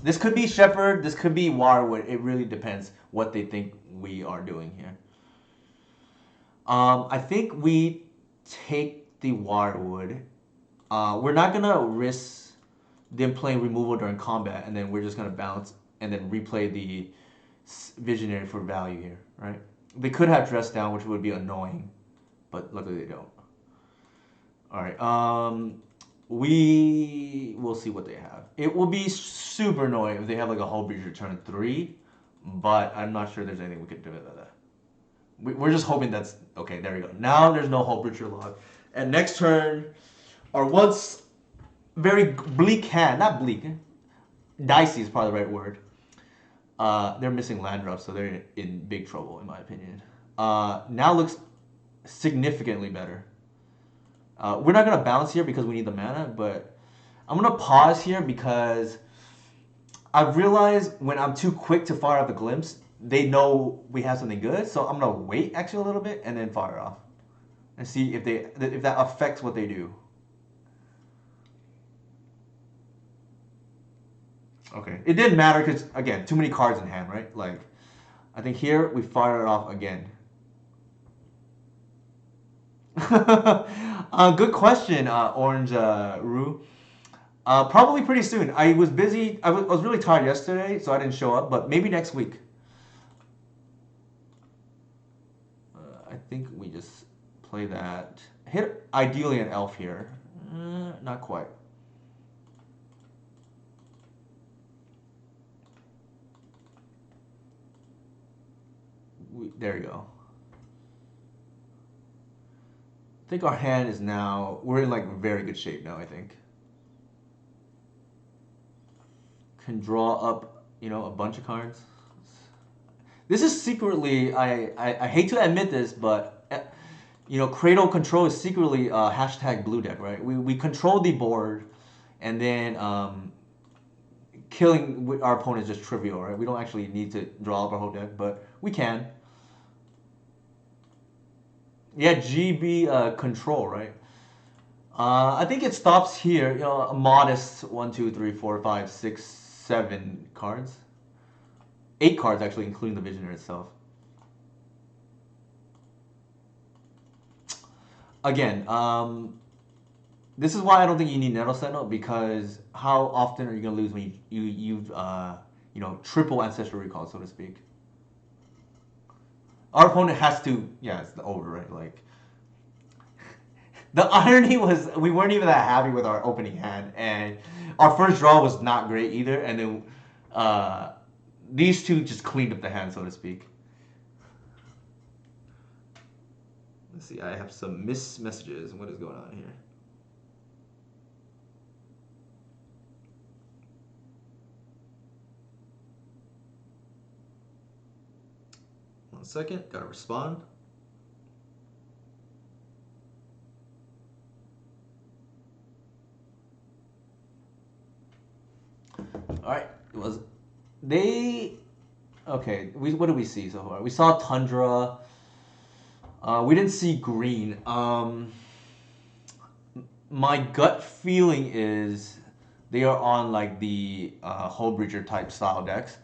This could be Shepherd, this could be Wirewood. It really depends what they think we are doing here. I think we take the Wirewood. We're not gonna risk them playing removal during combat, and then we're just gonna bounce and then replay the Visionary for value here, right? They could have Dress Down, which would be annoying, but luckily they don't. All right. We will see what they have. It will be super annoying if they have like a Hull Breacher turn 3, but I'm not sure there's anything we could do with that. We're just hoping that's okay. There we go. Now there's no Hull Breacher log, and next turn, our once very bleak hand, not bleak, dicey is probably the right word. They're missing land drops, so they're in big trouble in my opinion. Now looks significantly better. We're not going to bounce here because we need the mana, but I'm going to pause here because I've realized when I'm too quick to fire off the Glimpse, they know we have something good, so I'm going to wait actually a little bit and then fire off and see if that affects what they do. Okay, it didn't matter because, again, too many cards in hand, right? Like, I think here we fire it off again. Good question, Orange Rue. Probably pretty soon. I was busy. I was really tired yesterday, so I didn't show up. But maybe next week. I think we just play that. Hit ideally an elf here. Not quite. There you go. I think our hand is now, we're in like very good shape now, I think. Can draw up, a bunch of cards. This is secretly, I hate to admit this, but Cradle control is secretly hashtag blue deck, right? We control the board, and then killing our opponent is just trivial, right? We don't actually need to draw up our whole deck, but we can. Yeah, GB control, right? I think it stops here. A modest 1, 2, 3, 4, 5, 6, 7 cards. 8 cards actually, including the Visionary itself. Again, this is why I don't think you need Nettle Sentinel, because how often are you gonna lose when you've triple Ancestral Recall, so to speak? Our opponent has to, yeah, it's the over, right? Like, the irony was we weren't even that happy with our opening hand, and our first draw was not great either, and then these two just cleaned up the hand, so to speak. Let's see, I have some missed messages. What is going on here? 1 second, gotta respond. All right, it was they. Okay, what did we see so far? We saw Tundra. We didn't see green. My gut feeling is they are on like the Hull Breacher type style decks.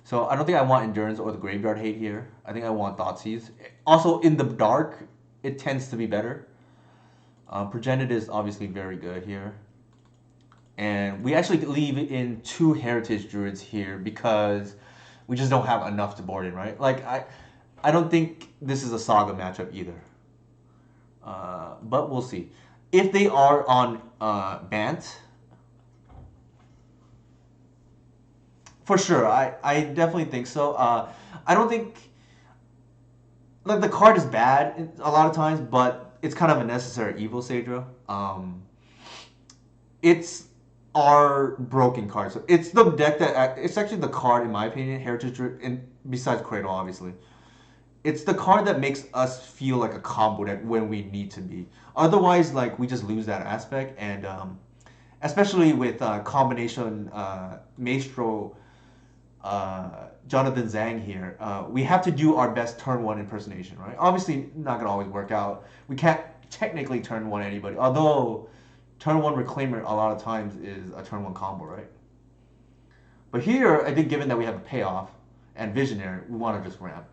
So I don't think I want Endurance or the Graveyard Hate here. I think I want Thoughtseize. Also, in the dark, it tends to be better. Progenitor is obviously very good here. And we actually leave in 2 Heritage Druids here because we just don't have enough to board in, right? Like, I don't think this is a Saga matchup either. But we'll see. If they are on Bant, for sure, I definitely think so. I don't think like the card is bad a lot of times, but it's kind of a necessary evil, Sadra. It's our broken card. So it's the deck that it's actually the card, in my opinion, Heritage, and besides Cradle, obviously. It's the card that makes us feel like a combo deck when we need to be. Otherwise, like we just lose that aspect, and especially with combination Maestro Jonathan Zhang here, we have to do our best turn 1 impersonation, right? Obviously, not gonna always work out. We can't technically turn 1 anybody, although turn 1 Reclaimer a lot of times is a turn 1 combo, right? But here, I think given that we have a payoff and Visionary, we want to just ramp.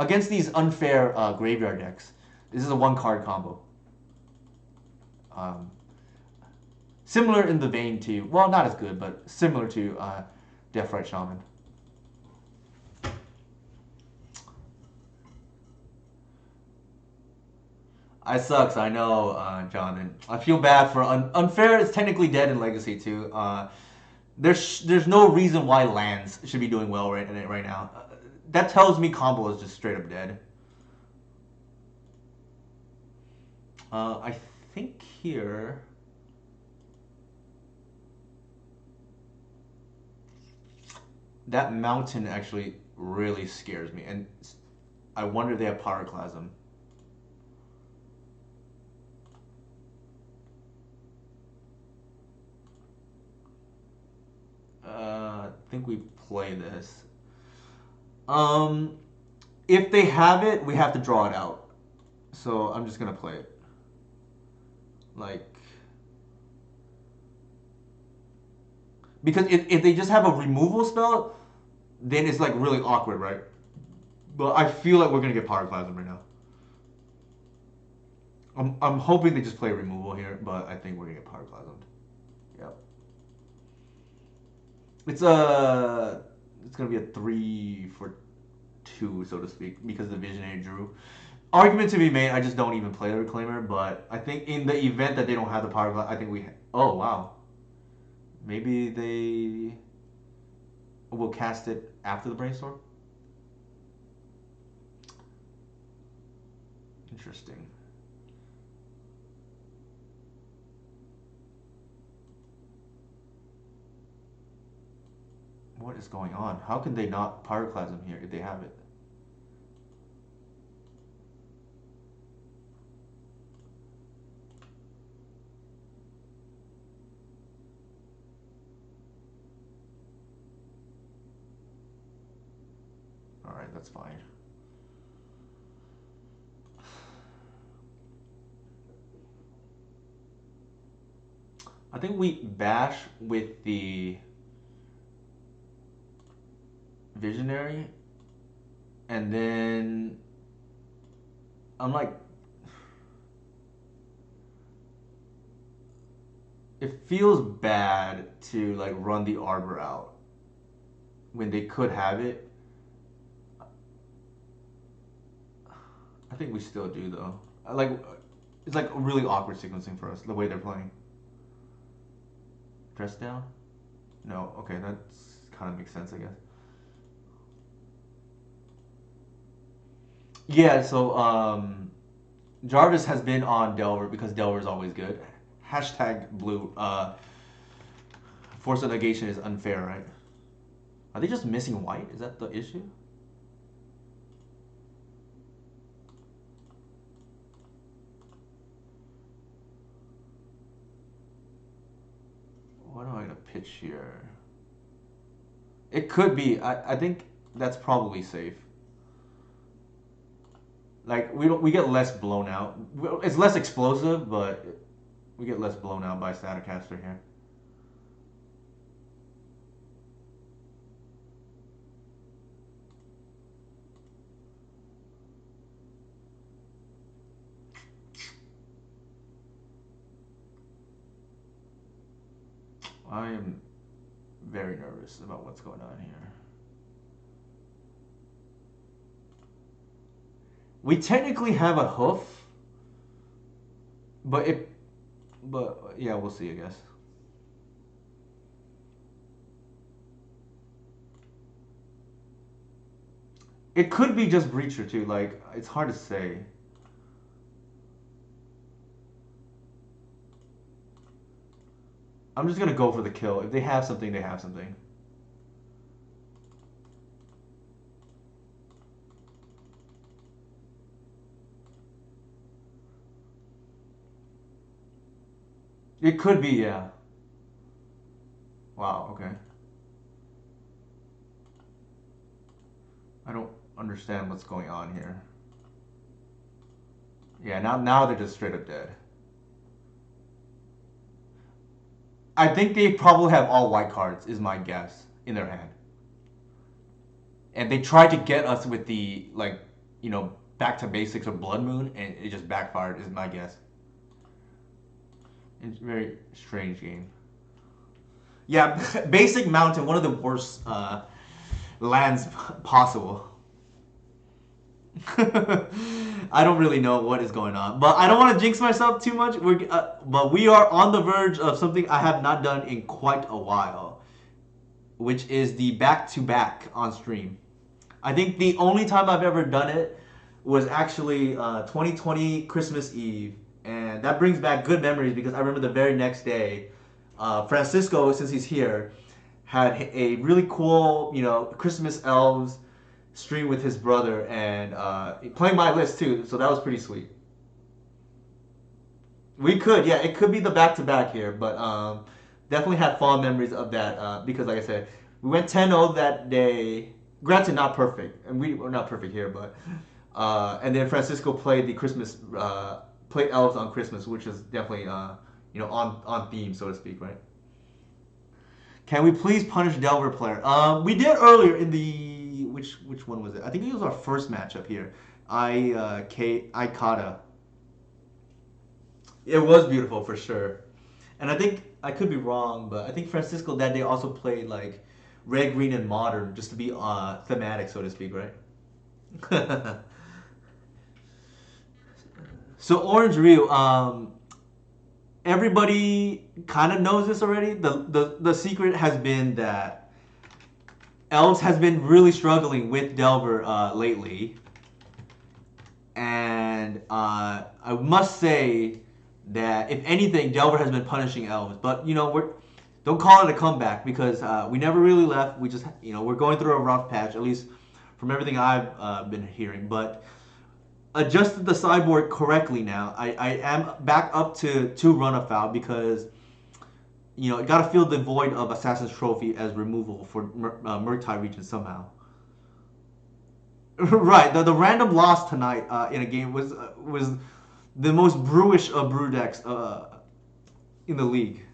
Against these unfair graveyard decks, this is a 1-card combo. Similar in the vein to, well, not as good, but similar to Deathrite Shaman. I sucks, I know, Jonathan. I feel bad for unfair. Is technically dead in Legacy too. There's no reason why lands should be doing well right now. That tells me combo is just straight up dead. I think here. That mountain actually really scares me, and I wonder if they have Pyroclasm. I think we play this. If they have it, we have to draw it out. So I'm just gonna play it. Like, because if they just have a removal spell, then it's like really awkward, right? But I feel like we're gonna get Pyroclasm right now. I'm hoping they just play removal here, but I think we're gonna get Pyroclasm. Yep. It's gonna be a 3 for 2, so to speak, because the Visionary drew. Argument to be made. I just don't even play the Reclaimer, but I think in the event that they don't have the Pyroclasm, I think we. Oh wow. Maybe they will cast it after the Brainstorm. Interesting. What is going on? How can they not Pyroclasm here if they have it? Alright, that's fine. I think we bash with the Visionary, and then I'm like, it feels bad to like run the Arbor out when they could have it. I think we still do though. It's like really awkward sequencing for us the way they're playing. Dress down? No. Okay, that's kind of makes sense, I guess. Yeah. So Jarvis has been on Delver because Delver is always good. Hashtag blue. Force of negation is unfair, right? Are they just missing white? Is that the issue? What am I gonna pitch here? It could be. I think that's probably safe. Like we get less blown out. It's less explosive, but we get less blown out by Staticaster here. I am very nervous about what's going on here. We technically have a hoof, but yeah, we'll see, I guess. It could be just Breacher too. Like it's hard to say. I'm just gonna go for the kill. If they have something, they have something. It could be, yeah. Wow, okay. I don't understand what's going on here. Yeah, now they're just straight up dead. I think they probably have all white cards, is my guess, in their hand. And they tried to get us with the, like, back to basics of Blood Moon, and it just backfired, is my guess. It's a very strange game. Yeah, basic mountain, one of the worst lands possible. I don't really know what is going on, but I don't want to jinx myself too much. But we are on the verge of something I have not done in quite a while, which is the back-to-back on stream. I think the only time I've ever done it was actually 2020 Christmas Eve, and that brings back good memories because I remember the very next day, Francisco, since he's here, had a really cool, Christmas elves stream with his brother and playing my list too, so that was pretty sweet. We could, yeah, it could be the back to back here, but definitely had fond memories of that because, like I said, we went 10-0 that day. Granted, not perfect, and we were not perfect here, but and then Francisco played the Christmas, played elves on Christmas, which is definitely on theme, so to speak, right? Can we please punish Delver player? We did earlier in the which one was it? I think it was our first matchup here. I Kata. It was beautiful for sure, and I think I could be wrong, but I think Francisco that day also played like red, green, and modern just to be thematic, so to speak, right? So Orange Ryu, everybody kind of knows this already. The secret has been that Elves has been really struggling with Delver lately, and I must say that if anything, Delver has been punishing Elves. But we're don't call it a comeback because we never really left. We just we're going through a rough patch, at least from everything I've been hearing. But adjusted the sideboard correctly now. I am back up to 2 run afoul because got to fill the void of Assassin's Trophy as removal for Murktide region somehow. Right, the random loss tonight in a game was the most brewish of brew decks in the league.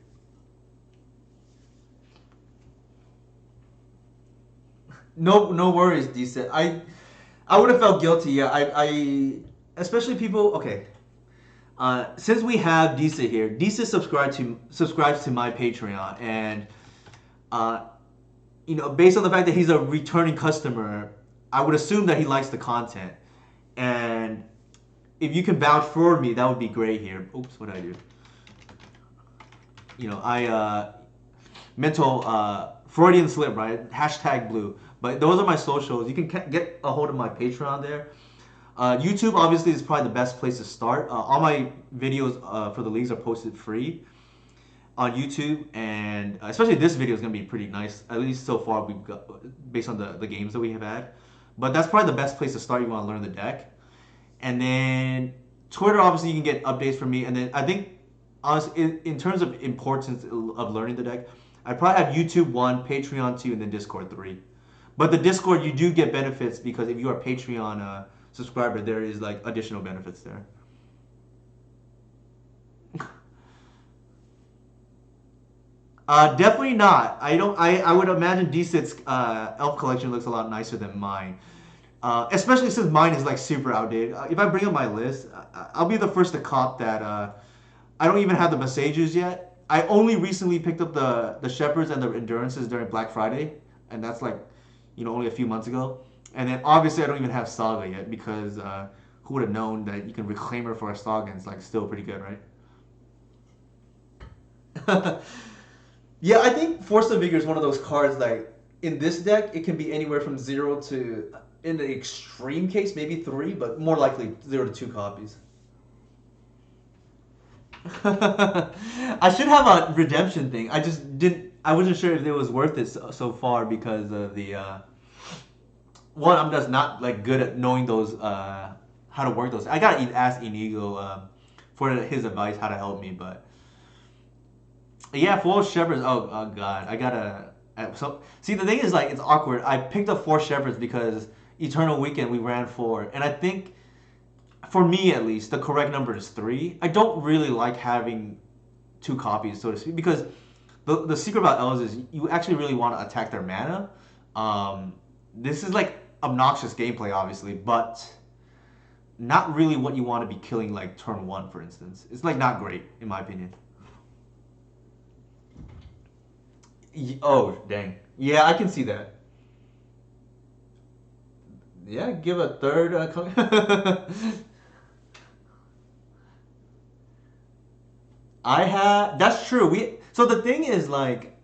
No worries, decent. I would have felt guilty. Yeah, I especially people. Okay, since we have Disa here, Disa subscribes to my Patreon, and based on the fact that he's a returning customer, I would assume that he likes the content. And if you can vouch for me, that would be great here. Oops, what did I do? I mental Freudian slip, right? Hashtag blue. But those are my socials. You can get a hold of my Patreon there. YouTube obviously is probably the best place to start. All my videos for the leagues are posted free. on YouTube, and especially this video is gonna be pretty nice. At least so far we've got based on the games that we have had. But that's probably the best place to start. You want to learn the deck, and then Twitter. Obviously, you can get updates from me, and then I think honestly, in terms of importance of learning the deck, I probably have YouTube 1, Patreon 2, and then Discord 3. But the Discord, you do get benefits because if you are a Patreon subscriber, there is like additional benefits there. Definitely not. I don't. I would imagine Decit's elf collection looks a lot nicer than mine. Especially since mine is like super outdated. If I bring up my list, I'll be the first to cop that I don't even have the Masages yet. I only recently picked up the Shepherds and the Endurances during Black Friday, and that's like, only a few months ago. And then obviously I don't even have Saga yet because who would have known that you can reclaim her for a Saga and it's like still pretty good, right? Yeah, I think Force of Vigor is one of those cards like in this deck it can be anywhere from 0 to, in the extreme case, maybe 3, but more likely 0 to 2 copies. I should have a redemption thing. I just didn't. I wasn't sure if it was worth it so far because of the one. I'm just not like good at knowing those how to work those. I gotta ask Inigo for his advice how to help me, but yeah, Full Shepherds. Oh god, I gotta. So see, the thing is like it's awkward. I picked up 4 Shepherds because Eternal Weekend we ran 4, and I think for me at least, the correct number is 3. I don't really like having 2 copies, so to speak, because the secret about elves is you actually really want to attack their mana. This is like obnoxious gameplay, obviously, but not really what you want to be killing like turn 1, for instance. It's like not great, in my opinion. Oh, dang. Yeah, I can see that. Yeah, give a third. I have. That's true. So the thing is, like,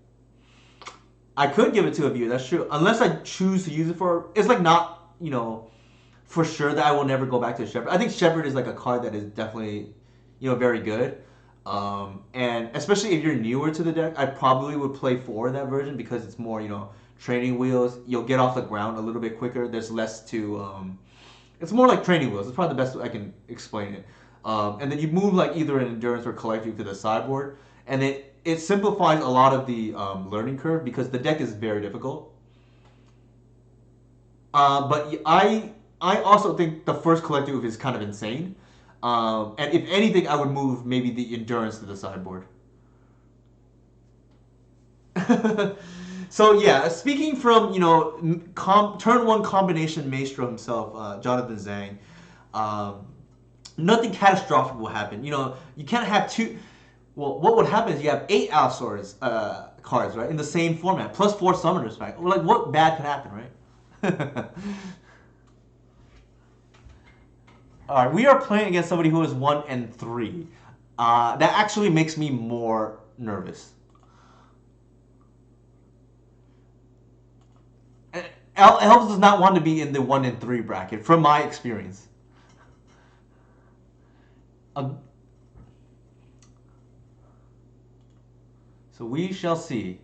I could give it to a viewer. That's true. Unless I choose to use it for. It's like not, for sure that I will never go back to Shepherd. I think Shepherd is like a card that is definitely, very good. And especially if you're newer to the deck, I probably would play for that version because it's more, training wheels. You'll get off the ground a little bit quicker. There's less to. It's more like training wheels. It's probably the best way I can explain it. And then you move like either an endurance or collecting to the sideboard, and it simplifies a lot of the learning curve because the deck is very difficult. But I also think the first collective is kind of insane. And if anything, I would move maybe the endurance to the sideboard. So yeah, speaking from turn 1 combination maestro himself, Jonathan Zhang, nothing catastrophic will happen. You can't have 2. Well, what would happen is you have 8 Allosaurus cards, right, in the same format, plus 4 summoners, right? Like, what bad could happen, right? All right, we are playing against somebody who is 1 and 3. That actually makes me more nervous. Elves does not want to be in the 1 and 3 bracket, from my experience. So we shall see.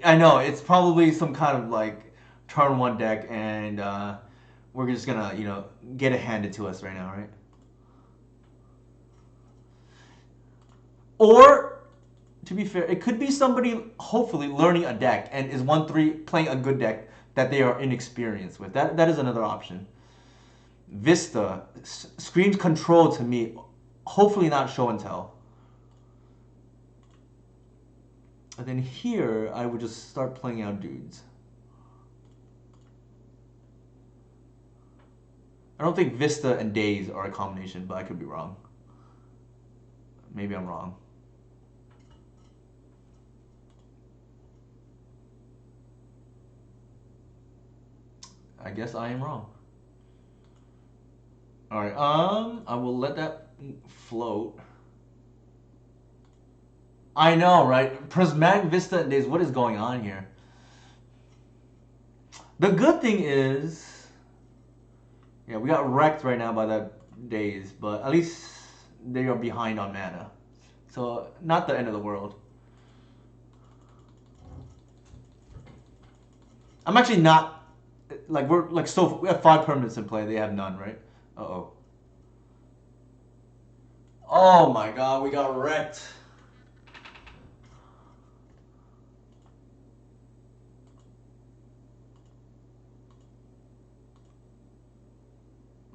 I know it's probably some kind of like turn 1 deck, and we're just gonna get it handed to us right now, right? Or to be fair, it could be somebody hopefully learning a deck and is 1-3 playing a good deck that they are inexperienced with. That is another option. Vista screams control to me. Hopefully not show and tell. And then here, I would just start playing out dudes. I don't think Vista and Days are a combination, but I could be wrong. Maybe I'm wrong. I guess I am wrong. Alright, I will let that float. I know, right? Prismatic Vista and Days, what is going on here? The good thing is, yeah, we got wrecked right now by that Days, but at least they are behind on mana. So not the end of the world. I'm actually not like we're like still we have 5 permanents in play. They have none, right? Uh-oh. Oh my god, we got wrecked.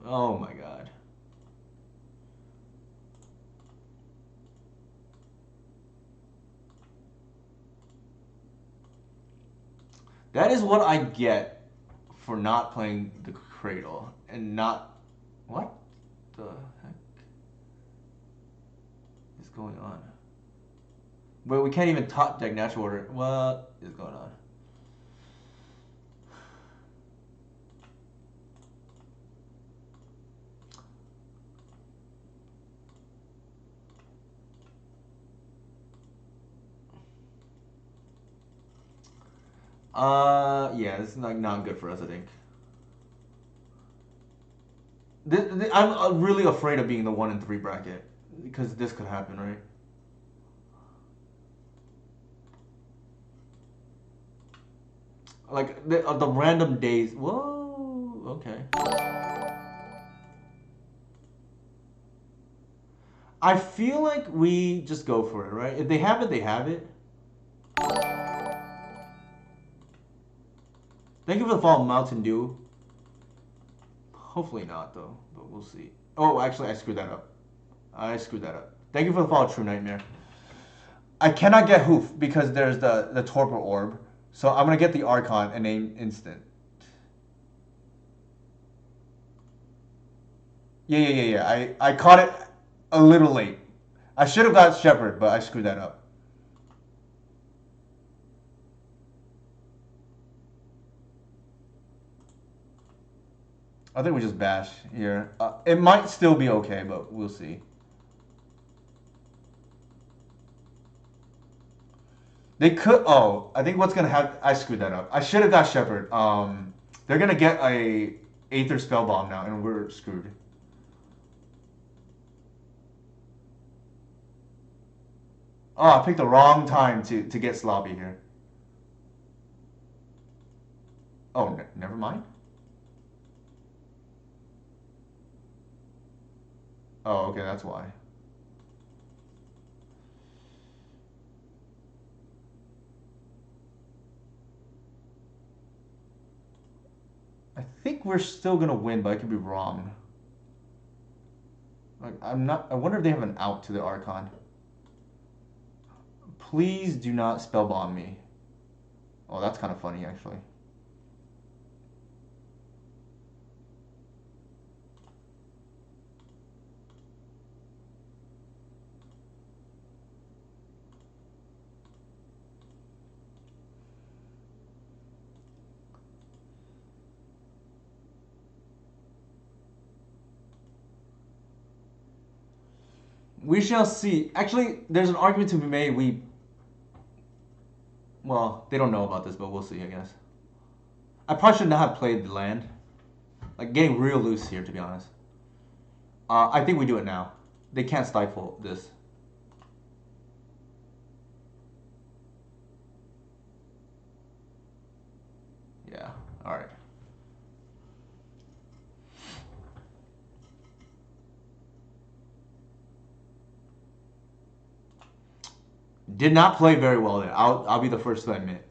Oh my god. That is what I get for not playing the Cradle and not. What the heck is going on? But we can't even top deck natural order. What is going on? Yeah, this is like not good for us, I think. I'm really afraid of being the 1 in 3 bracket because this could happen, right? Like the random days. Whoa. Okay. I feel like we just go for it, right? If they have it, they have it. Thank you for the follow, Mountain Dew. Hopefully not, though, but we'll see. Oh, actually, I screwed that up. I screwed that up. Thank you for the follow, True Nightmare. I cannot get Hoof because there's the Torpor Orb. So I'm going to get the Archon and aim instant. Yeah. I caught it a little late. I should have got Shepherd, but I screwed that up. I think we just bash here. It might still be okay, but we'll see. They could. Oh, I think what's gonna happen. I screwed that up. I should have got Shepherd. They're gonna get a Aether Spell Bomb now, and we're screwed. Oh, I picked the wrong time to get sloppy here. Oh, never mind. Oh, okay, that's why. I think we're still gonna win, but I could be wrong. Like, I'm not. I wonder if they have an out to the Archon. Please do not spell bomb me. Oh, that's kind of funny, actually. We shall see. Actually, there's an argument to be made. Well, they don't know about this, but we'll see, I guess. I probably should not have played the land. Like, getting real loose here, to be honest. I think we do it now. They can't stifle this. Yeah, alright. Did not play very well there. I'll be the first to admit.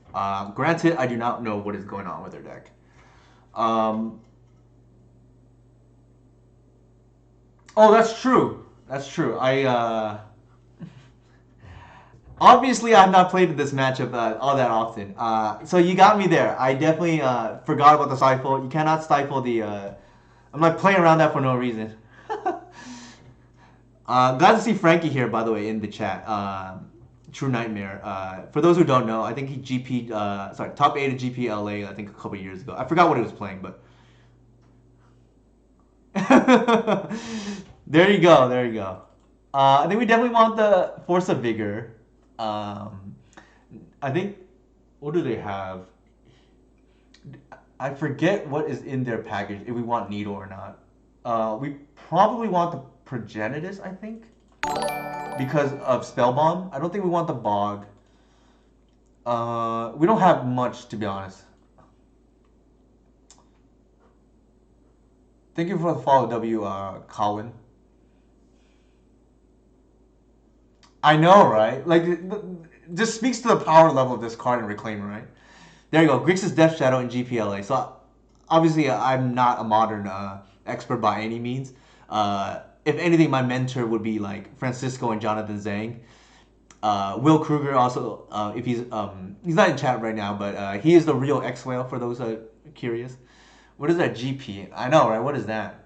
Granted, I do not know what is going on with their deck. Oh, that's true. That's true. Obviously, I've not played this matchup all that often. So you got me there. I definitely forgot about the stifle. You cannot stifle the. I'm like playing around that for no reason. Glad to see Frankie here, by the way, in the chat. True Nightmare. For those who don't know, I think he GP'd, top 8 of GP LA, I think a couple years ago. I forgot what he was playing, but. There you go, there you go. I think we definitely want the Force of Vigor. I think, what do they have? I forget what is in their package, if we want Needle or not. We probably want the Progenitus, I think. because of Spellbomb. I don't think we want the Bog. We don't have much, to be honest. Thank you for the follow, Colin. I know, right? Like, just speaks to the power level of this card and Reclaimer, right? There you go. Grixis Death Shadow in GPLA. So, obviously, I'm not a modern expert by any means. If anything, my mentor would be like Francisco and Jonathan Zhang. Will Kruger also, if he's not in chat right now, but he is the real X Whale for those curious. What is that GP? I know, right? What is that?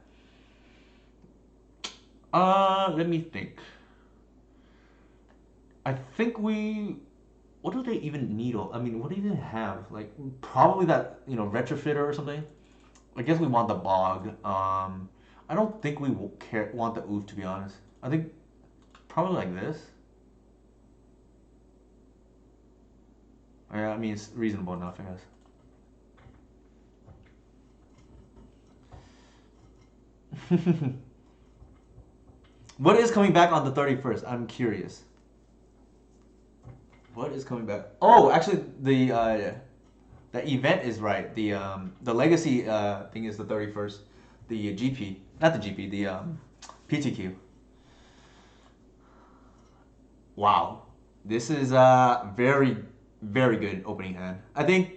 Let me think. I think we. What do they even needle? I mean, what do they even have? Like probably that retrofitter or something. I guess we want the bog. I don't think we want the oof, to be honest. I think probably like this. Yeah, I mean it's reasonable enough, I guess. What is coming back on the 31st? I'm curious. What is coming back? Oh, actually, the event is right. The legacy thing is the 31st. The GP, not the GP, the PTQ. Wow, this is a very very good opening hand. I think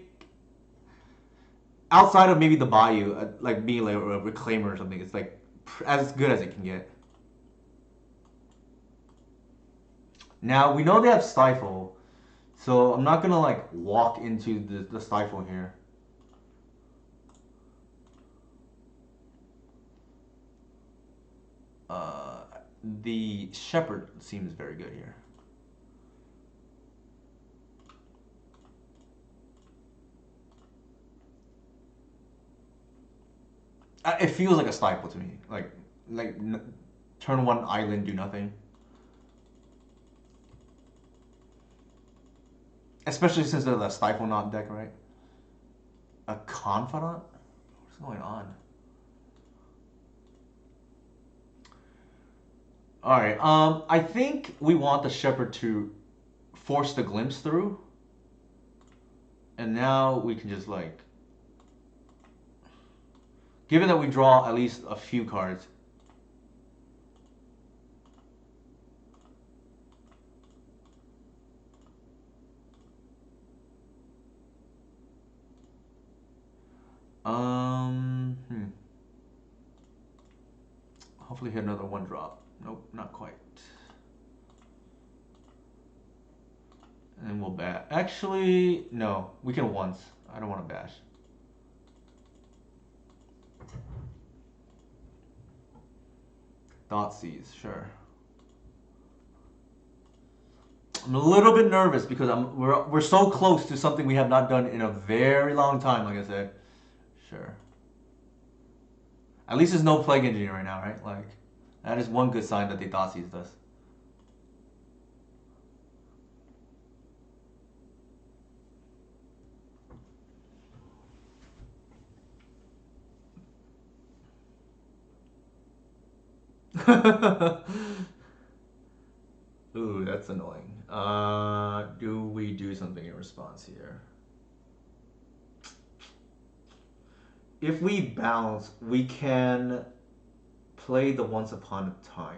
outside of maybe the Bayou, like being like a Reclaimer or something, it's like as good as it can get. Now we know they have Stifle, so I'm not gonna like walk into the Stifle here. Uh, the Shepherd seems very good here. It feels like a Stifle to me. Like turn one island, do nothing. Especially since they're the Stifle not deck, right? A Confidant? What's going on? Alright, I think we want the Shepherd to force the Glimpse through. And now we can just like... Given that we draw at least a few cards... Hopefully hit another one drop. Nope, not quite. And we'll bash. Actually, no. We can once. I don't want to bash. Thoughtseize, sure. I'm a little bit nervous because we're so close to something we have not done in a very long time, like I said. Sure. At least there's no Plague Engineer right now, right? Like, that is one good sign that they Thoughtseized us. Ooh, that's annoying. Do we do something in response here? If we bounce, we can play the Once Upon a Time.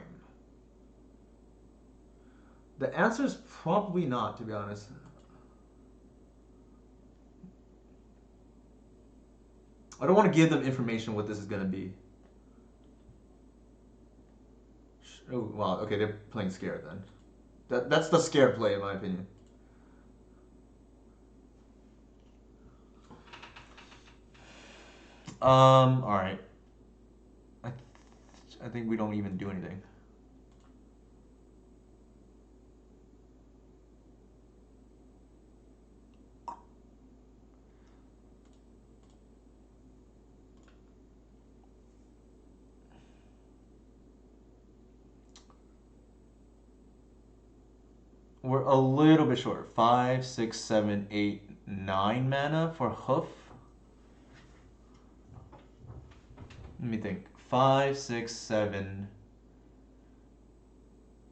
The answer is probably not, to be honest. I don't want to give them information what this is going to be. Oh, wow, okay, they're playing scared then. That's the scared play, in my opinion. Alright. I think we don't even do anything. We're a little bit short. 5, 6, 7, 8, 9 mana for Hoof. Let me think. 5, 6, 7,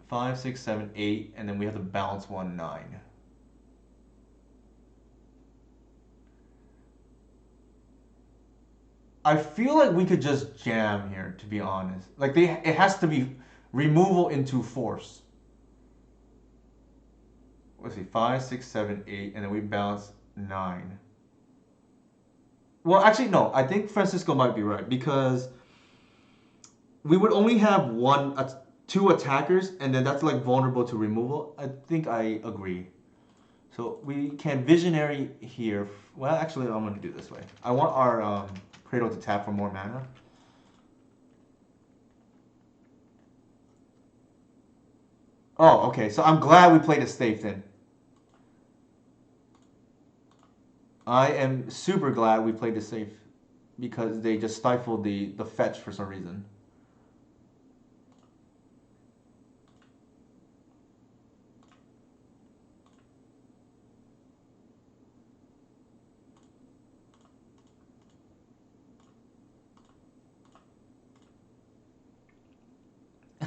5, 6, 7, 8, and then we have to bounce 1, 9. I feel like we could just jam here, to be honest. Like it has to be removal into force. Let's see, 5, 6, 7, 8, and then we bounce 9. Well, actually, no. I think Francisco might be right because we would only have two attackers, and then that's like vulnerable to removal. I think I agree. So we can visionary here. Well, actually, I'm gonna do it this way. I want our Cradle to tap for more mana. Oh, okay. So I'm glad we played it safe then. I am super glad we played it safe because they just stifled the fetch for some reason.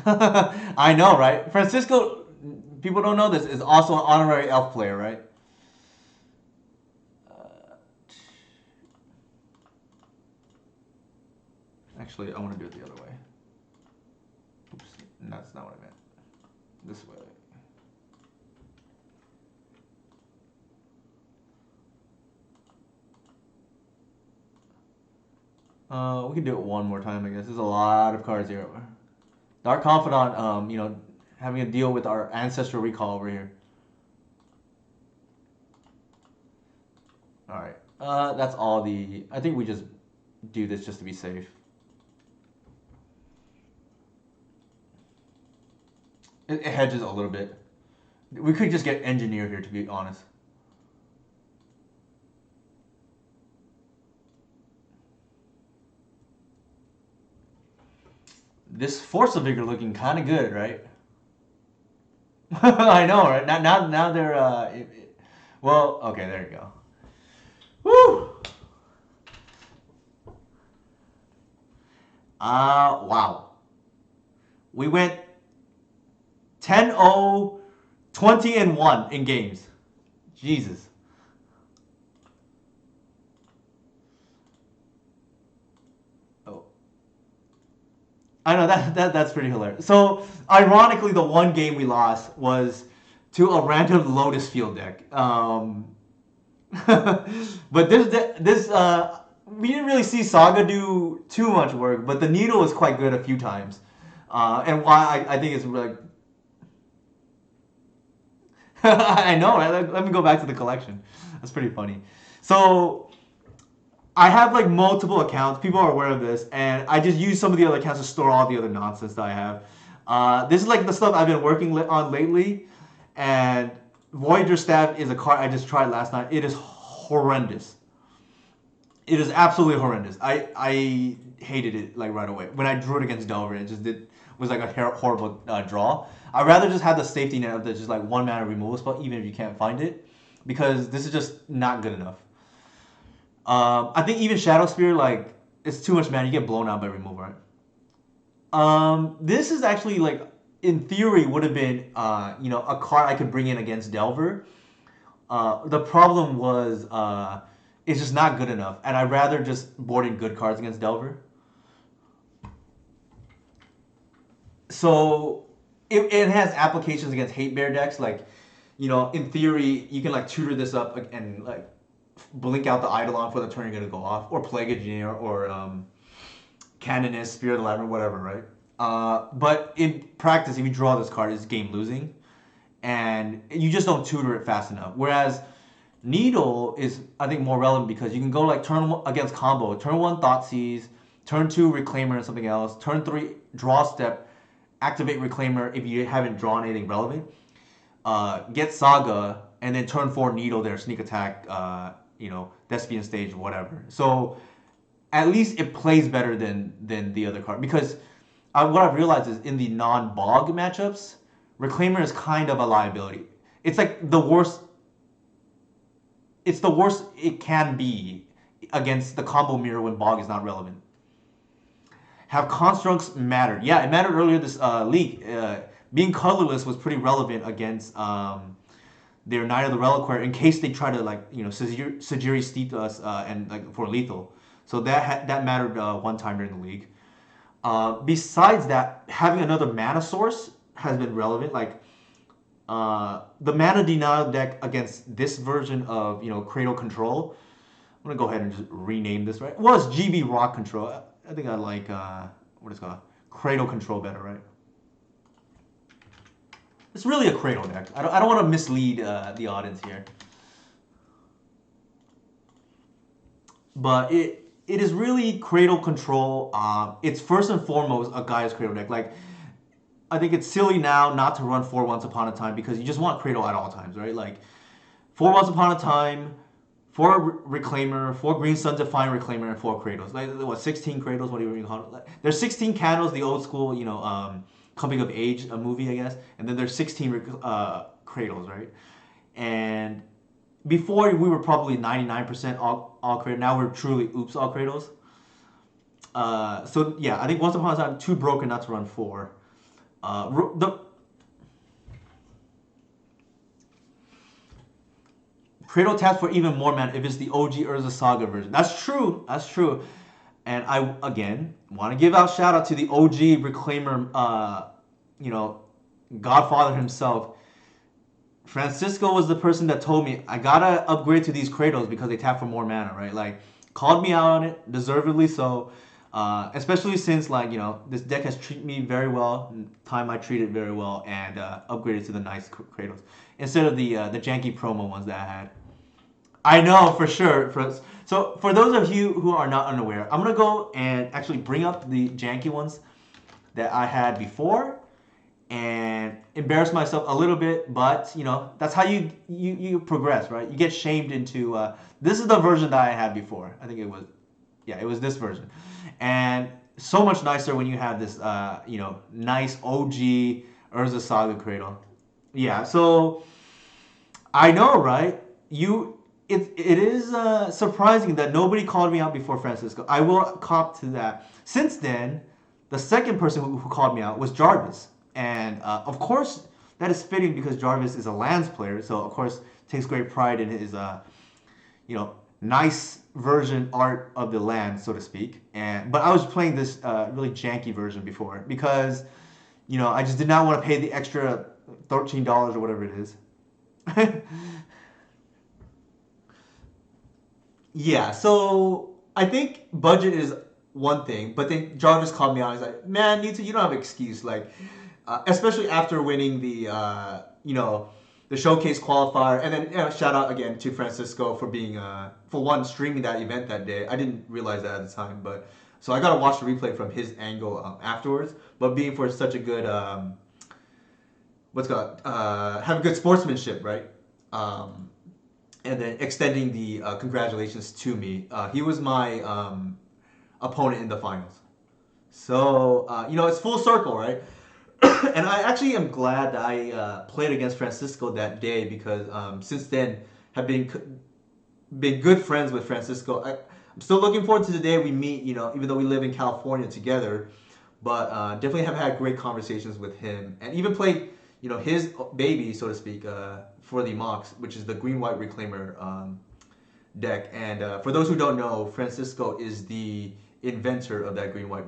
I know, right? Francisco, people don't know this, is also an honorary elf player, right? Actually, I want to do it the other way. Oops, that's not what I meant. This way. We can do it one more time, I guess. There's a lot of cards here. Dark Confidant, having a deal with our Ancestral Recall over here. Alright. That's all the... I think we just do this just to be safe. It hedges a little bit. We could just get Engineer here, to be honest. This Force of Vigor looking kind of good, right? I know, right? Now they're well, okay, there you go. Woo! Wow. We went 10-0, 20-1 in games. Jesus. Oh. I know that's pretty hilarious. So, ironically, the one game we lost was to a random Lotus Field deck. But this we didn't really see Saga do too much work, but the Needle was quite good a few times. And why I think it's like I know, right? Let me go back to the collection. That's pretty funny. So I have like multiple accounts. People are aware of this, and I just use some of the other accounts to store all the other nonsense that I have. This is like the stuff I've been working on lately, and Voyager Staff is a card I just tried last night. It is horrendous. It is absolutely horrendous. I hated it like right away when I drew it against Delver. It just was like a horrible draw. I'd rather just have the safety net of the just like one mana removal spell, even if you can't find it, because this is just not good enough. I think even Shadow Spear, like, it's too much mana. You get blown out by removal, right? This is actually like, in theory, would have been a card I could bring in against Delver. The problem was it's just not good enough, and I'd rather just board in good cards against Delver. So it has applications against Hate Bear decks, like, in theory, you can like tutor this up and like blink out the Eidolon for the turn you're gonna go off, or Plague Engineer, or Canonist, Spirit of the Labyrinth, whatever, right? But in practice, if you draw this card, it's game losing, and you just don't tutor it fast enough. Whereas Needle is, I think, more relevant because you can go like turn one against combo, turn 1 Thoughtseize, turn 2 Reclaimer and something else, turn 3 Draw Step, activate Reclaimer if you haven't drawn anything relevant, get Saga, and then turn 4 Needle there, sneak attack, Thespian Stage, whatever. So at least it plays better than the other card, because what I've realized is in the non-bog matchups, Reclaimer is kind of a liability. It's like the worst. It's the worst it can be against the combo mirror when bog is not relevant. Have constructs mattered? Yeah, it mattered earlier this league. being colorless was pretty relevant against their Knight of the Reliquary in case they try to Sajiri steep us and like for lethal. So that mattered one time during the league. Besides that, having another mana source has been relevant. Like the mana denial deck against this version of Cradle Control. I'm gonna go ahead and just rename this, right? Well, it's GB Rock Control. I think I like what is it called, Cradle Control better, right? It's really a Cradle deck. I don't want to mislead the audience here, but it is really Cradle Control. It's first and foremost a Gaia's Cradle deck. Like I think it's silly now not to run 4 Once Upon a Time because you just want Cradle at all times, right? Like 4 Once Upon a Time, 4 Reclaimer, 4 Green Sun Defiant Reclaimer, and 4 Cradles. Like what, 16 Cradles? What do you call it? Like, there's 16 Candles, the old school, Coming of Age, a movie, I guess. And then there's 16 Cradles, right? And before we were probably 99% all Cradles. Now we're truly oops all Cradles. So yeah, I think Once Upon a Time too broken not to run 4. The Cradle taps for even more mana if it's the OG Urza Saga version. That's true. That's true. And I again want to give out shout out to the OG Reclaimer, Godfather himself. Francisco was the person that told me I gotta upgrade to these Cradles because they tap for more mana, right? Like called me out on it, deservedly so. Especially since this deck has treated me very well, time I treated very well, and upgraded to the nice Cradles instead of the janky promo ones that I had. I know for sure. So for those of you who are not unaware, I'm gonna go and actually bring up the janky ones that I had before and embarrass myself a little bit, but that's how you progress, right? You get shamed into this is the version that I had before. I think it was this version, and so much nicer when you have this nice OG Urza Saga Cradle. Yeah, so I know, right? It is surprising that nobody called me out before Francisco. I will cop to that. Since then, the second person who called me out was Jarvis, and of course that is fitting because Jarvis is a Lands player, so of course takes great pride in his nice version art of the land, so to speak. But I was playing this really janky version before because I just did not want to pay the extra $13 or whatever it is. Yeah, so I think budget is one thing, but then Jarvis called me out. He's like, "Man, you don't have an excuse." Like, especially after winning the showcase qualifier, and then shout out again to Francisco for being for one streaming that event that day. I didn't realize that at the time, but so I got to watch the replay from his angle afterwards. But being for such a good have good sportsmanship, right? And then extending the congratulations to me. He was my opponent in the finals. So, it's full circle, right? And I actually am glad that I played against Francisco that day because since then have been good friends with Francisco. I'm still looking forward to the day we meet, even though we live in California together. But definitely have had great conversations with him and even played, his baby, so to speak, for the Mox, which is the green-white Reclaimer deck. And for those who don't know, Francisco is the inventor of that green-white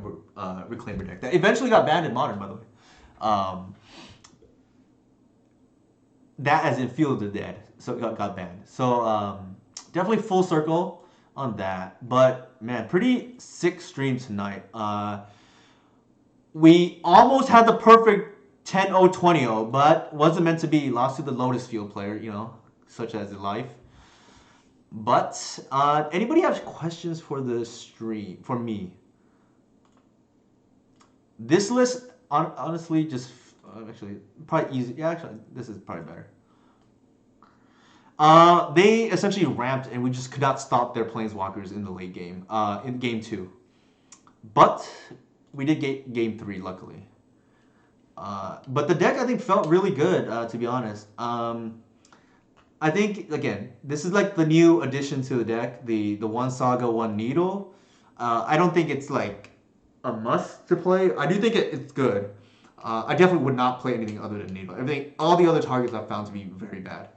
Reclaimer deck that eventually got banned in Modern, by the way. That as in Field of the Dead, so it got banned. So definitely full circle on that. But man, pretty sick stream tonight. We almost had the perfect 10-0, 20-0, but wasn't meant to be. Lost to the Lotus Field player, such as in life. But anybody have questions for the stream, for me? This list, honestly, just actually probably easy. Yeah, actually, this is probably better. They essentially ramped, and we just could not stop their planeswalkers in the late game. In game 2, but we did get game 3, luckily. But the deck I think felt really good, to be honest. I think again, this is like the new addition to the deck, the one Saga, one Needle. I don't think it's like a must to play. I do think it's good. I definitely would not play anything other than Needle. Everything, all the other targets I've found to be very bad.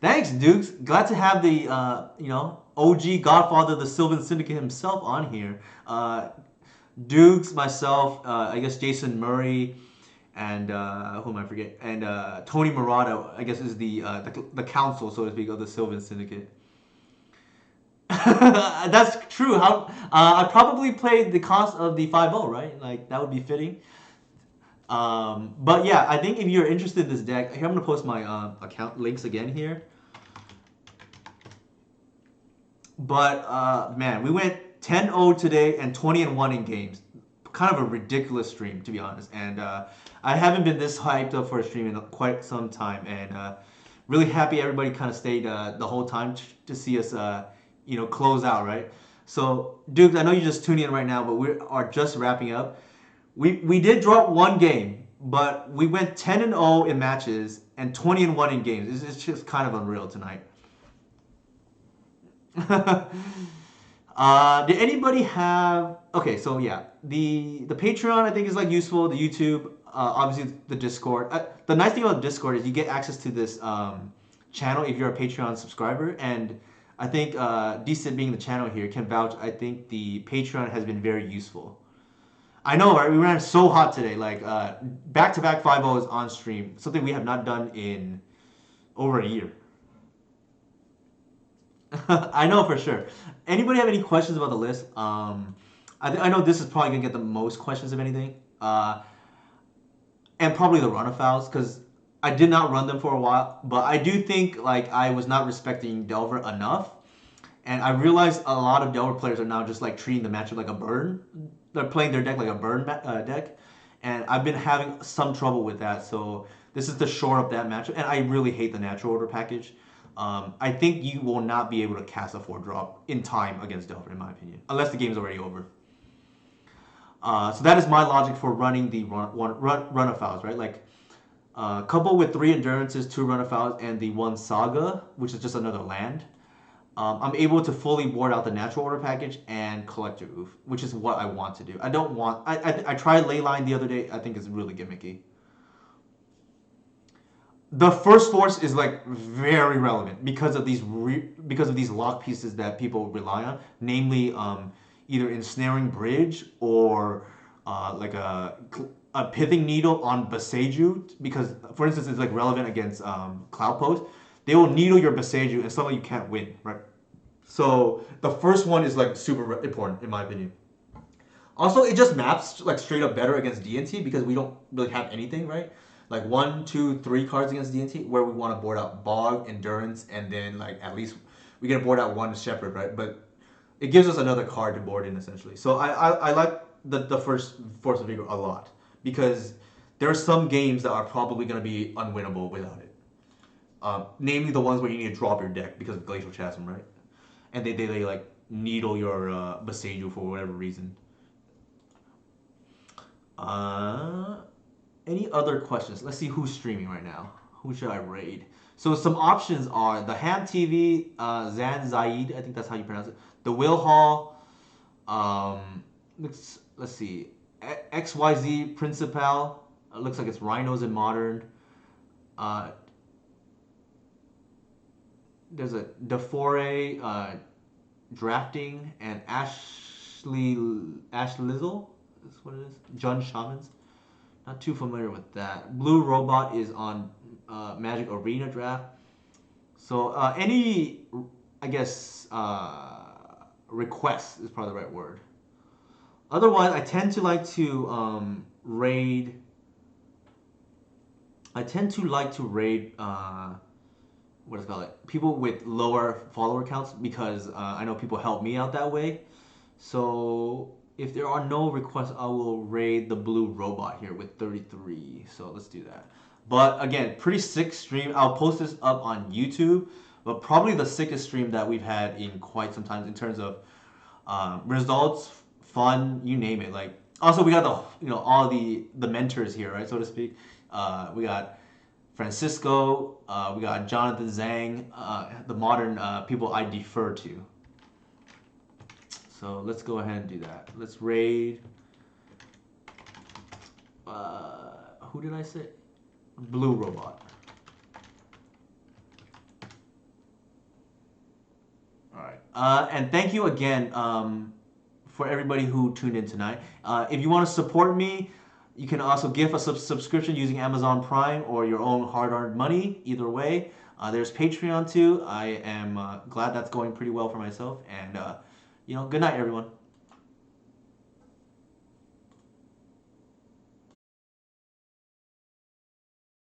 Thanks, Dukes. Glad to have the OG Godfather of the Sylvan Syndicate himself on here. Dukes, myself, I guess Jason Murray, and who am I forget? And Tony Murata, I guess, is the council, so to speak, of the Sylvan Syndicate. That's true. How I probably played the cost of the 5-0, right? Like that would be fitting. But yeah, I think if you're interested in this deck, here I'm gonna post my account links again here. But man, we went 10-0 today and 20-1 in games. Kind of a ridiculous stream, to be honest. And I haven't been this hyped up for a stream in quite some time. And really happy everybody kind of stayed the whole time to see us, close out, right? So, Duke, I know you're just tuning in right now, but we are just wrapping up. We did drop one game, but we went 10-0 in matches and 20-1 in games. It's just kind of unreal tonight. Did anybody have? Okay, so yeah, the Patreon I think is like useful. The YouTube, obviously the Discord. The nice thing about Discord is you get access to this channel if you're a Patreon subscriber, and I think Decent being the channel here can vouch. I think the Patreon has been very useful. I know, right? We ran so hot today, like back-to-back 5-0s on stream, something we have not done in over a year. I know for sure. Anybody have any questions about the list? I know this is probably gonna get the most questions of anything, and probably the run of fouls because I did not run them for a while, but I do think like I was not respecting Delver enough, and I realized a lot of Delver players are now just like treating the matchup like a burn. They're playing their deck like a burn deck, and I've been having some trouble with that. So this is to shore up that matchup, and I really hate the natural order package. I think you will not be able to cast a 4-drop in time against Delver, in my opinion, unless the game's already over. So that is my logic for running the run of fouls, right? Like couple with 3 endurances, 2 run of fouls, and the 1 saga, which is just another land. I'm able to fully board out the natural order package and collect your oof, which is what I want to do. I don't want. I tried Leyline the other day. I think it's really gimmicky. The first force is like very relevant because of these lock pieces that people rely on, namely either ensnaring bridge or like a pithing needle on Beseju, because for instance it's like relevant against Cloud Post. They will needle your Beseju and suddenly you can't win, right? So the first one is like super important in my opinion. Also, it just maps like straight up better against DNT because we don't really have anything, right? Like 1, 2, 3 cards against DNT where we want to board out Bog, Endurance, and then like at least we get to board out 1 Shepherd, right? But it gives us another card to board in essentially. So I like the first Force of Vigor a lot because there are some games that are probably going to be unwinnable without it. Namely the ones where you need to drop your deck because of Glacial Chasm, right? And they like needle your Beseju for whatever reason. Any other questions? Let's see who's streaming right now. Who should I raid? So some options are the Ham TV, Zan Zaid, I think that's how you pronounce it. The Will Hall, let's see, XYZ Principal. Looks like it's Rhinos in Modern. There's a Defore Drafting and Ash Lizzle. That's what it is. Jun Shamans. Not too familiar with that. Blue Robot is on Magic Arena Draft. So any, I guess, request is probably the right word. Otherwise, I tend to like to raid. I tend to like to raid. What is it called? People with lower follower counts because I know people help me out that way. So if there are no requests, I will raid the blue robot here with 33. So let's do that. But again, pretty sick stream. I'll post this up on YouTube, but probably the sickest stream that we've had in quite some time in terms of results, fun, you name it. Like also we got the all the mentors here, right, so to speak. We got Francisco, we got Jonathan Zhang, the modern people I defer to. So let's go ahead and do that. Let's raid Who did I say? Blue Robot. All right. And thank you again for everybody who tuned in tonight. If you want to support me, you can also give us a subscription using Amazon Prime or your own hard-earned money. Either way, there's Patreon too. I am glad that's going pretty well for myself. And good night, everyone.